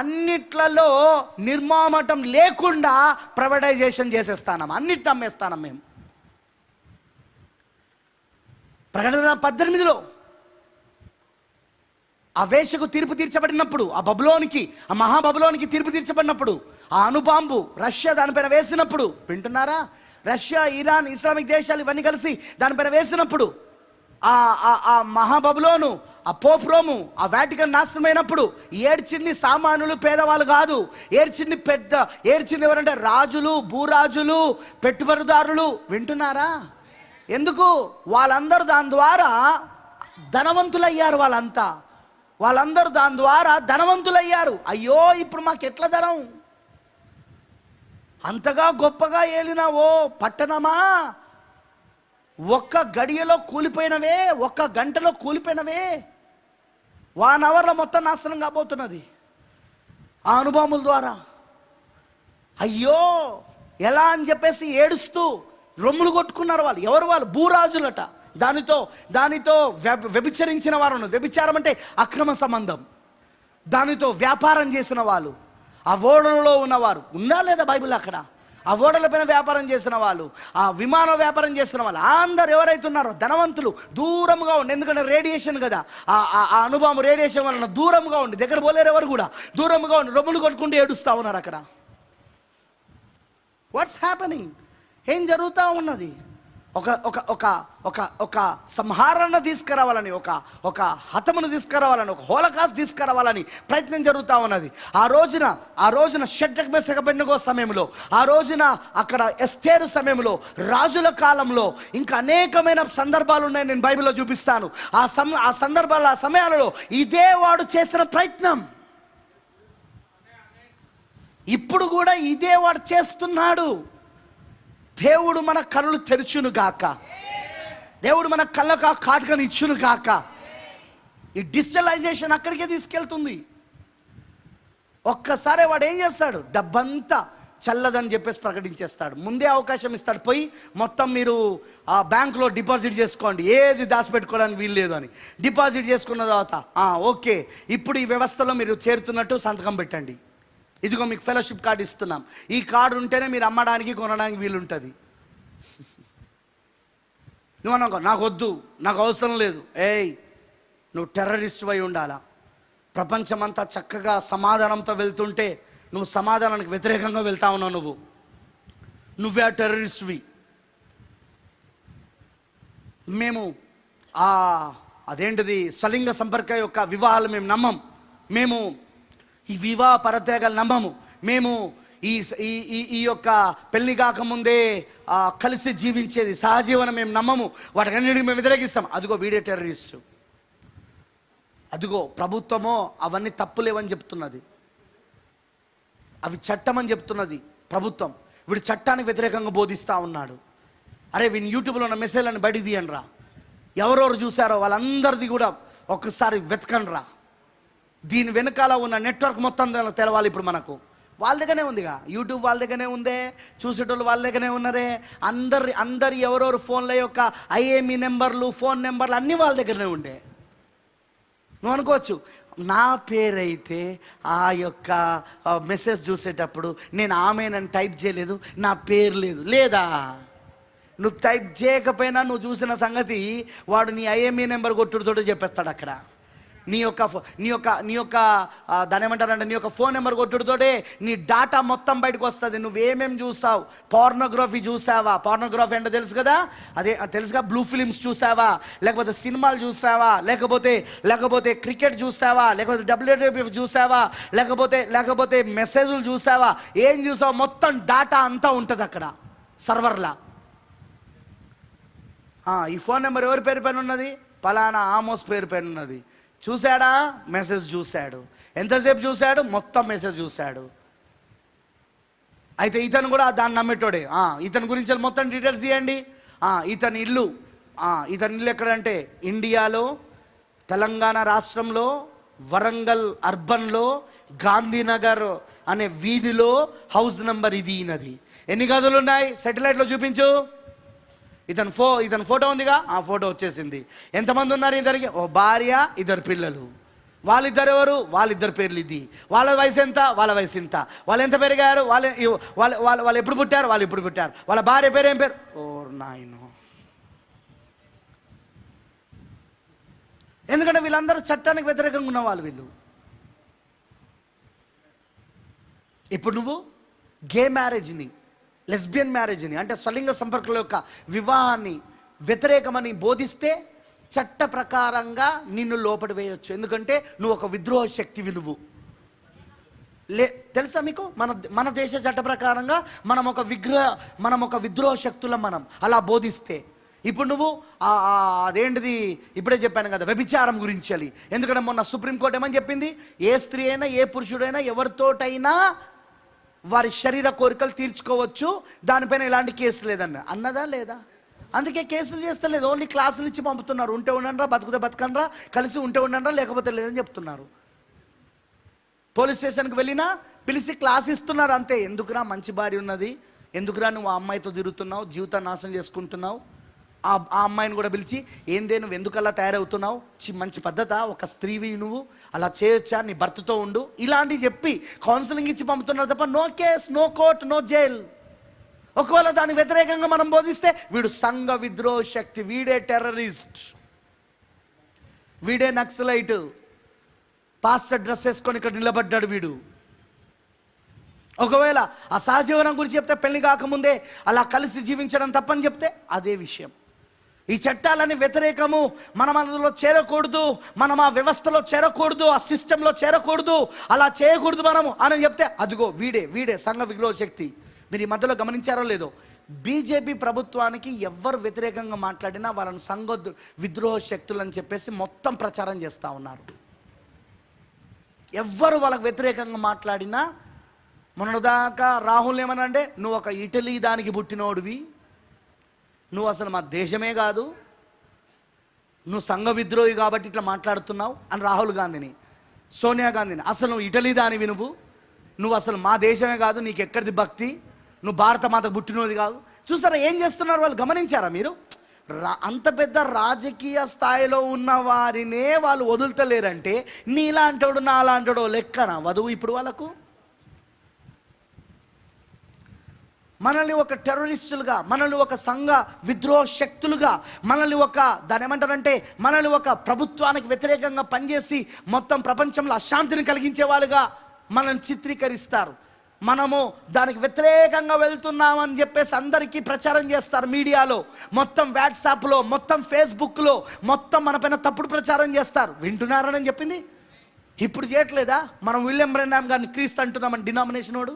అన్నిట్లలో నిర్మామటం లేకుండా ప్రైవేటైజేషన్ చేసేస్తాం, అన్నిటిని అమ్మేస్తాం మేము. ప్రకటన 18లో ఆ వేషకు తీర్పు తీర్చబడినప్పుడు, ఆ మహాబబులోనికి తీర్పు తీర్చబడినప్పుడు, ఆ అణుబాంబు రష్యా దానిపైన వేసినప్పుడు, వింటున్నారా, రష్యా, ఇరాన్, ఇస్లామిక్ దేశాలు ఇవన్నీ కలిసి దానిపైన వేసినప్పుడు ఆ మహాబబులోను, ఆ పోప్ రోము, ఆ వాటికన్ నాశనమైనప్పుడు ఏడ్చింది సామాన్యులు, పేదవాళ్ళు కాదు. ఏడ్చింది ఎవరంటే రాజులు, భూరాజులు, పెట్టుబడిదారులు. వింటున్నారా? ఎందుకు? వాళ్ళందరూ దాని ద్వారా ధనవంతులయ్యారు. వాళ్ళందరూ దాని ద్వారా ధనవంతులయ్యారు. అయ్యో, ఇప్పుడు మాకు ఎట్లా ధనం? అంతగా గొప్పగా ఏలిన ఓ పట్టణమా, ఒక్క గడియలో కూలిపోయినవే, ఒక్క గంటలో కూలిపోయినవే. 1 అవర్లో మొత్తం నాశనం కాబోతున్నది ఆ అనుభవముల ద్వారా. అయ్యో ఎలా అని చెప్పేసి ఏడుస్తూ రొమ్ములు కొట్టుకున్నారు వాళ్ళు. ఎవరు? వాళ్ళు భూరాజులట. దానితో వ్యభిచరించిన వారు ఉన్నారు. వ్యభిచారం అంటే అక్రమ సంబంధం. దానితో వ్యాపారం చేసిన వాళ్ళు, ఆ ఓడలలో ఉన్నవారు ఉన్నా లేదా బైబిల్ అక్కడ? ఆ ఓడల పైన వ్యాపారం చేసిన వాళ్ళు, ఆ విమాన వ్యాపారం చేసిన వాళ్ళు అందరు ఎవరైతే ఉన్నారో ధనవంతులు దూరంగా ఉండి, ఎందుకంటే రేడియేషన్ కదా, ఆ అనుభవం రేడియేషన్ వలన దూరంగా ఉండి, దగ్గర పోలేరు ఎవరు కూడా, దూరంగా ఉండి రొమ్ములు కొట్టుకుంటూ ఏడుస్తూ ఉన్నారు అక్కడ. What's happening? ఏం జరుగుతూ ఉన్నది? ఒక సంహారణ తీసుకురావాలని, ఒక హతమును తీసుకురావాలని, ఒక హోలకాస్ట్ తీసుకురావాలని ప్రయత్నం జరుగుతూ ఉన్నది. ఆ రోజున షడ్రక్ మెషక్ అబేద్నెగో సమయంలో, ఆ రోజున అక్కడ ఎస్తేరు సమయంలో, రాజుల కాలంలో, ఇంకా అనేకమైన సందర్భాలు ఉన్నాయి. నేను బైబిల్లో చూపిస్తాను. ఆ సందర్భాల సమయాలలో ఇదే వాడు చేసిన ప్రయత్నం. ఇప్పుడు కూడా ఇదే వాడు చేస్తున్నాడు. దేవుడు మన కళ్ళు తెరుచును గాక. దేవుడు మన కళ్ళకు కాటుకని ఇచ్చును గాక. ఈ డిజిటలైజేషన్ అక్కడికే తీసుకెళ్తుంది. ఒక్కసారి వాడు ఏం చేస్తాడు? డబ్బంతా చల్లదని చెప్పేసి ప్రకటించేస్తాడు. ముందే అవకాశం ఇస్తాడు. పోయి మొత్తం మీరు ఆ బ్యాంకులో డిపాజిట్ చేసుకోండి, ఏది దాచిపెట్టుకోవడానికి వీలు లేదు అని. డిపాజిట్ చేసుకున్న తర్వాత ఓకే, ఇప్పుడు ఈ వ్యవస్థలో మీరు చేరుతున్నట్టు సంతకం పెట్టండి. ఇదిగో మీకు ఫెలోషిప్ కార్డు ఇస్తున్నాం. ఈ కార్డు ఉంటేనే మీరు అమ్మడానికి, కొనడానికి వీలుంటుంది. నువ్వు అన్నావు నాకు వద్దు, నాకు అవసరం లేదు. నువ్వు టెర్రరిస్ట్ అయి ఉండాలా? ప్రపంచమంతా చక్కగా సమాధానంతో వెళ్తుంటే నువ్వు సమాధానానికి వ్యతిరేకంగా వెళ్తా ఉన్నావు. నువ్వే ఆ టెర్రరిస్ట్వి. మేము అదేంటిది స్వలింగ సంపర్క యొక్క వివాహాలు మేము నమ్మం. మేము ఈ వివాహ పరత్యాగాలు నమ్మము. మేము ఈ యొక్క పెళ్లి కాకముందే కలిసి జీవించేది సహజీవనం మేము నమ్మము. వాటికన్నిటికీ మేము వ్యతిరేకిస్తాం. అదిగో వీడే టెర్రరిస్టు. అదిగో ప్రభుత్వమో అవన్నీ తప్పులేవని చెప్తున్నది, అవి చట్టం అని చెప్తున్నది ప్రభుత్వం. వీడు చట్టానికి వ్యతిరేకంగా బోధిస్తూ ఉన్నాడు. అరే వీని యూట్యూబ్లో ఉన్న మెసేజ్లను బయటికి తీయండిరా. ఎవరెవరు చూసారో వాళ్ళందరిది కూడా ఒక్కసారి వెతకండిరా. దీని వెనకాల ఉన్న నెట్వర్క్ మొత్తం తెలవాలి. ఇప్పుడు మనకు వాళ్ళ దగ్గరనే ఉందిగా, యూట్యూబ్ వాళ్ళ దగ్గరనే ఉందే, చూసేటోళ్ళు వాళ్ళ దగ్గరనే ఉన్నారే. అందరి ఎవరెవరు ఫోన్ల యొక్క ఐఏఎంఈ నెంబర్లు, ఫోన్ నెంబర్లు అన్నీ వాళ్ళ దగ్గరనే ఉండే. నువ్వు అనుకోవచ్చు, నా పేరైతే ఆ యొక్క మెసేజ్ చూసేటప్పుడు నేను ఆమెనని టైప్ చేయలేదు, నా పేరు లేదు. లేదా నువ్వు టైప్ చేయకపోయినా నువ్వు చూసిన సంగతి వాడు నీ ఐఎంఈ నెంబర్ కొట్టుడుతోటి చెప్పేస్తాడు అక్కడ. నీ యొక్క దాని ఏమంటారంటే నీ యొక్క ఫోన్ నెంబర్ కొట్టుడుతోటే నీ డాటా మొత్తం బయటకు వస్తుంది. నువ్వేమేమి చూసావు? పార్నోగ్రఫీ చూసావా? పార్నోగ్రఫీ అంటే తెలుసు కదా, అదే తెలుసుగా. బ్లూ ఫిలిమ్స్ చూసావా? లేకపోతే సినిమాలు చూసావా? లేకపోతే క్రికెట్ చూసావా? లేకపోతే WWF చూసావా? లేకపోతే మెసేజ్లు చూసావా? ఏం చూసావా? మొత్తం డాటా అంతా ఉంటుంది అక్కడ సర్వర్లా. ఈ ఫోన్ నెంబర్ ఎవరి పేరు పైన ఉన్నది? పలానా ఆమోస్ పేరు పైన ఉన్నది. చూశాడా? మెసేజ్ చూశాడు. ఎంతసేపు చూశాడు? మొత్తం మెసేజ్ చూశాడు. అయితే ఇతను కూడా దాన్ని నమ్మేటోడే. ఇతని గురించి మొత్తం డీటెయిల్స్ తీయండి. ఇతని ఇల్లు ఎక్కడంటే ఇండియాలో, తెలంగాణ రాష్ట్రంలో, వరంగల్ అర్బన్లో, గాంధీనగర్ అనే వీధిలో హౌస్ నెంబర్ ఇది. ఈయనది. ఎన్ని గదులు ఉన్నాయి? శాటిలైట్లో చూపించు. ఇతని ఫోటో ఉందిగా, ఆ ఫోటో వచ్చేసింది. ఎంతమంది ఉన్నారు ఇద్దరికి? ఓ భార్య, 2 పిల్లలు. వాళ్ళిద్దరు ఎవరు? వాళ్ళిద్దరు పేర్లు ఇది. వాళ్ళ వయసు ఎంత? వాళ్ళ వయసు ఇంత. వాళ్ళు ఎంత పెరిగారు? వాళ్ళు ఎప్పుడు పుట్టారు? వాళ్ళు ఇప్పుడు పుట్టారు. వాళ్ళ భార్య పేరు ఏం పేరు? ఓ నాయనో. ఎందుకంటే వీళ్ళందరూ చట్టానికి వ్యతిరేకంగా ఉన్న వాళ్ళు వీళ్ళు. ఇప్పుడు నువ్వు గే మ్యారేజ్ని, లెస్బియన్ మ్యారేజ్ని, అంటే స్వలింగ సంపర్కుల యొక్క వివాహాన్ని వ్యతిరేకమని బోధిస్తే చట్ట ప్రకారంగా నిన్ను లోపడి వేయొచ్చు. ఎందుకంటే నువ్వు ఒక విద్రోహ శక్తివి. నువ్వు తెలుసా మీకు, మన దేశ చట్ట ప్రకారంగా మనం ఒక విద్రోహ శక్తులం మనం అలా బోధిస్తే. ఇప్పుడు నువ్వు అదేంటిది ఇప్పుడే చెప్పాను కదా, వ్యభిచారం గురించి అని. ఎందుకంటే మొన్న సుప్రీంకోర్టు ఏమని చెప్పింది, ఏ స్త్రీ అయినా ఏ పురుషుడైనా ఎవరితోటైనా వారి శరీర కోరికలు తీర్చుకోవచ్చు, దానిపైన ఎలాంటి కేసు లేదన్న అన్నదా లేదా? అందుకే కేసులు చేస్తలేదు, ఓన్లీ క్లాసులు ఇచ్చి పంపుతున్నారు. ఉంటే ఉండండిరా, బతుకుతే బతకండ్రా, కలిసి ఉంటే ఉండండిరా, లేకపోతే లేదని చెప్తున్నారు. పోలీస్ స్టేషన్కి వెళ్ళినా పిలిచి క్లాస్ ఇస్తున్నారు అంతే. ఎందుకురా మంచి భార్య ఉన్నది, ఎందుకురా నువ్వు ఆ అమ్మాయితో తిరుగుతున్నావు, జీవితాన్ని నాశనం చేసుకుంటున్నావు. ఆ అమ్మాయిని కూడా పిలిచి ఏందే నువ్వు ఎందుకలా తయారవుతున్నావు, మంచి పద్ధత, ఒక స్త్రీవి నువ్వు అలా చేయొచ్చా, నీ భర్తతో ఉండు, ఇలాంటివి చెప్పి కౌన్సిలింగ్ ఇచ్చి పంపుతున్నారు తప్ప no case, no court, no jail. ఒకవేళ దానికి వ్యతిరేకంగా మనం బోధిస్తే వీడు సంఘ విద్రోహ శక్తి, వీడే టెర్రరిస్ట్, వీడే నక్సలైట్, పాస్టర్ డ్రెస్ వేసుకొని ఇక్కడ నిలబడ్డాడు వీడు. ఒకవేళ ఆ సహజీవనం గురించి చెప్తే పెళ్లి కాకముందే అలా కలిసి జీవించడం తప్పని చెప్తే అదే విషయం. ఈ చట్టాలని వ్యతిరేకము, మనం అందులో చేరకూడదు, మనం ఆ వ్యవస్థలో చేరకూడదు, ఆ సిస్టంలో చేరకూడదు, అలా చేయకూడదు మనము అని చెప్తే అదిగో వీడే సంఘ విద్రోహ శక్తి. మీరు ఈ మధ్యలో గమనించారో లేదో, బీజేపీ ప్రభుత్వానికి ఎవరు వ్యతిరేకంగా మాట్లాడినా వాళ్ళని సంఘ విద్రోహ శక్తులు అని చెప్పేసి మొత్తం ప్రచారం చేస్తూ ఉన్నారు. ఎవ్వరు వాళ్ళకు వ్యతిరేకంగా మాట్లాడినా, మొన్నదాకా రాహుల్ ఏమన్నా అంటే నువ్వు ఒక ఇటలీ దానికి పుట్టినోడివి, నువ్వు అసలు మా దేశమే కాదు, నువ్వు సంఘ విద్రోహి కాబట్టి ఇట్లా మాట్లాడుతున్నావు అని రాహుల్ గాంధీని, సోనియా గాంధీని, అసలు నువ్వు ఇటలీ దానివి, నువ్వు అసలు మా దేశమే కాదు, నీకు ఎక్కడిది భక్తి, నువ్వు భారత మాతకు పుట్టినోది కాదు. చూసారా ఏం చేస్తున్నారు వాళ్ళు, గమనించారా మీరు? అంత పెద్ద రాజకీయ స్థాయిలో ఉన్న వారినే వాళ్ళు వదులుతలేరంటే నీలాంటోడు నాలాంటోడో లెక్కన వధువు ఇప్పుడు వాళ్ళకు. మనల్ని ఒక టెర్రరిస్టులుగా, మనల్ని ఒక సంఘ విద్రోహ శక్తులుగా, మనల్ని ఒక దాని ఏమంటారంటే మనల్ని ఒక ప్రభుత్వానికి వ్యతిరేకంగా పనిచేసి మొత్తం ప్రపంచంలో అశాంతిని కలిగించే వాళ్ళుగా మనల్ని చిత్రీకరిస్తారు. మనము దానికి వ్యతిరేకంగా వెళ్తున్నామని చెప్పేసి అందరికీ ప్రచారం చేస్తారు మీడియాలో, మొత్తం వాట్సాప్లో, మొత్తం ఫేస్బుక్లో, మొత్తం మన పైన తప్పుడు ప్రచారం చేస్తారు. వింటున్నారని చెప్పింది ఇప్పుడు చేయట్లేదా? మనం విలియం బ్రెన్హామ్ గారిని క్రీస్తు అంటున్నామని డినామినేషన్ వాడు.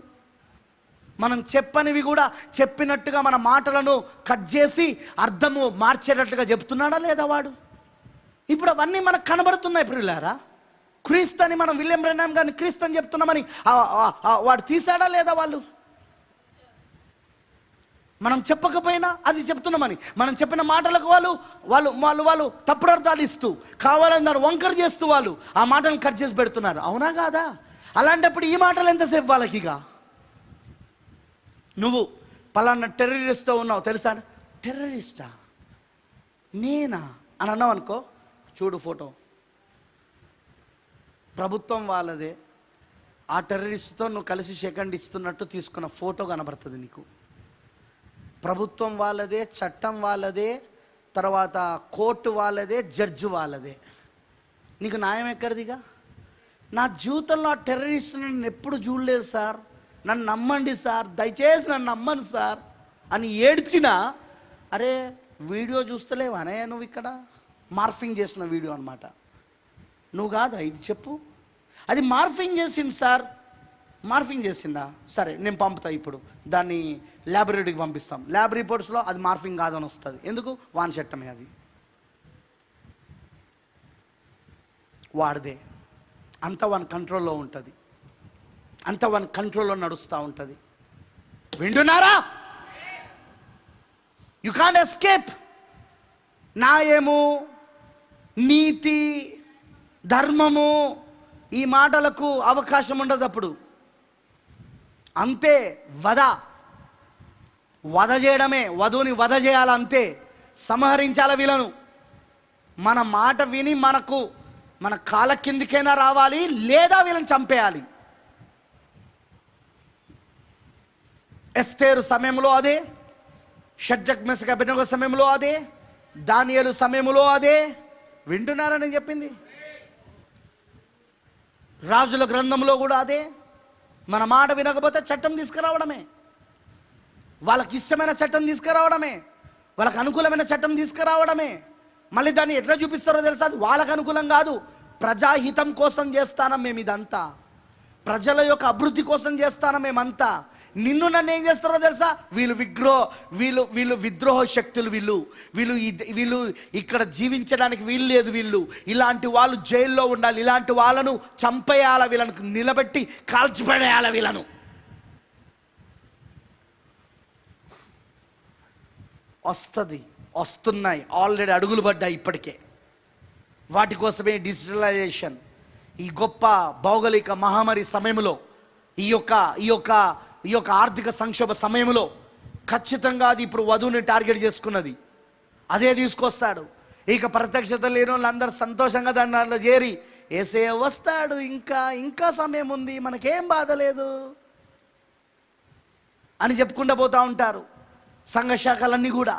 మనం చెప్పనివి కూడా చెప్పినట్టుగా మన మాటలను కట్ చేసి అర్థము మార్చేటట్లుగా చెప్తున్నాడా లేదా వాడు? ఇప్పుడు అవన్నీ మనకు కనబడుతున్నాయి. ప్రియులారా, క్రీస్తు అని మనం విలియం బ్రెన్హామ్ గారిని క్రీస్తు అని చెప్తున్నామని వాడు తీసాడా లేదా? మనం చెప్పకపోయినా అది చెప్తున్నామని, మనం చెప్పిన మాటలకు వాళ్ళు తప్పుడు అర్థాలు ఇస్తూ కావాలని దాన్ని వంకర చేస్తూ వాళ్ళు ఆ మాటలను కట్ చేసి పెడుతున్నారు. అవునా కాదా? అలాంటప్పుడు ఈ మాటలు ఎంతసేపు వాళ్ళకి? ఇక నువ్వు పలానా టెర్రరిస్ట్తో ఉన్నావు తెలుసా, టెర్రరిస్టా నేనా అని అన్నావు అనుకో, చూడు ఫోటో ప్రభుత్వం వాళ్ళదే, ఆ టెర్రరిస్ట్తో నువ్వు కలిసి సెకండ్ ఇస్తున్నట్టు తీసుకున్న ఫోటో కనబడుతుంది నీకు. ప్రభుత్వం వాళ్ళదే, చట్టం వాళ్ళదే, తర్వాత కోర్టు వాళ్ళదే, జడ్జి వాళ్ళదే. నీకు న్యాయం ఎక్కడిదిగా? నా జీవితంలో ఆ టెర్రరిస్ట్ నన్ను ఎప్పుడు చూడలేదు సార్, నన్ను నమ్మండి సార్, దయచేసి నన్ను నమ్మను సార్ అని ఏడ్చినా, అరే వీడియో చూస్తలేవానే నువ్వు, ఇక్కడ మార్ఫింగ్ చేసిన వీడియో అనమాట, నువ్వు కాదా ఇది చెప్పు, అది మార్ఫింగ్ చేసింది సార్, మార్ఫింగ్ చేసిందా, సరే నేను పంపుతా, ఇప్పుడు దాన్ని ల్యాబొరేటరీకి పంపిస్తాం, ల్యాబ్ రిపోర్ట్స్లో అది మార్ఫింగ్ కాదని వస్తుంది. ఎందుకు? వాని చట్టమే అది, వాడిదే, అంత వన్ కంట్రోల్లో ఉంటుంది, అంత వన్ కంట్రోల్లో నడుస్తూ ఉంటుంది. వింటున్నారా? You can't escape. న్యాయము, నీతి, ధర్మము ఈ మాటలకు అవకాశం ఉండదు అప్పుడు. అంతే, వధ చేయడమే, వధువుని వధ చేయాలంతే, సంహరించాల వీళ్ళను. మన మాట విని మన కాళ్ళ కిందికైనా రావాలి, లేదా వీళ్ళని చంపేయాలి. ఎస్తేరు సమయంలో అదే, షడ్రక్ మెషక్ అబేద్నెగో సమయంలో అదే, దానియేలు సమయంలో అదే. వింటున్నారని చెప్పింది. రాజుల గ్రంథంలో కూడా అదే. మన మాట వినకపోతే చట్టం తీసుకురావడమే, వాళ్ళకి ఇష్టమైన చట్టం తీసుకురావడమే, వాళ్ళకి అనుకూలమైన చట్టం తీసుకురావడమే. మళ్ళీ దాన్ని ఎట్లా చూపిస్తారో తెలుసా? అది వాళ్ళకు అనుకూలం కాదు, ప్రజాహితం కోసం చేస్తానం మేము ఇదంతా, ప్రజల యొక్క అభివృద్ధి కోసం చేస్తానం మేమంతా. నిన్ను నన్ను ఏం చేస్తారో తెలుసా? వీళ్ళు విద్రోహ శక్తులు, వీళ్ళు ఇక్కడ జీవించడానికి వీలు లేదు, ఇలాంటి వాళ్ళు జైల్లో ఉండాలి, ఇలాంటి వాళ్ళను చంపేయాల, వీళ్ళను నిలబెట్టి కాల్చిపడేయాల వీళ్ళను. వస్తున్నాయి, ఆల్రెడీ అడుగులు పడ్డాయి ఇప్పటికే. వాటి కోసమే డిజిటలైజేషన్, ఈ గొప్ప భౌగోళిక మహమ్మారి సమయంలో, ఈ యొక్క ఆర్థిక సంక్షోభ సమయంలో ఖచ్చితంగా అది ఇప్పుడు వధువుని టార్గెట్ చేసుకున్నది. అదే తీసుకొస్తాడు. ఇక ప్రత్యక్షత లేని వాళ్ళందరూ సంతోషంగా దాంట్లో చేరి యేసయ్య వస్తాడు, ఇంకా సమయం ఉంది, మనకేం బాధ లేదు అని చెప్పుకుంటూ పోతూ ఉంటారు. సంఘ శాఖలన్నీ కూడా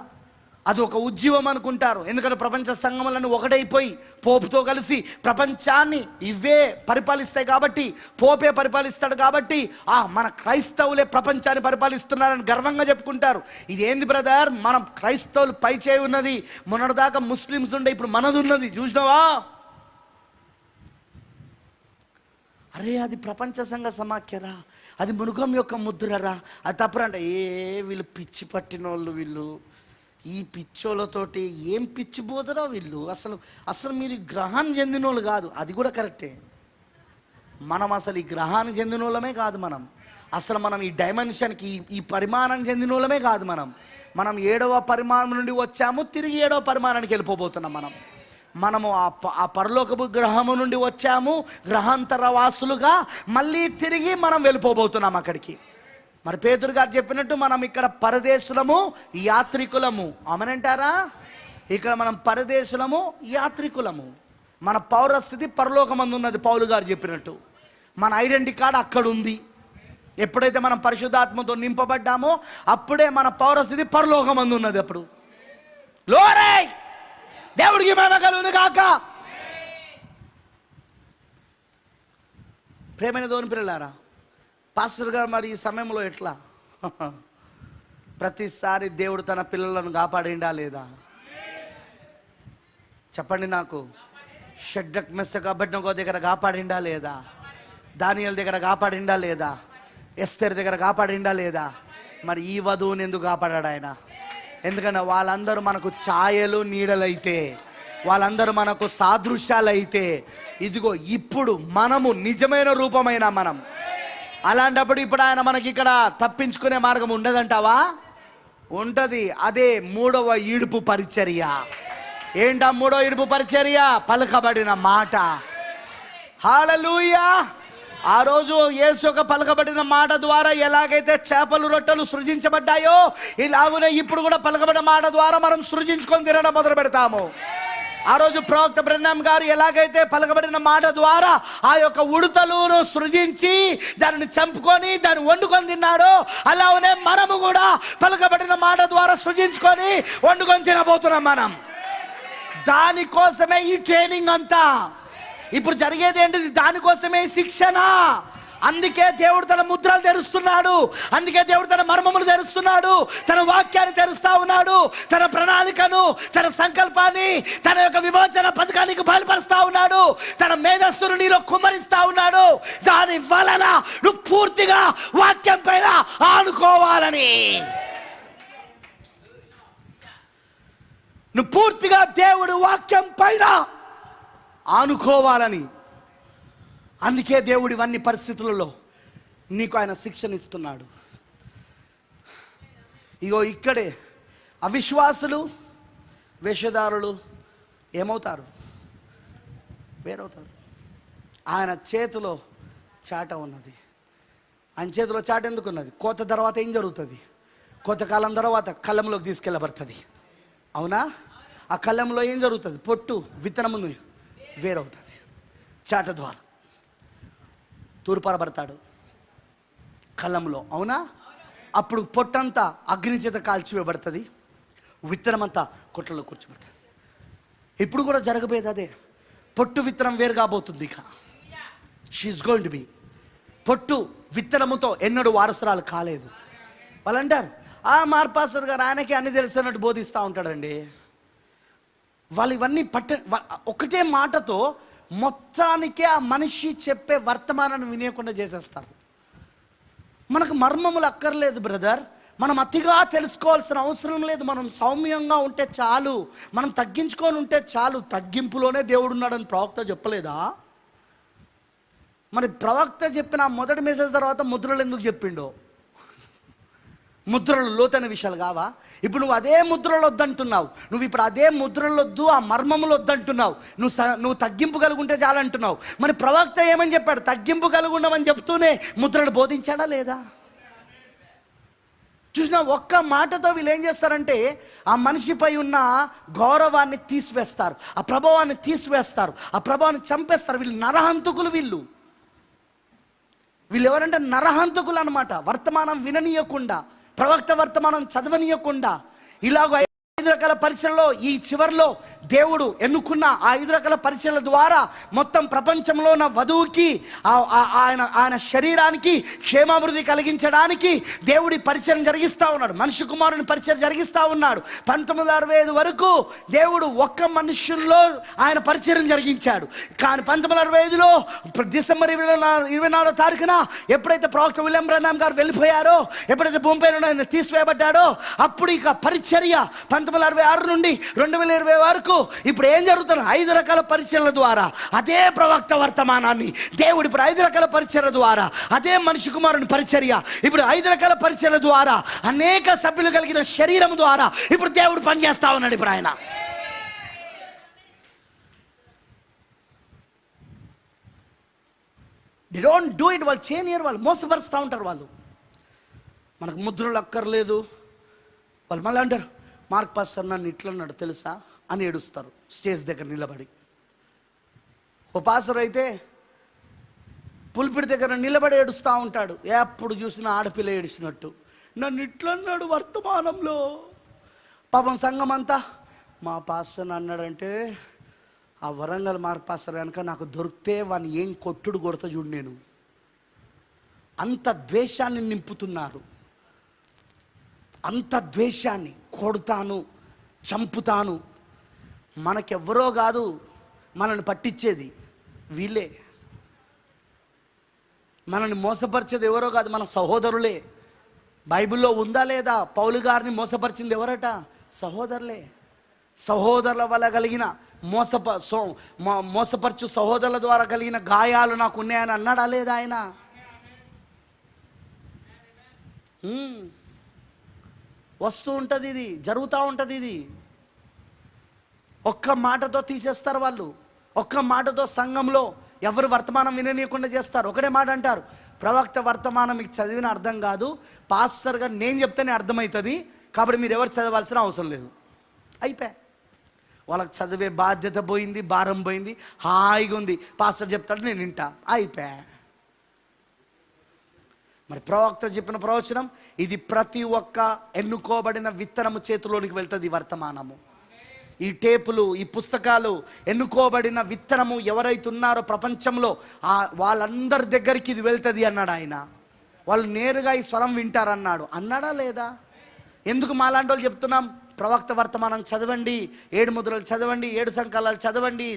అది ఒక ఉజ్జీవం అనుకుంటారు. ఎందుకంటే ప్రపంచ సంఘములన్నీ ఒకటైపోయి పోపుతో కలిసి ప్రపంచాన్ని ఇవే పరిపాలిస్తాయి కాబట్టి, పోపే పరిపాలిస్తాడు కాబట్టి మన క్రైస్తవులే ప్రపంచాన్ని పరిపాలిస్తున్నారని గర్వంగా చెప్పుకుంటారు. ఇది ఏంది బ్రదర్, మనం క్రైస్తవులు పై చేయి ఉన్నది, మొన్నటిదాకా ముస్లిమ్స్ ఉండే, ఇప్పుడు మనది ఉన్నది, చూసినావా? అరే అది ప్రపంచ సంఘ సమాఖ్యరా, అది మృగం యొక్క ముద్రరా, అది తప్పురంట. వీళ్ళు పిచ్చి పట్టిన వాళ్ళు, వీళ్ళు ఈ పిచ్చోళ్ళతోటి ఏం పిచ్చిపోతారో వీళ్ళు. అసలు మీరు గ్రహాన్ని చెందిన వాళ్ళు కాదు, అది కూడా కరెక్టే. మనం అసలు ఈ గ్రహానికి చెందిన వాళ్ళమే కాదు, మనం ఈ డైమెన్షన్కి, ఈ పరిమాణానికి చెందిన వాళ్ళమే కాదు. మనం 7వ పరిమాణం నుండి వచ్చాము, తిరిగి 7వ పరిమాణానికి వెళ్ళిపోతున్నాం. మనము ఆ పరలోకపు గ్రహము నుండి వచ్చాము, గ్రహాంతర వాసులుగా మళ్ళీ తిరిగి మనం వెళ్ళిపోబోతున్నాం అక్కడికి. మరి పేతురు గారు చెప్పినట్టు మనం ఇక్కడ పరదేశులము, యాత్రికులము. అమనంటారా? ఇక్కడ మనం పరదేశులము, యాత్రికులము. మన పౌరస్థితి పరలోకమందు ఉన్నది, పౌలు గారు చెప్పినట్టు. మన ఐడెంటిటీ కార్డు అక్కడ ఉంది. ఎప్పుడైతే మనం పరిశుద్ధాత్మతో నింపబడ్డామో అప్పుడే మన పౌరస్థితి పరలోకమందు ఉన్నది. అప్పుడు లోరే దేవుడికి మహిమ కలుగును గాక. ప్రేమైన దేవుని పిల్లలారా, పాస్టర్ గారు మరి ఈ సమయంలో ఎట్లా? ప్రతిసారి దేవుడు తన పిల్లలను కాపాడిండా లేదా? చెప్పండి నాకు. షడ్రక్ మెస్సక్ అబేద్నెగో దగ్గర కాపాడిండా లేదా? దానియేలు దగ్గర కాపాడిండా లేదా? ఎస్తేర్ దగ్గర కాపాడిండా లేదా? మరి ఈ వధువుని ఎందుకు కాపాడాడు ఆయన? ఎందుకంటే వాళ్ళందరూ మనకు ఛాయలు, నీడలైతే, వాళ్ళందరూ మనకు సాదృశ్యాలైతే, ఇదిగో ఇప్పుడు మనము నిజమైన రూపమైన మనం. అలాంటప్పుడు ఇప్పుడు ఆయన మనకి ఇక్కడ తప్పించుకునే మార్గం ఉండదంటావా? ఉంటది. అదే 3వ ఈడుపు పరిచర్య. ఏంటా 3వ ఈడుపు పరిచర్య? పలకబడిన మాట. హల్లెలూయా. ఆ రోజు యేసు యొక్క పలకబడిన మాట ద్వారా ఎలాగైతే చేపలు, రొట్టెలు సృజించబడ్డాయో, ఇలాగునే ఇప్పుడు కూడా పలకబడిన మాట ద్వారా మనం సృజించుకొని తినడం మొదలు పెడతాము. ఆ రోజు ప్రవక్త బ్రహ్నాం గారు ఎలాగైతే పలకబడిన మాట ద్వారా ఆ యొక్క ఉడతలను సృజించి దానిని చంపుకొని దాన్ని వండుకొని తిన్నాడో, అలానే మనము కూడా పలకబడిన మాట ద్వారా సృజించుకొని వండుకొని తినబోతున్నాం మనం. దానికోసమే ఈ ట్రైనింగ్ అంతా. ఇప్పుడు జరిగేది ఏంటిది? దానికోసమే శిక్షణ. అందుకే దేవుడు తన ముద్రలు తెరుస్తున్నాడు, అందుకే దేవుడు తన మర్మములు తెరుస్తున్నాడు, తన వాక్యాన్ని తెరుస్తా ఉన్నాడు, తన ప్రణాళికను, తన సంకల్పాన్ని, తన యొక్క విమోచన పథకానికి బయలుపరుస్తా ఉన్నాడు, తన మేధస్సును నీలో కుమ్మరిస్తా ఉన్నాడు. దాని వలన నువ్వు పూర్తిగా వాక్యం పైన ఆనుకోవాలని, నువ్వు పూర్తిగా దేవుడు వాక్యం పైన ఆనుకోవాలని. అందుకే దేవుడు ఇవన్నీ పరిస్థితులలో నీకు ఆయన శిక్షణ ఇస్తున్నాడు. ఇగో ఇక్కడే అవిశ్వాసులు, వేషధారులు ఏమవుతారు? వేరవుతారు. ఆయన చేతిలో చాట ఉన్నది. ఆయన చేతిలో చాట ఎందుకు ఉన్నది? కోత తర్వాత ఏం జరుగుతుంది? కోతకాలం తర్వాత కళ్ళంలోకి తీసుకెళ్ళబడుతుంది. అవునా? ఆ కళ్ళంలో ఏం జరుగుతుంది? పొట్టు, విత్తనము వేరవుతుంది. చాట ద్వారా తూర్పారబడతాడు కళ్ళంలో. అవునా? అప్పుడు పొట్టంతా అగ్ని చేత కాల్చివేయబడుతుంది, విత్తనమంతా కొట్లలో కూర్చోబడుతుంది. ఇప్పుడు కూడా జరగబోయేది అదే. పొట్టు విత్తనం వేరు కాబోతుంది. ఇక షీఈస్ గోయింగ్ టు బి. పొట్టు విత్తనముతో ఎన్నడూ వారసురాలు కాలేదు. వాళ్ళు అంటారు, మార్పాస్టర్ గారు ఆయనకి అన్ని తెలిసినట్టు బోధిస్తూ ఉంటాడండి. వాళ్ళు ఇవన్నీ ఒకటే మాటతో మొత్తానికే ఆ మనిషి చెప్పే వర్తమానాన్ని వినేయకుండా చేసేస్తారు. మనకు మర్మములు అక్కర్లేదు బ్రదర్, మనం అతిగా తెలుసుకోవాల్సిన అవసరం లేదు. మనం సౌమ్యంగా ఉంటే చాలు, మనం తగ్గించుకొని ఉంటే చాలు. తగ్గింపులోనే దేవుడు ఉన్నాడని ప్రవక్త చెప్పలేదా? మరి ప్రవక్త చెప్పిన మొదటి మెసేజ్ తర్వాత ముద్రలు ఎందుకు చెప్పిండో? ముద్రలు లోతైన విషయాలు కావా? ఇప్పుడు నువ్వు అదే ముద్రలు వద్దంటున్నావు, నువ్వు ఇప్పుడు అదే ముద్రలు వద్దు, ఆ మర్మములు వద్దంటున్నావు, నువ్వు తగ్గింపు కలుగుంటే చాలంటున్నావు. మరి ప్రవక్త ఏమని చెప్పాడు? తగ్గింపు కలుగుండమని చెప్తూనే ముద్రలు బోధించాడా లేదా? చూసినా, ఒక్క మాటతో వీళ్ళు ఏం చేస్తారంటే ఆ మనిషిపై ఉన్న గౌరవాన్ని తీసివేస్తారు, ఆ ప్రభావాన్ని తీసివేస్తారు, ఆ ప్రభావాన్ని చంపేస్తారు. వీళ్ళు నరహంతకులు. వీళ్ళు ఎవరంటే నరహంతకులు అనమాట. వర్తమానం విననీయకుండా, ప్రవక్త వర్తమానం చదవనీయకుండా, ఇలాగ 5 రకాల పరిచయలో ఈ చివరిలో దేవుడు ఎన్నుకున్న ఆ 5 రకాల పరిచయల ద్వారా మొత్తం ప్రపంచంలో ఉన్న వధువుకి ఆయన శరీరానికి క్షేమాభివృద్ధి కలిగించడానికి దేవుడి పరిచయం జరిగిస్తూ ఉన్నాడు. మనిషి కుమారుని పరిచయం జరిగిస్తూ ఉన్నాడు. 1965 వరకు దేవుడు ఒక్క మనుషుల్లో ఆయన పరిచయం జరిగించాడు. కానీ 1965లో డిసెంబర్ 24వ తారీఖున ఎప్పుడైతే ప్రవక్త విలియం బ్రహ్నాం గారు వెళ్ళిపోయారో, ఎప్పుడైతే భూమిపై నుండి తీసివేయబడ్డాడో, అప్పుడు ఇక పరిచర్య 1966 నుండి 2020 వరకు ఇప్పుడు ఏం జరుగుతుంది? 5 రకాల పరిచయల ద్వారా అదే ప్రవక్త వర్తమానాన్ని దేవుడు ఇప్పుడు 5 రకాల పరిచయల ద్వారా, అదే మనిషి కుమారుని పరిచర్య ఇప్పుడు 5 రకాల పరిచయల ద్వారా, అనేక సభ్యులు కలిగిన శరీరం ద్వారా ఇప్పుడు దేవుడు పనిచేస్తా ఉన్నాడు. ఇప్పుడు ఆయన దే డోంట్ డూ ఇట్. వాళ్ళు చేయనియరు, వాళ్ళు మోసపరుస్తూ ఉంటారు. వాళ్ళు మనకు ముద్రలు అక్కర్లేదు. వాళ్ళు మళ్ళీ అంటారు, మార్క్ పాస్టర్ నన్ను ఇట్లన్నాడు తెలుసా అని ఏడుస్తారు స్టేజ్ దగ్గర నిలబడి. ఓ పాస్టర్ అయితే పుల్పిడి దగ్గర నిలబడి ఏడుస్తూ ఉంటాడు. ఎప్పుడు చూసినా ఆడపిల్ల ఏడిచినట్టు, నన్ను ఇట్లన్నాడు వర్తమానంలో. పాపం సంఘం అంతా మా పాస్టర్ అన్నాడంటే ఆ వరంగల్ మార్క్ పాస్టర్ కనుక నాకు దొరికితే వాడిని ఏం కొట్టుడు కొడతా చూడు. నేను అంత ద్వేషాన్ని నింపుతున్నారు, అంత ద్వేషాన్ని. కొడతాను, చంపుతాను. మనకెవ్వరో కాదు మనల్ని పట్టించేది, వీళ్ళే. మనల్ని మోసపరిచేది ఎవరో కాదు, మన సహోదరులే. బైబిల్లో ఉందా లేదా? పౌలు గారిని మోసపరిచింది ఎవరట? సహోదరులే. సహోదరుల వల్ల కలిగిన మోసపరచు సహోదరుల ద్వారా కలిగిన గాయాలు నాకు ఉన్నాయని అన్నాడా లేదా ఆయన? వస్తూ ఉంటుంది, ఇది జరుగుతూ ఉంటుంది. ఇది ఒక్క మాటతో తీసేస్తారు వాళ్ళు. ఒక్క మాటతో సంఘంలో ఎవరు వర్తమానం విననీయకుండా చేస్తారు. ఒకటే మాట అంటారు, ప్రవక్త వర్తమానం మీకు చదివిన అర్థం కాదు, పాస్టర్గా నేను చెప్తేనే అర్థమవుతుంది, కాబట్టి మీరు ఎవరు చదవాల్సిన అవసరం లేదు. అయిపోయా. వాళ్ళకి చదివే బాధ్యత పోయింది, భారం పోయింది, హాయిగా ఉంది. పాస్టర్ చెప్తాడు, నేను వింటా, అయిపోయా. మరి ప్రవక్త చెప్పిన ప్రవచనం ఇది ప్రతి ఒక్క ఎన్నుకోబడిన విత్తనము చేతిలోనికి వెళ్తుంది. వర్తమానము, ఈ టేపులు, ఈ పుస్తకాలు, ఎన్నుకోబడిన విత్తనము ఎవరైతే ఉన్నారో ప్రపంచంలో వాళ్ళందరి దగ్గరికి ఇది వెళ్తుంది అన్నాడు ఆయన. వాళ్ళు నేరుగా ఈ స్వరం వింటారన్నాడు. అన్నాడా లేదా? ఎందుకు మాలాంటి వాళ్ళు చెప్తున్నాం? ప్రవక్త వర్తమానం చదవండి, 7 ముద్రలు చదవండి, 7 సంకలాలు చదవండి,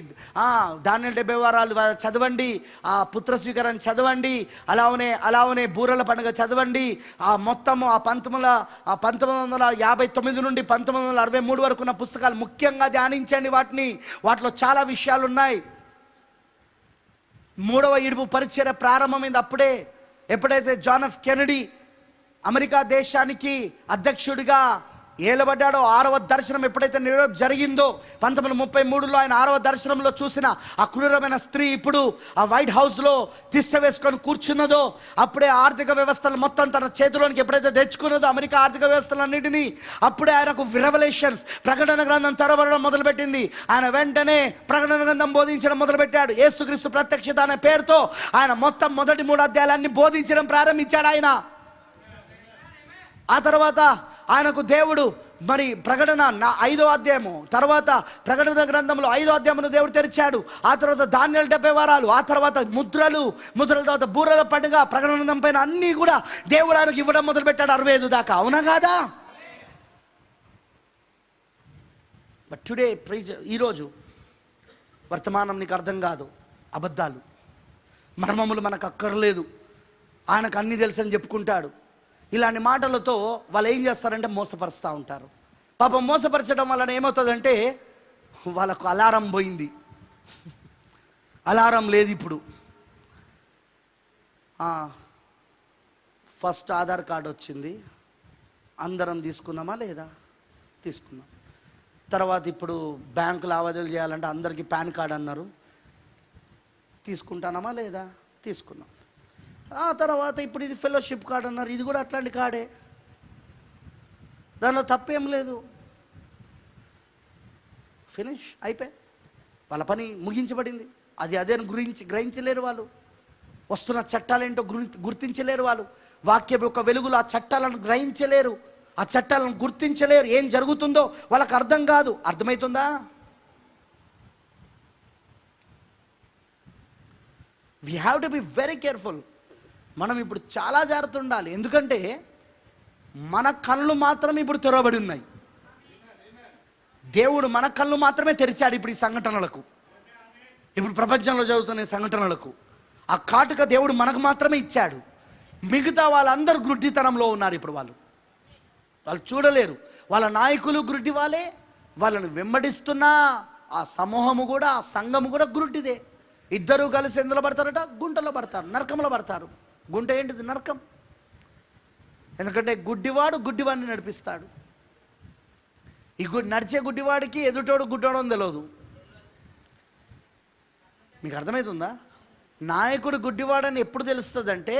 దానియేలు 70 వారాలు చదవండి, ఆ పుత్ర స్వీకారాన్ని చదవండి, అలానే బూరల పండుగ చదవండి, ఆ మొత్తము ఆ 1959 నుండి 1963 వరకు ఉన్న పుస్తకాలు ముఖ్యంగా ధ్యానించండి. వాటిలో చాలా విషయాలు ఉన్నాయి. 3వ ఇడుపు పరిచర్య ప్రారంభమైంది అప్పుడే. ఎప్పుడైతే జాన్ ఎఫ్ కెనడీ అమెరికా దేశానికి అధ్యక్షుడిగా ఏలబడ్డాడో, 6వ దర్శనం ఎప్పుడైతే జరిగిందో 1933లో ఆయన 6వ దర్శనంలో చూసిన ఆ క్రూరమైన స్త్రీ ఇప్పుడు ఆ వైట్ హౌస్లో తిష్ట వేసుకొని కూర్చున్నదో, అప్పుడే ఆర్థిక వ్యవస్థలు మొత్తం తన చేతిలోనికి ఎప్పుడైతే తెచ్చుకున్నదో అమెరికా ఆర్థిక వ్యవస్థలన్నింటినీ, అప్పుడే ఆయనకు రివలేషన్స్, ప్రకటన గ్రంథం తెరవడం మొదలుపెట్టింది. ఆయన వెంటనే ప్రకటన గ్రంథం బోధించడం మొదలుపెట్టాడు. యేసుక్రీస్తు ప్రత్యక్షత అనే పేరుతో ఆయన మొత్తం మొదటి 3 అధ్యాయాలన్నీ బోధించడం ప్రారంభించాడు ఆయన. ఆ తర్వాత ఆయనకు దేవుడు మరి ప్రకటన 5వ అధ్యాయము, తర్వాత ప్రకటన గ్రంథంలో 5వ అధ్యాయమును దేవుడు తెరిచాడు. ఆ తర్వాత దానియేలు 70 వారాలు, ఆ తర్వాత ముద్రల తర్వాత బూరల పండుగ, ప్రకటన గ్రంథం పైన అన్నీ కూడా దేవుడు ఆయనకు ఇవ్వడం మొదలుపెట్టాడు 65 దాకా. అవునా కాదా? బట్ టుడే ఈరోజు వర్తమానం నీకు అర్థం కాదు, అబద్ధాలు, మర్మములు మనకు అక్కర్లేదు, ఆయనకు అన్నీ తెలుసని చెప్పుకుంటాడు. ఇలాంటి మాటలతో వాళ్ళు ఏం చేస్తారంటే మోసపరుస్తూ ఉంటారు. పాపం మోసపరచడం వలన ఏమవుతుందంటే వాళ్ళకు అలారం పోయింది, అలారం లేదు. ఇప్పుడు ఫస్ట్ ఆధార్ కార్డు వచ్చింది, అందరం తీసుకున్నామా లేదా? తీసుకున్నాం. తర్వాత ఇప్పుడు బ్యాంకు లావాదేవీలు చేయాలంటే అందరికీ పాన్ కార్డు అన్నారు, తీసుకుంటానమా లేదా? తీసుకున్నాం. ఆ తర్వాత ఇప్పుడు ఇది ఫెలోషిప్ కార్డు అన్నారు, ఇది కూడా అట్లాంటి కార్డే, దానిలో తప్పేం లేదు. ఫినిష్ అయిపోయి వాళ్ళ పని ముగించబడింది. అదే గ్రహించలేరు వాళ్ళు. వస్తున్న చట్టాలేంటో గుర్తించలేరు వాళ్ళు. వాక్యం యొక్క వెలుగులో ఆ చట్టాలను గ్రహించలేరు, ఆ చట్టాలను గుర్తించలేరు. ఏం జరుగుతుందో వాళ్ళకి అర్థం కాదు. అర్థమవుతుందా? We have to be very careful. మనం ఇప్పుడు చాలా జాగ్రత్త ఉండాలి. ఎందుకంటే మన కళ్ళు మాత్రం ఇప్పుడు తెరవబడి ఉన్నాయి. దేవుడు మన కళ్ళు మాత్రమే తెరిచాడు ఇప్పుడు ఈ సంఘటనలకు, ఇప్పుడు ప్రపంచంలో జరుగుతున్న సంఘటనలకు. ఆ కాటుక దేవుడు మనకు మాత్రమే ఇచ్చాడు. మిగతా వాళ్ళందరూ గుడ్డితనంలో ఉన్నారు. ఇప్పుడు వాళ్ళు చూడలేరు. వాళ్ళ నాయకులు గుడ్డి వాళ్ళే, వాళ్ళని వెంబడిస్తున్న ఆ సమూహము కూడా, ఆ సంఘము కూడా గుడ్డిదే. ఇద్దరు కలిసి ఎందులో పడతారట? గుంటలో పడతారు, నరకంలో పడతారు. గుంట ఏంటిది? నరకం. ఎందుకంటే గుడ్డివాడిని నడిపిస్తాడు. ఈ నడిచే గుడ్డివాడికి ఎదుటోడు గుడ్డోడు అని తెలియదు. మీకు అర్థమవుతుందా? నాయకుడు గుడ్డివాడని ఎప్పుడు తెలుస్తుందంటే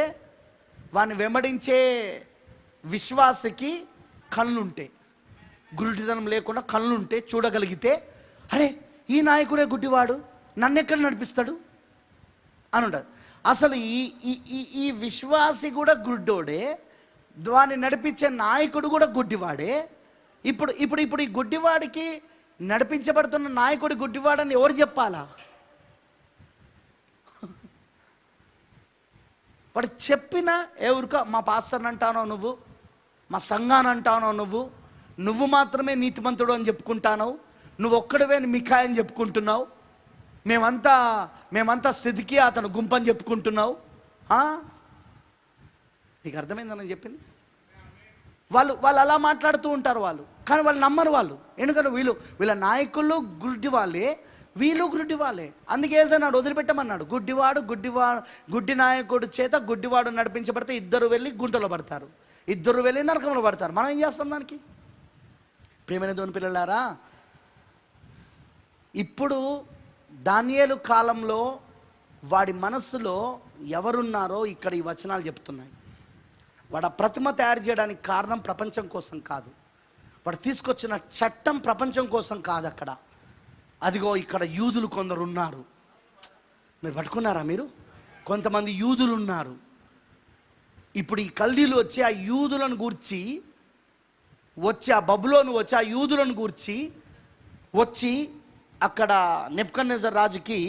వాడిని వెంబడించే విశ్వాసకి కళ్ళుంటే, గుడ్డితనం లేకుండా కళ్ళుంటే, చూడగలిగితే, అరే ఈ నాయకుడే గుడ్డివాడు, నన్ను ఎక్కడ నడిపిస్తాడు అని ఉంటుంది. అసలు ఈ విశ్వాసి కూడా గుడ్డోడే, వాడిని నడిపించే నాయకుడు కూడా గుడ్డివాడే. ఇప్పుడు ఈ గుడ్డివాడికి నడిపించబడుతున్న నాయకుడి గుడ్డివాడని ఎవరు చెప్పాలా? వాడు చెప్పిన ఎవరికో, మా పాస్టర్ని అంటానో నువ్వు, మా సంఘాన్ని అంటానో నువ్వు మాత్రమే నీతిమంతుడు అని చెప్పుకుంటావు, నువ్వు ఒక్కడివే మిఖాయ్ అని చెప్పుకుంటున్నావు, మేమంతా సిద్ధికి అతను గుంపని చెప్పుకుంటున్నావు. నీకు అర్థమైందని చెప్పింది. వాళ్ళు అలా మాట్లాడుతూ ఉంటారు వాళ్ళు, కానీ వాళ్ళు నమ్మరు వాళ్ళు. ఎందుకంటే వీళ్ళ నాయకులు గుడ్డి వాళ్ళే, వీళ్ళు గుడ్డి వాళ్ళే. అందుకే ఏసన్నాడు వదిలిపెట్టమన్నాడు. గుడ్డి నాయకుడు చేత గుడ్డివాడు నడిపించబడితే ఇద్దరు వెళ్ళి గుంటలో పడతారు, ఇద్దరు వెళ్ళి నరకంలో పడతారు. మనం ఏం చేస్తాం దానికి? ప్రియమైన దేవుని పిల్లలారా, ఇప్పుడు దానియేలు కాలంలో వాడి మనస్సులో ఎవరున్నారో ఇక్కడ ఈ వచనాలు చెప్తున్నాయి. వాడు ఆ ప్రతిమ తయారు చేయడానికి కారణం ప్రపంచం కోసం కాదు, వాడు తీసుకొచ్చిన చట్టం ప్రపంచం కోసం కాదు. అక్కడ అదిగో ఇక్కడ యూదులు కొందరు ఉన్నారు. మీరు పట్టుకున్నారా? మీరు కొంతమంది యూదులు ఉన్నారు. ఇప్పుడు ఈ కల్దీలు వచ్చి ఆ యూదులను గూర్చి వచ్చి, ఆ బబులోను వచ్చి ఆ యూదులను గూర్చి వచ్చి అక్కడ నెబుకద్నెజర్ రాజుకి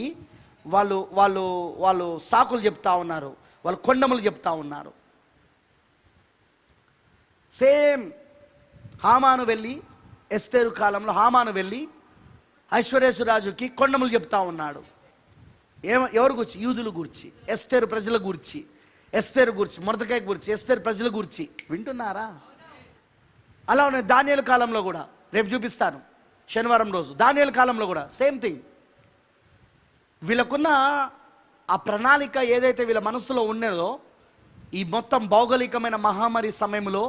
వాళ్ళు సాకులు చెప్తా ఉన్నారు, వాళ్ళు కొండములు చెప్తా ఉన్నారు. సేమ్ హామాను వెళ్ళి, ఎస్తేరు కాలంలో హామాను వెళ్ళి ఐశ్వర్యేశ్వరాజుకి కొండములు చెప్తా ఉన్నాడు. ఎవరు గురించి? యూదులు గురించి, ఎస్తేరు ప్రజల గురించి, ఎస్తేరు గురించి, మొర్దెకై గురించి, ఎస్తేరు ప్రజల గురించి. వింటున్నారా? అలా ఉన్నాయి దానియేలు కాలంలో కూడా. రేపు చూపిస్తాను శనివారం రోజు. దానియేలు కాలంలో కూడా సేమ్ థింగ్. వీళ్ళకున్న ఆ ప్రణాళిక ఏదైతే వీళ్ళ మనసులో ఉన్నదో, ఈ మొత్తం భౌగోళికమైన మహమ్మారి సమయంలో,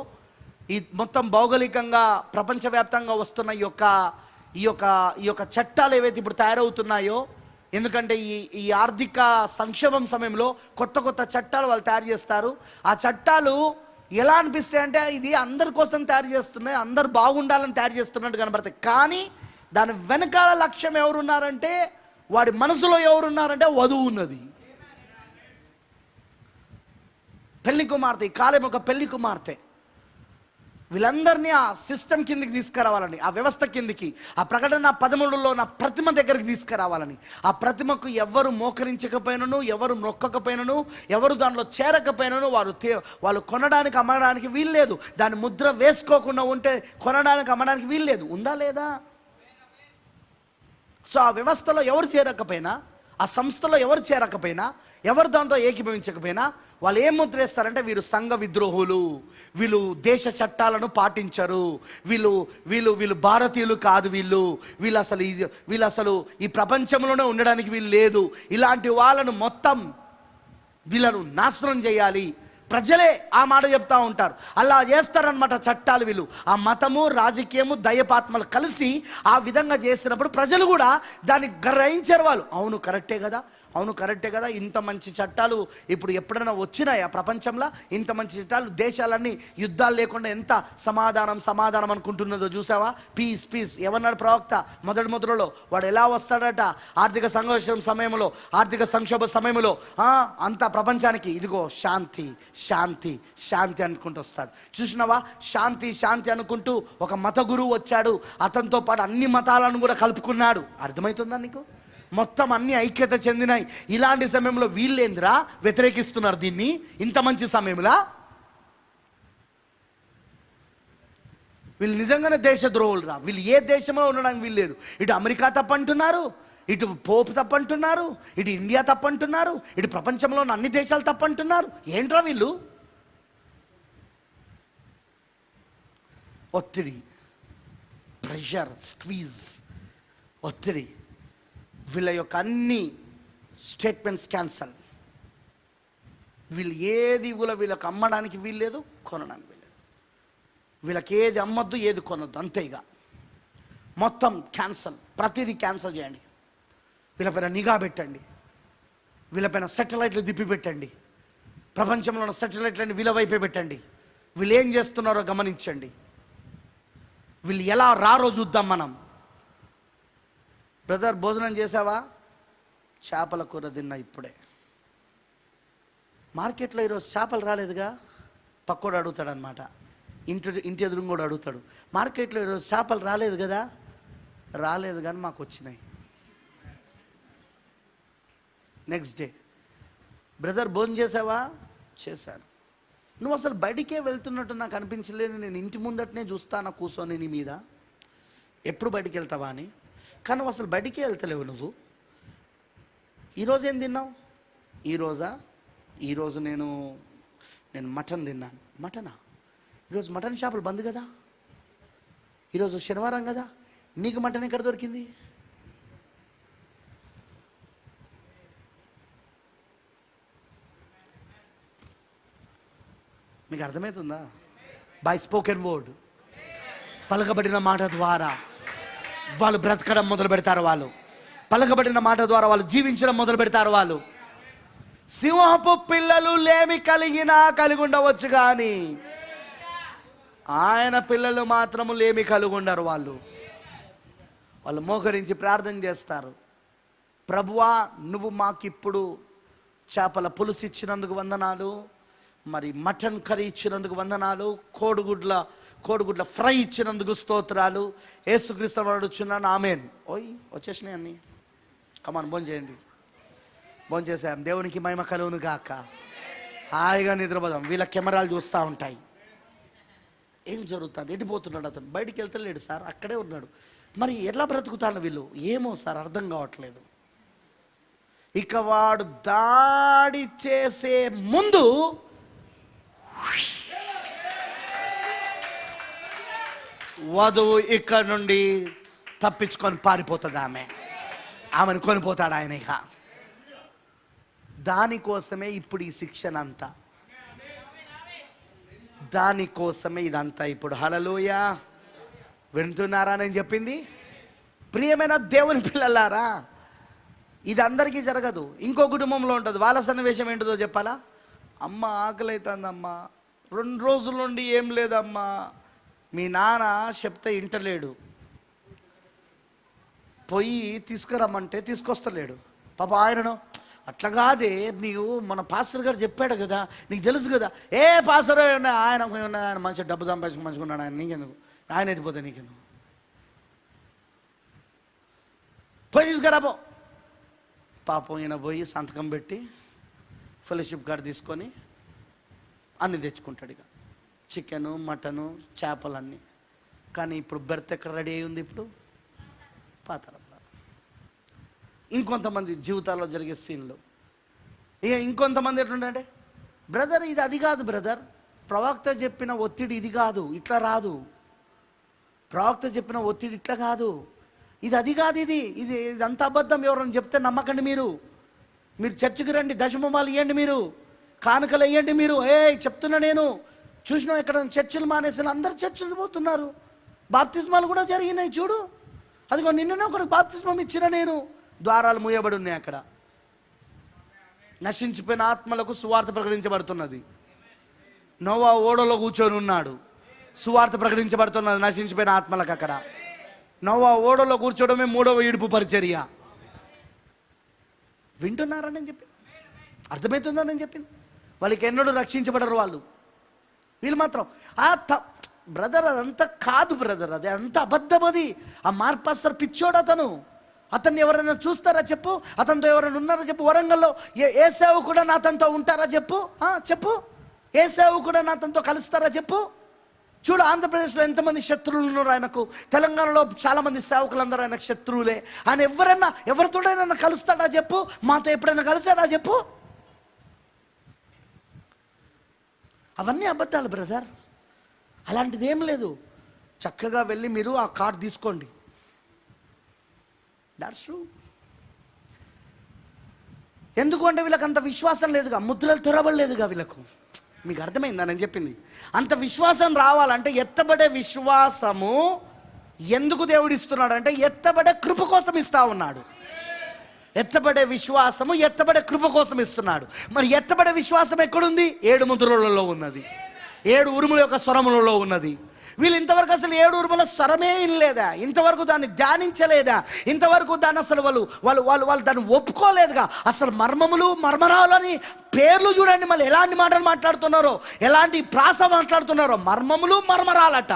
ఈ మొత్తం భౌగోళికంగా ప్రపంచవ్యాప్తంగా వస్తున్న ఈ యొక్క చట్టాలు ఏవైతే ఇప్పుడు తయారవుతున్నాయో, ఎందుకంటే ఈ ఆర్థిక సంక్షోభం సమయంలో కొత్త చట్టాలు వాళ్ళు తయారు చేస్తారు. ఆ చట్టాలు ఎలా అనిపిస్తాయి అంటే ఇది అందరి కోసం తయారు చేస్తున్నాయి, అందరు బాగుండాలని తయారు చేస్తున్నట్టు కనబడతాయి. కానీ దాని వెనకాల లక్ష్యం ఎవరున్నారంటే, వాడి మనసులో ఎవరున్నారంటే వధువు ఉన్నది. పెళ్లి కుమార్తె, ఈ కాలం ఒక పెళ్లి కుమార్తె. వీళ్ళందరినీ ఆ సిస్టమ్ కిందకి తీసుకురావాలని, ఆ వ్యవస్థ కిందికి, ఆ ప్రకటన 13లో నా ప్రతిమ దగ్గరికి తీసుకురావాలని. ఆ ప్రతిమకు ఎవరు మోకరించకపోయినను, ఎవరు మొక్కకపోయినను, ఎవరు దానిలో చేరకపోయినను వాళ్ళు కొనడానికి అమ్మడానికి వీల్లేదు. దాని ముద్ర వేసుకోకుండా ఉంటే కొనడానికి అమ్మడానికి వీల్లేదు. ఉందా లేదా? సో ఆ వ్యవస్థలో ఎవరు చేరకపోయినా, ఆ సంస్థలో ఎవరు చేరకపోయినా, ఎవరు దాంతో ఏకీభవించకపోయినా వాళ్ళు ఏం ముద్రేస్తారంటే వీరు సంఘ విద్రోహులు, వీళ్ళు దేశ చట్టాలను పాటించరు, వీళ్ళు వీళ్ళు వీళ్ళు భారతీయులు కాదు, వీళ్ళు అసలు ఈ ప్రపంచంలోనే ఉండడానికి వీళ్ళు లేదు. ఇలాంటి వాళ్ళను మొత్తం వీళ్ళను నాశనం చేయాలి. ప్రజలే ఆ మాట చెప్తా ఉంటారు. అలా చేస్తారనమాట చట్టాలు వీళ్ళు. ఆ మతము, రాజకీయము, దయ్యపాత్మలు కలిసి ఆ విధంగా చేసినప్పుడు ప్రజలు కూడా దాన్ని గ్రహించారు. వాళ్ళు అవును కరెక్టే కదా, ఇంత మంచి చట్టాలు ఇప్పుడు ఎప్పుడైనా వచ్చినాయా ప్రపంచంలో? ఇంత మంచి చట్టాలు, దేశాలన్నీ యుద్ధాలు లేకుండా ఎంత సమాధానం అనుకుంటున్నదో చూసావా? పీస్ ఎవరినాడు ప్రవక్త మొదటిలో వాడు ఎలా వస్తాడట? ఆర్థిక సంక్షోభ సమయంలో అంత ప్రపంచానికి ఇదిగో శాంతి అనుకుంటూ వస్తాడు. చూసినావా? శాంతి అనుకుంటూ ఒక మత గురువు వచ్చాడు, అతనితో పాటు అన్ని మతాలను కూడా కలుపుకున్నాడు. అర్థమవుతుందా నీకు? మొత్తం అన్ని ఐక్యత చెందినాయి. ఇలాంటి సమయంలో వీళ్ళేంద్రా వ్యతిరేకిస్తున్నారు దీన్ని? ఇంత మంచి సమయంలో వీళ్ళు నిజంగానే దేశద్రోహులు రా. వీళ్ళు ఏ దేశంలో ఉండడానికి వీల్లేదు. ఇటు అమెరికా తప్పంటున్నారు, ఇటు పోపు తప్పంటున్నారు, ఇటు ఇండియా తప్పంటున్నారు, ఇటు ప్రపంచంలో ఉన్న అన్ని దేశాలు తప్పంటున్నారు. ఏంట్రా వీళ్ళు? ఒత్తిడి, ప్రెషర్, స్క్వీజ్, ఒత్తిడి. వీళ్ళ యొక్క అన్ని స్టేట్మెంట్స్ క్యాన్సల్. వీళ్ళు ఏది కూడా వీళ్ళకి అమ్మడానికి వీల్లేదు, కొనడానికి వీల్లేదు. వీళ్ళకి ఏది అమ్మొద్దు, ఏది కొనొద్దు, అంతే. ఇక మొత్తం క్యాన్సల్, ప్రతిదీ క్యాన్సల్ చేయండి. వీళ్ళపైన నిఘా పెట్టండి, వీళ్ళపైన సెటిలైట్లు తిప్పి పెట్టండి, ప్రపంచంలో ఉన్న సెటిలైట్లని వీళ్ళ వైపే పెట్టండి. వీళ్ళు ఏం చేస్తున్నారో గమనించండి. వీళ్ళు ఎలా రారో చూద్దాం మనం. బ్రదర్, భోజనం చేసావా? చేపల కూర తిన్నా ఇప్పుడే. మార్కెట్లో ఈరోజు చేపలు రాలేదుగా. పక్కోడు అడుగుతాడు అనమాట, ఇంటి ఎదురు కూడా అడుగుతాడు, మార్కెట్లో ఈరోజు చేపలు రాలేదు కదా. రాలేదు కానీ మాకు వచ్చినాయి. నెక్స్ట్ డే, బ్రదర్ భోజనం చేసావా? చేశాను. నువ్వు అసలు బయటికే వెళ్తున్నట్టు నాకు అనిపించలేదు. నేను ఇంటి ముందటనే చూస్తాను కూర్చొని నీ మీద, ఎప్పుడు బయటికి వెళ్తావా అని. కానీ అసలు బయటికే వెళ్తలేవు నువ్వు. ఈరోజు ఏం తిన్నావు? ఈరోజు నేను మటన్ తిన్నాను. మటనా? ఈరోజు మటన్ షాపులు బంద్ కదా, ఈరోజు శనివారం కదా, నీకు మటన్ ఎక్కడ దొరికింది? మీకు అర్థమవుతుందా? బై స్పోకెన్ వర్డ్, పలకబడిన మాట ద్వారా వాళ్ళు బ్రతకడం మొదలు పెడతారు. వాళ్ళు పలకబడిన మాట ద్వారా వాళ్ళు జీవించడం మొదలు పెడతారు. వాళ్ళు సింహపు పిల్లలు లేమి కలిగి ఉండవచ్చు, కానీ ఆయన పిల్లలు మాత్రము లేమి కలిగి ఉండరు. వాళ్ళు మోకరించి ప్రార్థన చేస్తారు. ప్రభువా, నువ్వు మాకిప్పుడు చేపల పులుసు ఇచ్చినందుకు వందనాలు, మరి మటన్ కర్రీ ఇచ్చినందుకు వందనాలు, కోడిగుడ్ల ఫ్రై ఇచ్చినందుకు స్తోత్రాలు. యేసుక్రీస్తు అడుగుచున్నాను, ఆమేన్. వచ్చేసినాయి అన్నీ. కమాన్, భోంచేయండి. భోంచేసాం. దేవునికి మహిమ కలుగును గాక. హాయిగా నిద్రపోదాం. వీళ్ళ కెమెరాలు చూస్తూ ఉంటాయి. ఏం జరుగుతుంది? ఎడిపోతున్నాడు అతను, బయటికి వెళ్తలేడు సార్, అక్కడే ఉన్నాడు. మరి ఎట్లా బ్రతుకుతాను వీళ్ళు? ఏమో సార్, అర్థం కావట్లేదు. ఇక వాడు దాడి చేసే ముందు వధువు ఇక్కడ నుండి తప్పించుకొని పారిపోతుంది. ఆమెను కొనిపోతాడు ఆయన. ఇక దానికోసమే ఇప్పుడు ఈ శిక్షణ అంతా, దానికోసమే ఇదంతా ఇప్పుడు. హల్లెలూయా! వింటున్నారా నేను చెప్పింది? ప్రియమైన దేవుని పిల్లలారా, ఇది అందరికీ జరగదు. ఇంకో కుటుంబంలో ఉంటుంది. వాళ్ళ సన్నివేశం ఏంటిదో చెప్పాలా? అమ్మ ఆకలి అవుతుందమ్మా, 2 రోజుల నుండి ఏం లేదమ్మా, మీ నాన్న చెప్తే ఇంటలేడు, పోయి తీసుకురమ్మంటే తీసుకొస్తలేడు. పాప ఆయనను, అట్లా కాదే, నీవు మన పాస్టర్ గారు చెప్పాడు కదా, నీకు తెలుసు కదా. ఏ పాస్టర్ ఆయన మంచిగా డబ్బు సంపాదించుకు మంచుకున్నాడు, ఆయన నీకెందుకు, ఆయన ఎట్టిపోతే నీకెందుకు, పోయి తీసుకురాబో. పాపం ఈయన పోయి సంతకం పెట్టి ఫెలోషిప్ కార్డు తీసుకొని అన్నీ తెచ్చుకుంటాడు. ఇక చికెను, మటను, చేపలన్నీ. కానీ ఇప్పుడు బెర్త్ ఎక్కడ రెడీ అయి ఉంది? ఇప్పుడు పాతాళంలో. ఇంకొంతమంది జీవితాల్లో జరిగే సీన్లు. ఇక ఇంకొంతమంది ఎట్లుంటే, బ్రదర్ ఇది అది కాదు బ్రదర్, ప్రవక్త చెప్పిన ఒత్తిడి ఇది కాదు, ఇట్లా రాదు. ప్రవక్త చెప్పిన ఒత్తిడి ఇట్లా కాదు, ఇది అది కాదు, ఇది ఇది ఇదంతా అబద్ధం. ఎవరైనా చెప్తే నమ్మకండి. మీరు చర్చికి రండి, దశమభాలు ఇవ్వండి, మీరు కానుకలు వేయండి. మీరు చెప్తున్నా, నేను చూసినా ఎక్కడ చర్చిలు మానేసిన అందరు చర్చిలు పోతున్నారు. బాప్తిస్మాలు కూడా జరిగినాయి చూడు. అదిగో నిన్ననే ఒకరికి బాప్తిస్మం ఇచ్చిన నేను. ద్వారాలు మూయబడి ఉన్నాయి అక్కడ. నశించిపోయిన ఆత్మలకు సువార్త ప్రకటించబడుతున్నది. నోవా ఓడలో కూర్చొని ఉన్నాడు, సువార్త ప్రకటించబడుతున్నది నశించిపోయిన ఆత్మలకు. అక్కడ నోవా ఓడలో కూర్చోవడమే 3వ ఈడుపు పరిచర్య. వింటున్నారని చెప్పి అర్థమవుతుందని చెప్పింది. వాళ్ళకి ఎన్నడూ రక్షించబడరు వాళ్ళు. వీళ్ళు మాత్రం బ్రదర్ అదంతా కాదు బ్రదర్, అది అంత అబద్ధం. అది ఆ మార్పాస్టర్ పిచ్చోడు అతన్ని ఎవరైనా చూస్తారా చెప్పు? అతనితో ఎవరైనా ఉన్నారా చెప్పు? వరంగల్లో ఏ సేవకుడు నాతనితో ఉంటారా చెప్పు? చెప్పు, ఏ సేవకుడు నాతనితో కలుస్తారా చెప్పు? చూడు, ఆంధ్రప్రదేశ్లో ఎంతమంది శత్రువులు ఉన్నారు ఆయనకు. తెలంగాణలో చాలామంది సేవకులందరూ ఆయనకు శత్రువులే. ఆయన ఎవరితోడైనా కలుస్తాడా చెప్పు? మాతో ఎప్పుడైనా కలిసాడా చెప్పు? అవన్నీ అబద్ధాలు బ్రదర్. అలాంటిది ఏం లేదు. చక్కగా వెళ్ళి మీరు ఆ కార్డు తీసుకోండి. That's true. ఎందుకంటే వీళ్ళకి అంత విశ్వాసం లేదుగా, ముద్రలు తెరవలేదుగా వీళ్ళకు. మీకు అర్థమైందా నేను చెప్పింది? అంత విశ్వాసం రావాలంటే ఎత్తబడే విశ్వాసము ఎందుకు దేవుడు ఇస్తున్నాడు అంటే ఎత్తబడే కృప కోసం ఇస్తా ఉన్నాడు. ఎత్తబడే విశ్వాసము ఎత్తబడే కృప కోసం ఇస్తున్నాడు. మరి ఎత్తబడే విశ్వాసం ఎక్కడుంది? 7 ముద్రలలో ఉన్నది, 7 ఉరుముల యొక్క స్వరములలో ఉన్నది. వీళ్ళు ఇంతవరకు అసలు 7 ఉరుముల స్వరమే వినలేదా? ఇంతవరకు దాన్ని ధ్యానించలేదా? ఇంతవరకు దాన్ని అసలు వాళ్ళు దాన్ని ఒప్పుకోలేదుగా. అసలు మర్మములు మర్మరాలు అని పేర్లు చూడండి, మళ్ళీ ఎలాంటి మాటలు మాట్లాడుతున్నారో, ఎలాంటి ప్రాస మాట్లాడుతున్నారో. మర్మములు మర్మరాలట.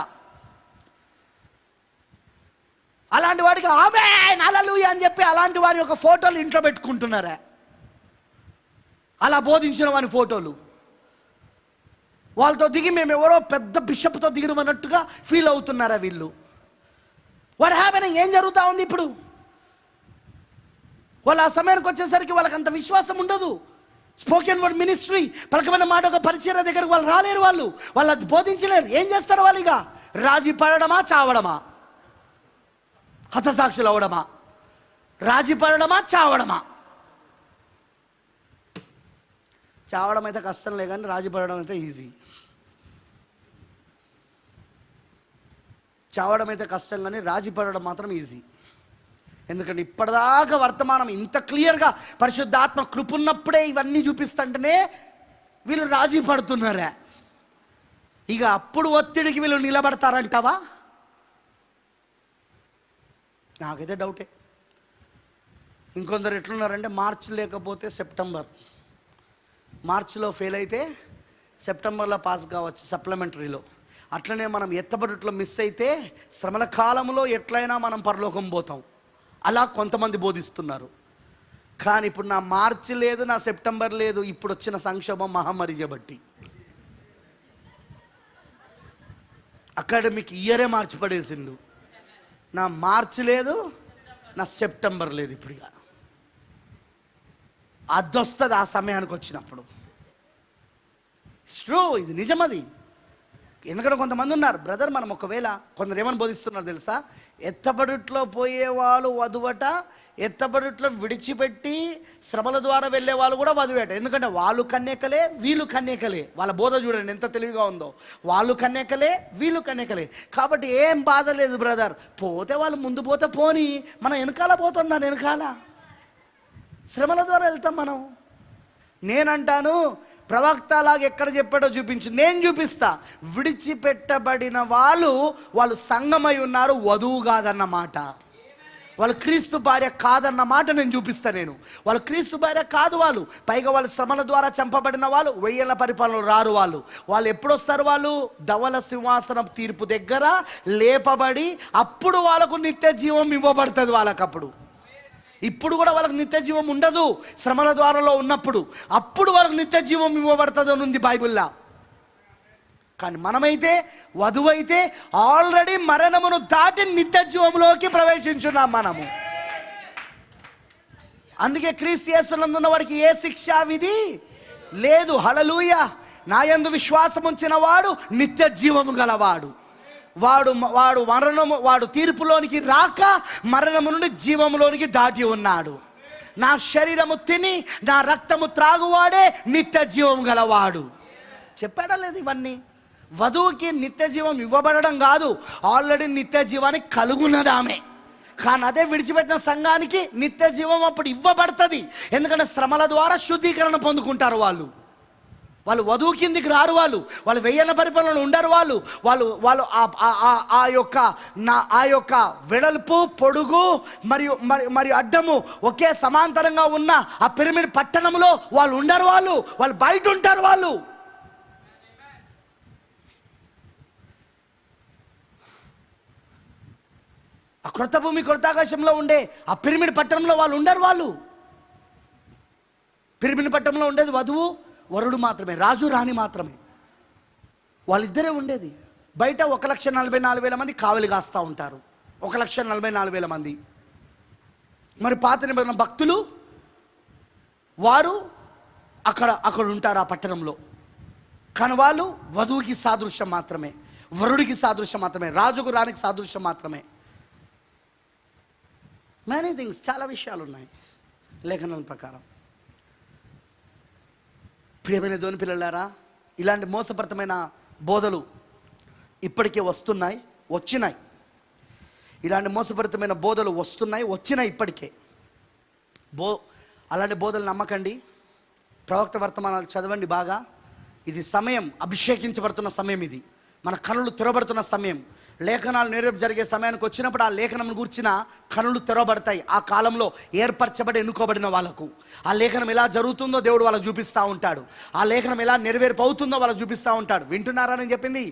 అలాంటి వాడికి ఆమేన్ హల్లెలూయా అని చెప్పి అలాంటి వారి యొక్క ఫోటోలు ఇంట్లో పెట్టుకుంటున్నారా? అలా బోధించిన వారి ఫోటోలు వాళ్ళతో దిగి మేము ఎవరో పెద్ద బిషప్తో దిగినట్టుగా ఫీల్ అవుతున్నారా వీళ్ళు? What happening? ఏం జరుగుతూ ఉంది ఇప్పుడు? వాళ్ళు ఆ సమయానికి వచ్చేసరికి వాళ్ళకి అంత విశ్వాసం ఉండదు. స్పోకెన్ వర్డ్ మినిస్ట్రీ, పలకమైన మాట ఒక పరిచయ దగ్గరకు వాళ్ళు రాలేరు. వాళ్ళు అది బోధించలేరు. ఏం చేస్తారు వాళ్ళు? ఇక రాజీ పడడమా, చావడమా, హతసాక్షులు అవడమా? రాజీ పడడమా, చావడమా? చావడం అయితే కష్టం లే, కానీ రాజీ పడడం అయితే ఈజీ. చావడం అయితే కష్టం, కానీ రాజీ పడడం మాత్రం ఈజీ. ఎందుకంటే ఇప్పటిదాకా వర్తమానం ఇంత క్లియర్గా పరిశుద్ధాత్మ కృపున్నప్పుడే ఇవన్నీ చూపిస్తుంటేనే వీళ్ళు రాజీ పడుతున్నారా? ఇక అప్పుడు ఒత్తిడికి వీళ్ళు నిలబడతారంటావా? నాకైతే డౌటే. ఇంకొందరు ఎట్లున్నారంటే మార్చి లేకపోతే సెప్టెంబర్, మార్చిలో ఫెయిల్ అయితే సెప్టెంబర్లో పాస్ కావచ్చు సప్లిమెంటరీలో. అట్లనే మనం ఎత్తబడుట్లో మిస్ అయితే శ్రమల కాలంలో ఎట్లయినా మనం పరలోకం పోతాం. అలా కొంతమంది బోధిస్తున్నారు. కానీ ఇప్పుడు నా మార్చి లేదు, నా సెప్టెంబర్ లేదు, ఇప్పుడు వచ్చిన సంక్షోభం మహమ్మారి బట్టి అకాడమిక్ ఇయరే మార్చి పడేసిండు. నా మార్చి లేదు, నా సెప్టెంబర్ లేదు. ఇప్పుడు ఇక అది వస్తుంది ఆ సమయానికి వచ్చినప్పుడు. ట్రూ, ఇది నిజమది. ఎందుకంటే కొంతమంది ఉన్నారు బ్రదర్, మనం ఒకవేళ కొందరు ఏమని బోధిస్తున్నారు తెలుసా? ఎత్తబడుట్లో పోయేవాళ్ళు వధువట, ఎత్తబడుట్లో విడిచిపెట్టి శ్రమల ద్వారా వెళ్ళే వాళ్ళు కూడా వధువేట. ఎందుకంటే వాళ్ళు కన్యకలే, వీళ్ళు కన్యకలే. వాళ్ళ బోధ చూడండి ఎంత తెలివిగా ఉందో. వాళ్ళు కన్యకలే, వీళ్ళు కన్యకలే. కాబట్టి ఏం బాధ లేదు బ్రదర్. పోతే వాళ్ళు ముందు పోతే పోని, మనం వెనకాల పోతాం. దాని వెనకాల శ్రమల ద్వారా వెళ్తాం మనం. నేనంటాను, ప్రవక్త అలాగే ఎక్కడ చెప్పాడో చూపించు, నేను చూపిస్తా. విడిచిపెట్టబడిన వాళ్ళు సంఘమై ఉన్నారు, వధువు కాదన్నమాట. వాళ్ళు క్రీస్తు భార్య కాదన్నమాట నేను చూపిస్తా. వాళ్ళు క్రీస్తు భార్య కాదు. వాళ్ళు పైగా వాళ్ళు శ్రమల ద్వారా చంపబడిన వాళ్ళు, 1000 పరిపాలనలు రారు. వాళ్ళు ఎప్పుడు వస్తారు? వాళ్ళు ధవల సింహాసనం తీర్పు దగ్గర లేపబడి అప్పుడు వాళ్ళకు నిత్య జీవం ఇవ్వబడుతుంది. వాళ్ళకప్పుడు, ఇప్పుడు కూడా వాళ్ళకి నిత్య జీవం ఉండదు. శ్రమల ద్వారాలో ఉన్నప్పుడు అప్పుడు వాళ్ళకి నిత్య జీవం ఇవ్వబడుతుంది అని ఉంది బైబిల్లో. కానీ మనమైతే వధువైతే ఆల్రెడీ మరణమును దాటి నిత్య జీవంలోకి ప్రవేశించున్నాం మనము. అందుకే క్రీస్తు యేసునందున్న వాడికి ఏ శిక్షా విధి లేదు. హల్లెలూయా. నా యందు విశ్వాసం ఉంచిన వాడు నిత్య జీవము గలవాడు. వాడు తీర్పులోనికి రాక మరణము నుండి జీవములోనికి దాటి ఉన్నాడు. నా శరీరము తిని నా రక్తము త్రాగువాడే నిత్య జీవం గలవాడు. చెప్పాడా లేదు? ఇవన్నీ వధువుకి నిత్య జీవం ఇవ్వబడడం కాదు, ఆల్రెడీ నిత్య జీవానికి కలుగున్నది ఆమె. కానీ అదే విడిచిపెట్టిన సంఘానికి నిత్య జీవం అప్పుడు ఇవ్వబడుతుంది. ఎందుకంటే శ్రమల ద్వారా శుద్ధీకరణ పొందుకుంటారు వాళ్ళు వధువు కిందికి రారు. వాళ్ళు వెయ్యన పరిపాలన ఉండరు. వాళ్ళు ఆ యొక్క వెడల్పు, పొడుగు మరియు అడ్డము ఒకే సమాంతరంగా ఉన్న ఆ పిరమిడ్ పట్టణంలో వాళ్ళు ఉండరు. వాళ్ళు బయట ఉంటారు. ఆ క్రొత్త భూమి క్రొత్త ఆకాశంలో ఉండే ఆ పిరమిడ్ పట్టణంలో వాళ్ళు ఉండరు. పిరమిడ్ పట్టణంలో ఉండేది వధువు వరుడు మాత్రమే, రాజు రాణి మాత్రమే. వాళ్ళిద్దరే ఉండేది. బయట 1,44,000 మంది కావలి కాస్తూ ఉంటారు. 1,44,000 మంది. మరి పాత నిబంధన భక్తులు వారు అక్కడ ఉంటారు ఆ పట్టణంలో. కానీ వాళ్ళు వధువుకి సాదృశ్యం మాత్రమే, వరుడికి సాదృశ్యం మాత్రమే, రాజుకు రాణికి సాదృశ్యం మాత్రమే. మెనీ థింగ్స్, చాలా విషయాలు ఉన్నాయి లేఖనాల ప్రకారం. ప్రియమైన దేవుని పిల్లలారా, ఇలాంటి మోసపరతమైన బోధలు ఇప్పటికే వచ్చినాయి. ఇలాంటి మోసపరతమైన బోధలు వచ్చినాయి ఇప్పటికే. అలాంటి బోధలు నమ్మకండి. ప్రవక్త వర్తమానాలు చదవండి బాగా. ఇది సమయం, అభిషేకించబడుతున్న సమయం. ఇది మన కనులు తెరవబడుతున్న సమయం. లేఖనాలు నెరవేర్పు జరిగే సమయానికి వచ్చినప్పుడు ఆ లేఖనం గురించిన కనులు తెరవబడతాయి. ఆ కాలంలో ఏర్పరచబడి ఎన్నుకోబడిన వాళ్ళకు ఆ లేఖనం ఎలా జరుగుతుందో దేవుడు వాళ్ళకు చూపిస్తూ ఉంటాడు. ఆ లేఖనం ఎలా నెరవేర్పు అవుతుందో వాళ్ళకు చూపిస్తూ ఉంటాడు. వింటున్నారా నేను చెప్పింది?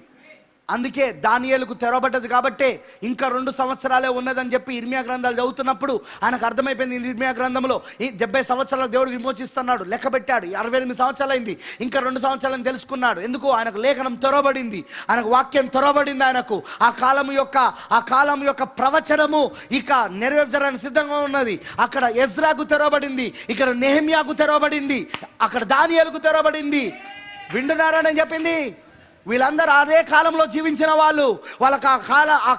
అందుకే దానియేలుకు తెరవబడ్డది కాబట్టే ఇంకా 2 సంవత్సరాలే ఉన్నదని చెప్పి ఇర్మియా గ్రంథాలు చదువుతున్నప్పుడు ఆయనకు అర్థమైపోయింది. ఇర్మియా గ్రంథంలో ఈ 70 సంవత్సరాలు దేవుడు విమోచిస్తున్నాడు. లెక్క పెట్టాడు, 68 సంవత్సరాలు అయింది, ఇంకా 2 సంవత్సరాలని తెలుసుకున్నాడు. ఎందుకు? ఆయనకు లేఖనం తెరవబడింది, ఆయనకు వాక్యం తెరవబడింది. ఆయనకు ఆ కాలం యొక్క ప్రవచనము ఇక నెరవేర్చడానికి సిద్ధంగా ఉన్నది. అక్కడ ఎజ్రాకు తెరవబడింది, ఇక్కడ నెహెమ్యాకు తెరవబడింది, అక్కడ దానియేలుకు తెరవబడింది. వింటున్నారా నేను చెప్పింది? వీళ్ళందరూ అదే కాలంలో జీవించిన వాళ్ళు. వాళ్ళకి ఆ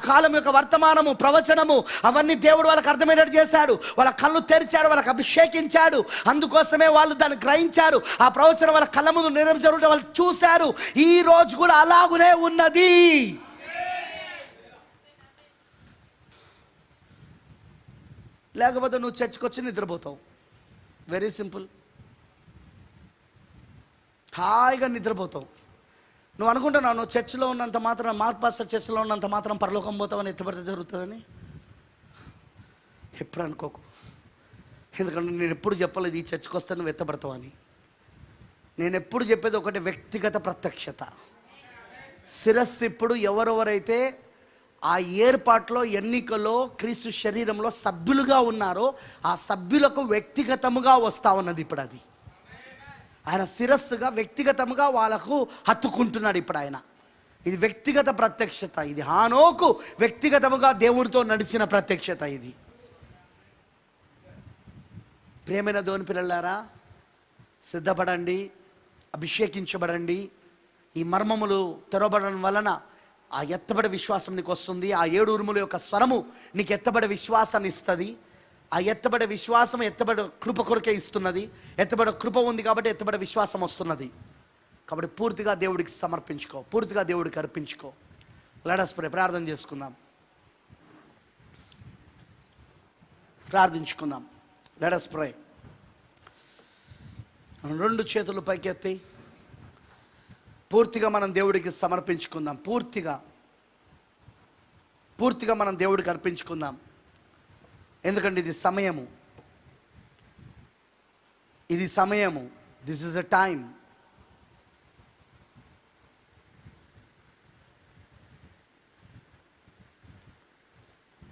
కాలం యొక్క వర్తమానము, ప్రవచనము అవన్నీ దేవుడు వాళ్ళకి అర్థమయ్యేటట్టు చేశాడు. వాళ్ళ కళ్ళు తెరిచాడు, వాళ్ళకి అభిషేకించాడు. అందుకోసమే వాళ్ళు దాన్ని గ్రహించారు. ఆ ప్రవచనం వాళ్ళ కళ్ళ ముందు నెరవేర్చడం వాళ్ళు చూశారు. ఈ రోజు కూడా అలాగునే ఉన్నది. లేకపోతే నువ్వు చర్చికి వచ్చి నిద్రపోతావు. Very simple. హాయిగా నిద్రపోతావు. నువ్వు అనుకుంటున్నావు నువ్వు చర్చిలో ఉన్నంత మాత్రం, మార్పాస్టర్ చర్చిలో ఉన్నంత మాత్రం పరలోకం పోతావని ఎత్తుపడితే జరుగుతుందని ఎప్పుడు అనుకోకు. ఎందుకంటే నేను ఎప్పుడు చెప్పలేదు ఈ చర్చికి వస్తే నువ్వు ఎత్తపడతావని. నేను ఎప్పుడు చెప్పేది ఒకటి, వ్యక్తిగత ప్రత్యక్షత. శిరస్సు ఇప్పుడు ఎవరెవరైతే ఆ ఏర్పాట్లో, ఎన్నికలో, క్రీస్తు శరీరంలో సభ్యులుగా ఉన్నారో ఆ సభ్యులకు వ్యక్తిగతముగా వస్తూ ఉన్నది ఇప్పుడు. అది ఆయన శిరస్సుగా వ్యక్తిగతముగా వాళ్ళకు హత్తుకుంటున్నాడు ఇప్పుడు ఆయన. ఇది వ్యక్తిగత ప్రత్యక్షత. ఇది హానోకు వ్యక్తిగతముగా దేవుడితో నడిచిన ప్రత్యక్షత. ఇది ప్రియమైన దేవుని పిల్లలారా, సిద్ధపడండి, అభిషేకించబడండి. ఈ మర్మములు తెరవబడడం వలన ఆ ఎత్తబడే విశ్వాసం నీకు వస్తుంది. ఆ 7 ఉరుముల యొక్క స్వరము నీకు ఎత్తబడే విశ్వాసాన్ని ఇస్తుంది. ఆ ఎత్తబడే విశ్వాసం ఎత్తబడే కృప కొరకే ఇస్తున్నది. ఎత్తబడే కృప ఉంది కాబట్టి ఎత్తబడే విశ్వాసం వస్తున్నది. కాబట్టి పూర్తిగా దేవుడికి సమర్పించుకో, పూర్తిగా దేవుడికి అర్పించుకో. Let us pray. ప్రార్థన చేసుకుందాం, ప్రార్థించుకుందాం. Let us pray. మనం 2 చేతులు పైకెత్తి పూర్తిగా మనం దేవుడికి సమర్పించుకుందాం. పూర్తిగా మనం దేవుడికి అర్పించుకుందాం. ఎందుకంటే ఇది సమయము. This is a time.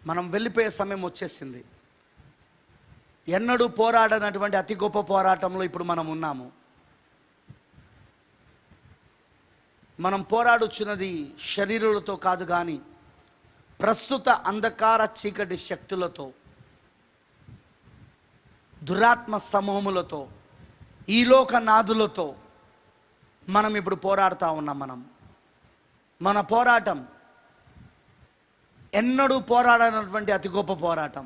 మనం వెళ్ళిపోయే సమయం వచ్చేసింది. ఎన్నడూ పోరాడనటువంటి అతి గొప్ప పోరాటంలో ఇప్పుడు మనం ఉన్నాము. మనం పోరాడుచున్నది శరీరులతో కాదు కానీ ప్రస్తుత అంధకార చీకటి శక్తులతో. దురాత్మ సమూహములతో, ఈ లోక నాదులతో మనం ఇప్పుడు పోరాడుతూ ఉన్నాం. మన పోరాటం ఎన్నడూ పోరాడనటువంటి అతి గొప్ప పోరాటం.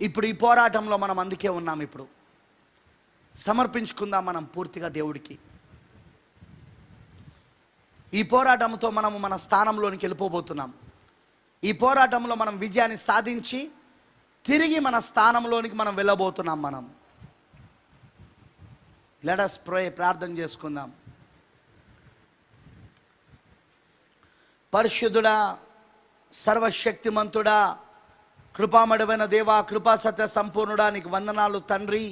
ఇప్పుడు ఈ పోరాటంలో మనం అందుకే ఉన్నాం. ఇప్పుడు సమర్పించుకుందాం మనం పూర్తిగా దేవుడికి. ఈ పోరాటంతో మనము మన స్థానంలోనికి వెళ్ళిపోబోతున్నాం. ఈ పోరాటంలో మనం విజయాన్ని సాధించి తిరిగి మన స్థానంలోనికి మనం వెళ్ళబోతున్నాం. మనం లెట్ us pray, ప్రార్థన చేసుకుందాం. పరిశుద్ధుడా, సర్వశక్తిమంతుడా, కృపామయుడైన దేవా, కృపా సత్య సంపూర్ణుడా, నీకు వందనాలు తండ్రి.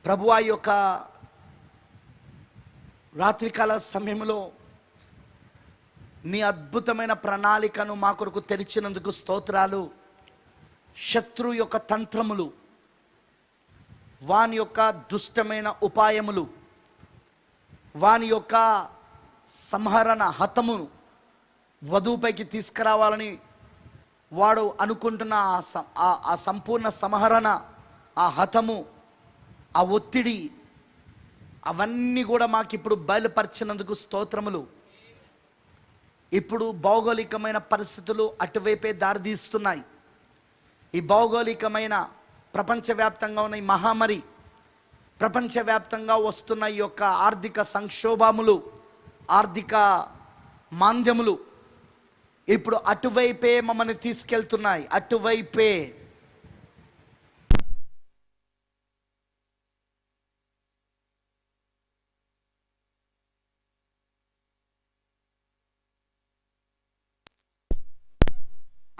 ప్రభువా, యొక్క రాత్రికాల సమయంలో నీ అద్భుతమైన ప్రణాళికను మా కొరకు తెరిచినందుకు స్తోత్రాలు. శత్రు యొక్క తంత్రములు, వాని యొక్క దుష్టమైన ఉపాయములు, వాని యొక్క సంహరణ హతమును వధువుపైకి తీసుకురావాలని వాడు అనుకుంటున్న ఆ సంపూర్ణ సంహరణ, ఆ హతము, ఆ ఒత్తిడి, అవన్నీ కూడా మాకు ఇప్పుడు బయలుపరిచినందుకు స్తోత్రములు. ఇప్పుడు భౌగోళికమైన పరిస్థితులు అటువైపే దారితీస్తున్నాయి. ఈ భౌగోళికమైన ప్రపంచవ్యాప్తంగా ఉన్న ఈ మహామారి, ప్రపంచవ్యాప్తంగా వస్తున్న ఈ యొక్క ఆర్థిక సంక్షోభములు, ఆర్థిక మాంద్యములు ఇప్పుడు అటువైపే మమ్మల్ని తీసుకెళ్తున్నాయి. అటువైపే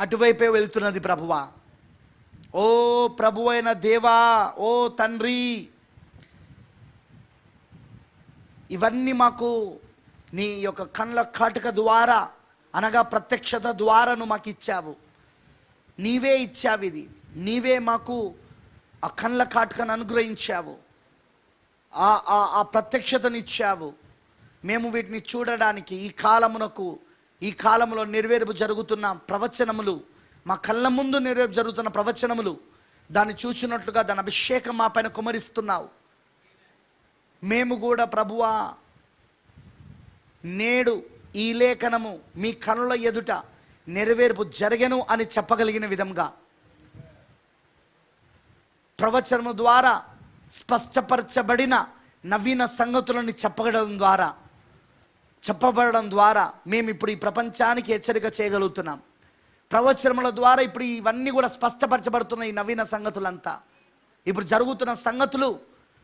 అటువైపే వెళ్తున్నది ప్రభువా. ఓ ప్రభు అయిన దేవా, ఓ తండ్రి, ఇవన్నీ మాకు నీ యొక్క కళ్ళ కాటుక ద్వారా, అనగా ప్రత్యక్షత ద్వారా నువ్వు మాకు ఇచ్చావు. నీవే ఇచ్చావు. ఇది నీవే మాకు ఆ కళ్ళ కాటుకను అనుగ్రహించావు, ఆ ప్రత్యక్షతను ఇచ్చావు. మేము వీటిని చూడడానికి ఈ కాలంలో నెరవేర్పు జరుగుతున్న ప్రవచనములు, మా కళ్ళ ముందు నెరవేర్పు జరుగుతున్న ప్రవచనములు, దాన్ని చూసినట్లుగా దాని అభిషేకం మా పైన కుమరిస్తున్నావు. మేము కూడా ప్రభువా, నేడు ఈ లేఖనము మీ కనుల ఎదుట నెరవేర్పు జరగను అని చెప్పగలిగిన విధంగా, ప్రవచనము ద్వారా స్పష్టపరచబడిన నవీన సంగతులను చెప్పబడడం ద్వారా మేము ఇప్పుడు ఈ ప్రపంచానికి హెచ్చరిక చేయగలుగుతున్నాం. ప్రవచనముల ద్వారా ఇప్పుడు ఇవన్నీ కూడా స్పష్టపరచబడుతున్న ఈ నవీన సంగతులంతా, ఇప్పుడు జరుగుతున్న సంగతులు,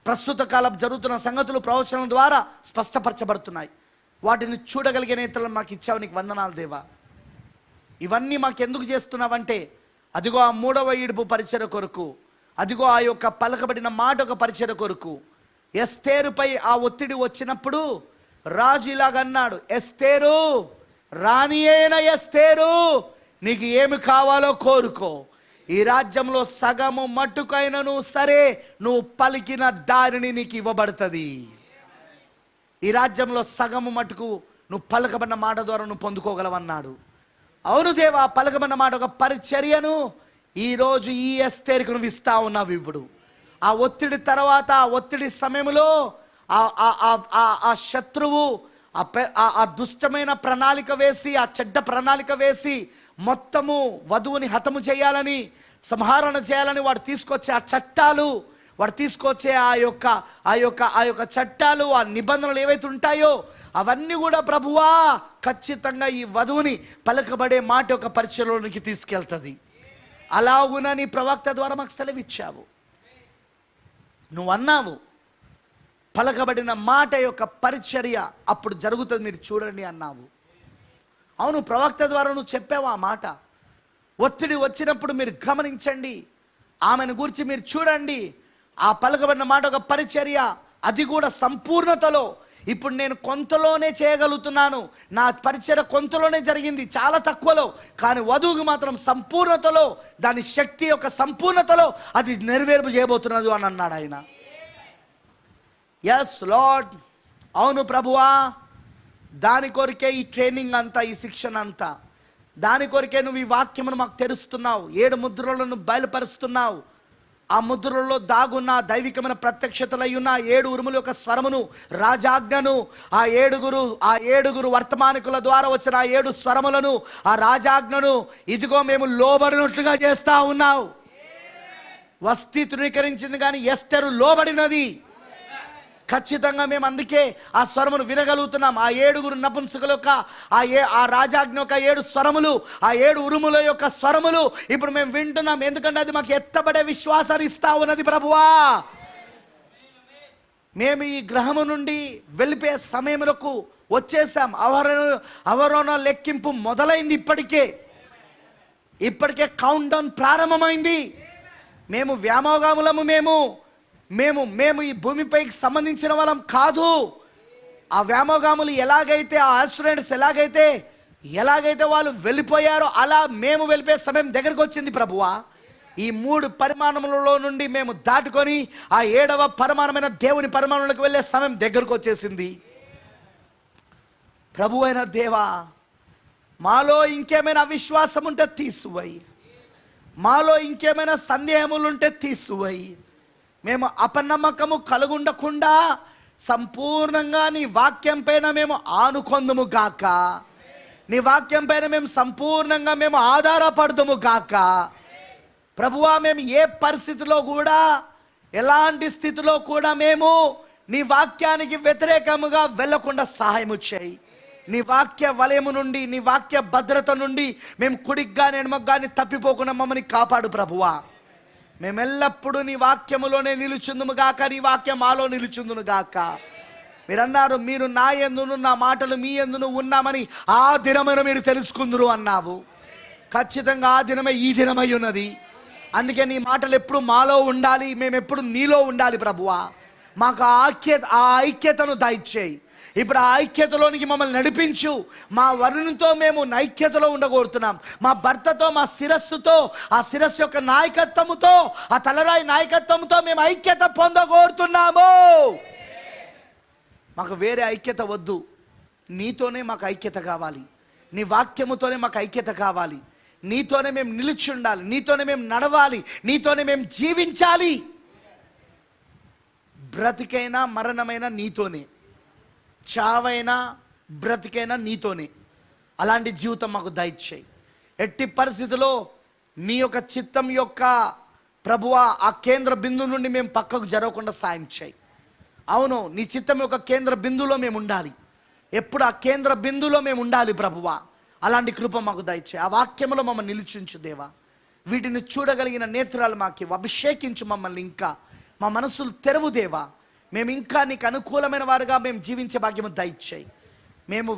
ప్రస్తుత కాలం జరుగుతున్న సంగతులు ప్రవచనం ద్వారా స్పష్టపరచబడుతున్నాయి. వాటిని చూడగలిగే నేతలను మాకు ఇచ్చావు. నీకు వందనాలు దేవా. ఇవన్నీ మాకు ఎందుకు చేస్తున్నావంటే, అదిగో ఆ 3వ ఈడుపు పరిచయ కొరకు, అదిగో ఆ యొక్క పలకబడిన మాట ఒక పరిచయ కొరకు. ఎస్తేరుపై ఆ ఒత్తిడి వచ్చినప్పుడు రాజు ఇలాగ అన్నాడు, ఎస్తేరు, రాణి అయిన ఎస్తేరు, నీకు ఏమి కావాలో కోరుకో. ఈ రాజ్యంలో సగము మట్టుకైనను సరే నువ్వు పలికిన దారిని నీకు ఇవ్వబడుతుంది. ఈ రాజ్యంలో సగము మటుకు నువ్వు పలకబడిన మాట ద్వారా నువ్వు పొందుకోగలవన్నాడు. అవును దేవా, పలకబడిన మాట ఒక పరిచర్యను ఈరోజు ఈ ఎస్తేరుకు నువ్వు ఇస్తా ఉన్నావు. ఇప్పుడు ఆ ఒత్తిడి తర్వాత, ఆ ఒత్తిడి సమయంలో ఆ శత్రువు ఆ దుష్టమైన ప్రణాళిక వేసి, ఆ చెడ్డ ప్రణాళిక వేసి మొత్తము వధువుని హతము చేయాలని, సంహరణ చేయాలని వాడు తీసుకొచ్చే ఆ చట్టాలు, వాడు తీసుకొచ్చే ఆ యొక్క చట్టాలు, ఆ నిబంధనలు ఏవైతే ఉంటాయో అవన్నీ కూడా ప్రభువా ఖచ్చితంగా ఈ వధువుని పలకబడే మాట యొక్క పరిచయంలోనికి తీసుకెళ్తుంది. అలాగున నీ ప్రవక్త ద్వారా మాకు సెలవిచ్చావు. నువ్వు అన్నావు, పలకబడిన మాట యొక్క పరిచర్య అప్పుడు జరుగుతుంది, మీరు చూడండి అన్నావు. అవును, ప్రవక్త ద్వారా నువ్వు చెప్పావు ఆ మాట. ఒత్తిడి వచ్చినప్పుడు మీరు గమనించండి, ఆమెను గురించి మీరు చూడండి. ఆ పలకబడిన మాట ఒక పరిచర్య, అది కూడా సంపూర్ణతలో. ఇప్పుడు నేను కొంతలోనే చేయగలుగుతున్నాను, నా పరిచర్య కొంతలోనే జరిగింది, చాలా తక్కువలో. కానీ వధువుకి మాత్రం సంపూర్ణతలో, దాని శక్తి యొక్క సంపూర్ణతలో అది నెరవేర్పు చేయబోతున్నది అని అన్నాడు ఆయన. ఎస్ లార్డ్, అవును ప్రభువా, దాని కొరికే ఈ ట్రైనింగ్ అంతా, ఈ శిక్షణ అంతా. దాని కొరకే నువ్వు ఈ వాక్యమును మాకు తెరుస్తున్నావు, 7 ముద్రలను బయలుపరుస్తున్నావు. ఆ ముద్రలలో దాగున్న దైవికమైన ప్రత్యక్షతలై ఉన్న 7 ఉరుముల యొక్క స్వరమును, రాజాజ్ఞను, ఆ ఏడుగురు వర్తమానికుల ద్వారా వచ్చిన ఆ 7 స్వరములను, ఆ రాజాజ్ఞను ఇదిగో మేము లోబడినట్లుగా చేస్తా ఉన్నావు. వస్తీ తృణీకరించింది కానీ ఎస్తెరు లోబడినది. ఖచ్చితంగా మేము అందుకే ఆ స్వరమును వినగలుగుతున్నాం. ఆ 7 నపుంసకుల యొక్క ఆ రాజాజ్ఞ యొక్క 7 స్వరములు, ఆ 7 ఉరుముల యొక్క స్వరములు ఇప్పుడు మేము వింటున్నాం. ఎందుకంటే అది మాకు ఎత్తబడే విశ్వాసాన్ని ఇస్తా ఉన్నది ప్రభువా. మేము ఈ గ్రహము నుండి వెళ్ళిపోయే సమయములకు వచ్చేసాం. అవరోహణ లెక్కింపు మొదలైంది. ఇప్పటికే కౌంట్ డౌన్ ప్రారంభమైంది. మేము వ్యామోగాములము, మేము ఈ భూమిపైకి సంబంధించిన వాళ్ళం కాదు. ఆ వ్యామోగాములు ఎలాగైతే, ఆ ఆస్ట్రోనట్స్ ఎలాగైతే వాళ్ళు వెళ్ళిపోయారో అలా మేము వెళ్ళిపోయే సమయం దగ్గరకు వచ్చింది ప్రభువా. ఈ 3 పరిమాణములలో నుండి మేము దాటుకొని ఆ 7వ పరిమాణమైన దేవుని పరిమాణంలోకి వెళ్ళే సమయం దగ్గరకు వచ్చేసింది. ప్రభు అయిన దేవా, మాలో ఇంకేమైనా అవిశ్వాసం ఉంటే తీసివేయి, మాలో ఇంకేమైనా సందేహములు ఉంటే తీసివేయి. మేము అపనమ్మకము కలుగుండకుండా సంపూర్ణంగా నీ వాక్యం పైన మేము ఆనుకొందుము గాక, నీ వాక్యం పైన మేము సంపూర్ణంగా మేము ఆధారపడదుము గాక. ప్రభువా, మేము ఏ పరిస్థితిలో కూడా, ఎలాంటి స్థితిలో కూడా మేము నీ వాక్యానికి వ్యతిరేకముగా వెళ్ళకుండా సహాయము చేయి. నీ వాక్య వలయము నుండి, నీ వాక్య భద్రత నుండి మేము కుడికి కానీ ఎడమకు కానీ తప్పిపోకుండా మమ్మల్ని కాపాడు ప్రభువా. మేము ఎల్లప్పుడూ నీ వాక్యములోనే నిలుచుందుము గాక, నీ వాక్యం మాలో నిలుచుందును గాక. మీరన్నారు, మీరు నా యందును నా మాటలు మీ యందును ఉన్నామని ఆ దినమున మీరు తెలుసుకుందురు అన్నావు. ఖచ్చితంగా ఆ దినమే ఈ దినమై ఉన్నది. అందుకే నీ మాటలు ఎప్పుడు మాలో ఉండాలి, మేము ఎప్పుడు నీలో ఉండాలి ప్రభువా. మాకు ఆ ఐక్యతను దయచేయి. ఇప్పుడు ఆ ఐక్యతలోనికి మమ్మల్ని నడిపించు. మా వరునితో మేము ఐక్యతలో ఉండగోరుతున్నాం. మా భర్తతో, మా శిరస్సుతో, ఆ శిరస్సు యొక్క నాయకత్వముతో, ఆ తలరాయి నాయకత్వంతో మేము ఐక్యత పొందగోరుతున్నాము. మాకు వేరే ఐక్యత వద్దు. నీతోనే మాకు ఐక్యత కావాలి, నీ వాక్యముతోనే మాకు ఐక్యత కావాలి. నీతోనే మేము నిలిచి ఉండాలి, నీతోనే మేము నడవాలి, నీతోనే మేము జీవించాలి. బ్రతికైనా మరణమైనా నీతోనే, చావైనా బ్రతికైనా నీతోనే. అలాంటి జీవితం మాకు దయచేయి. ఎట్టి పరిస్థితిలో నీ యొక్క చిత్తం యొక్క ప్రభువా ఆ కేంద్ర బిందువు నుండి మేము పక్కకు జరగకుండా సాయం చేయి. అవును, నీ చిత్తం యొక్క కేంద్ర బిందువులో మేము ఉండాలి. ఎప్పుడు ఆ కేంద్ర బిందువులో మేము ఉండాలి ప్రభువా. అలాంటి కృప మాకు దయచేయి. ఆ వాక్యంలో మమ్మల్ని నిలిచించు దేవా. వీటిని చూడగలిగిన నేత్రాలు మాకు అభిషేకించు. మమ్మల్ని ఇంకా మా మనసులు తెరవు దేవా. మేము ఇంకా నీకు అనుకూలమైన వారుగా మేము జీవించే భాగ్యము దయచేయి. మేము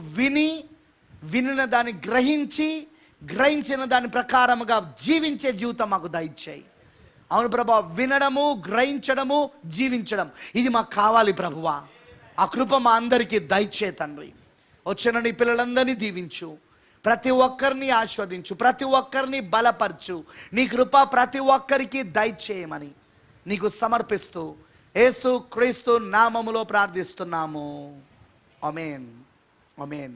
వినిన దాన్ని గ్రహించిన దాని ప్రకారముగా జీవించే జీవితం మాకు దయచేయి. అవును ప్రభువా, వినడము, గ్రహించడము, జీవించడం ఇది మాకు కావాలి ప్రభువా. ఆ కృప మా అందరికీ దయచే తండ్రి. వచ్చిన నీ పిల్లలందరినీ దీవించు, ప్రతి ఒక్కరిని ఆస్వాదించు, ప్రతి ఒక్కరిని బలపరచు. నీ కృప ప్రతి ఒక్కరికి దయచేయమని నీకు సమర్పిస్తూ యేసు క్రీస్తు నామములో ప్రార్థిస్తున్నాము. ఆమేన్, ఆమేన్.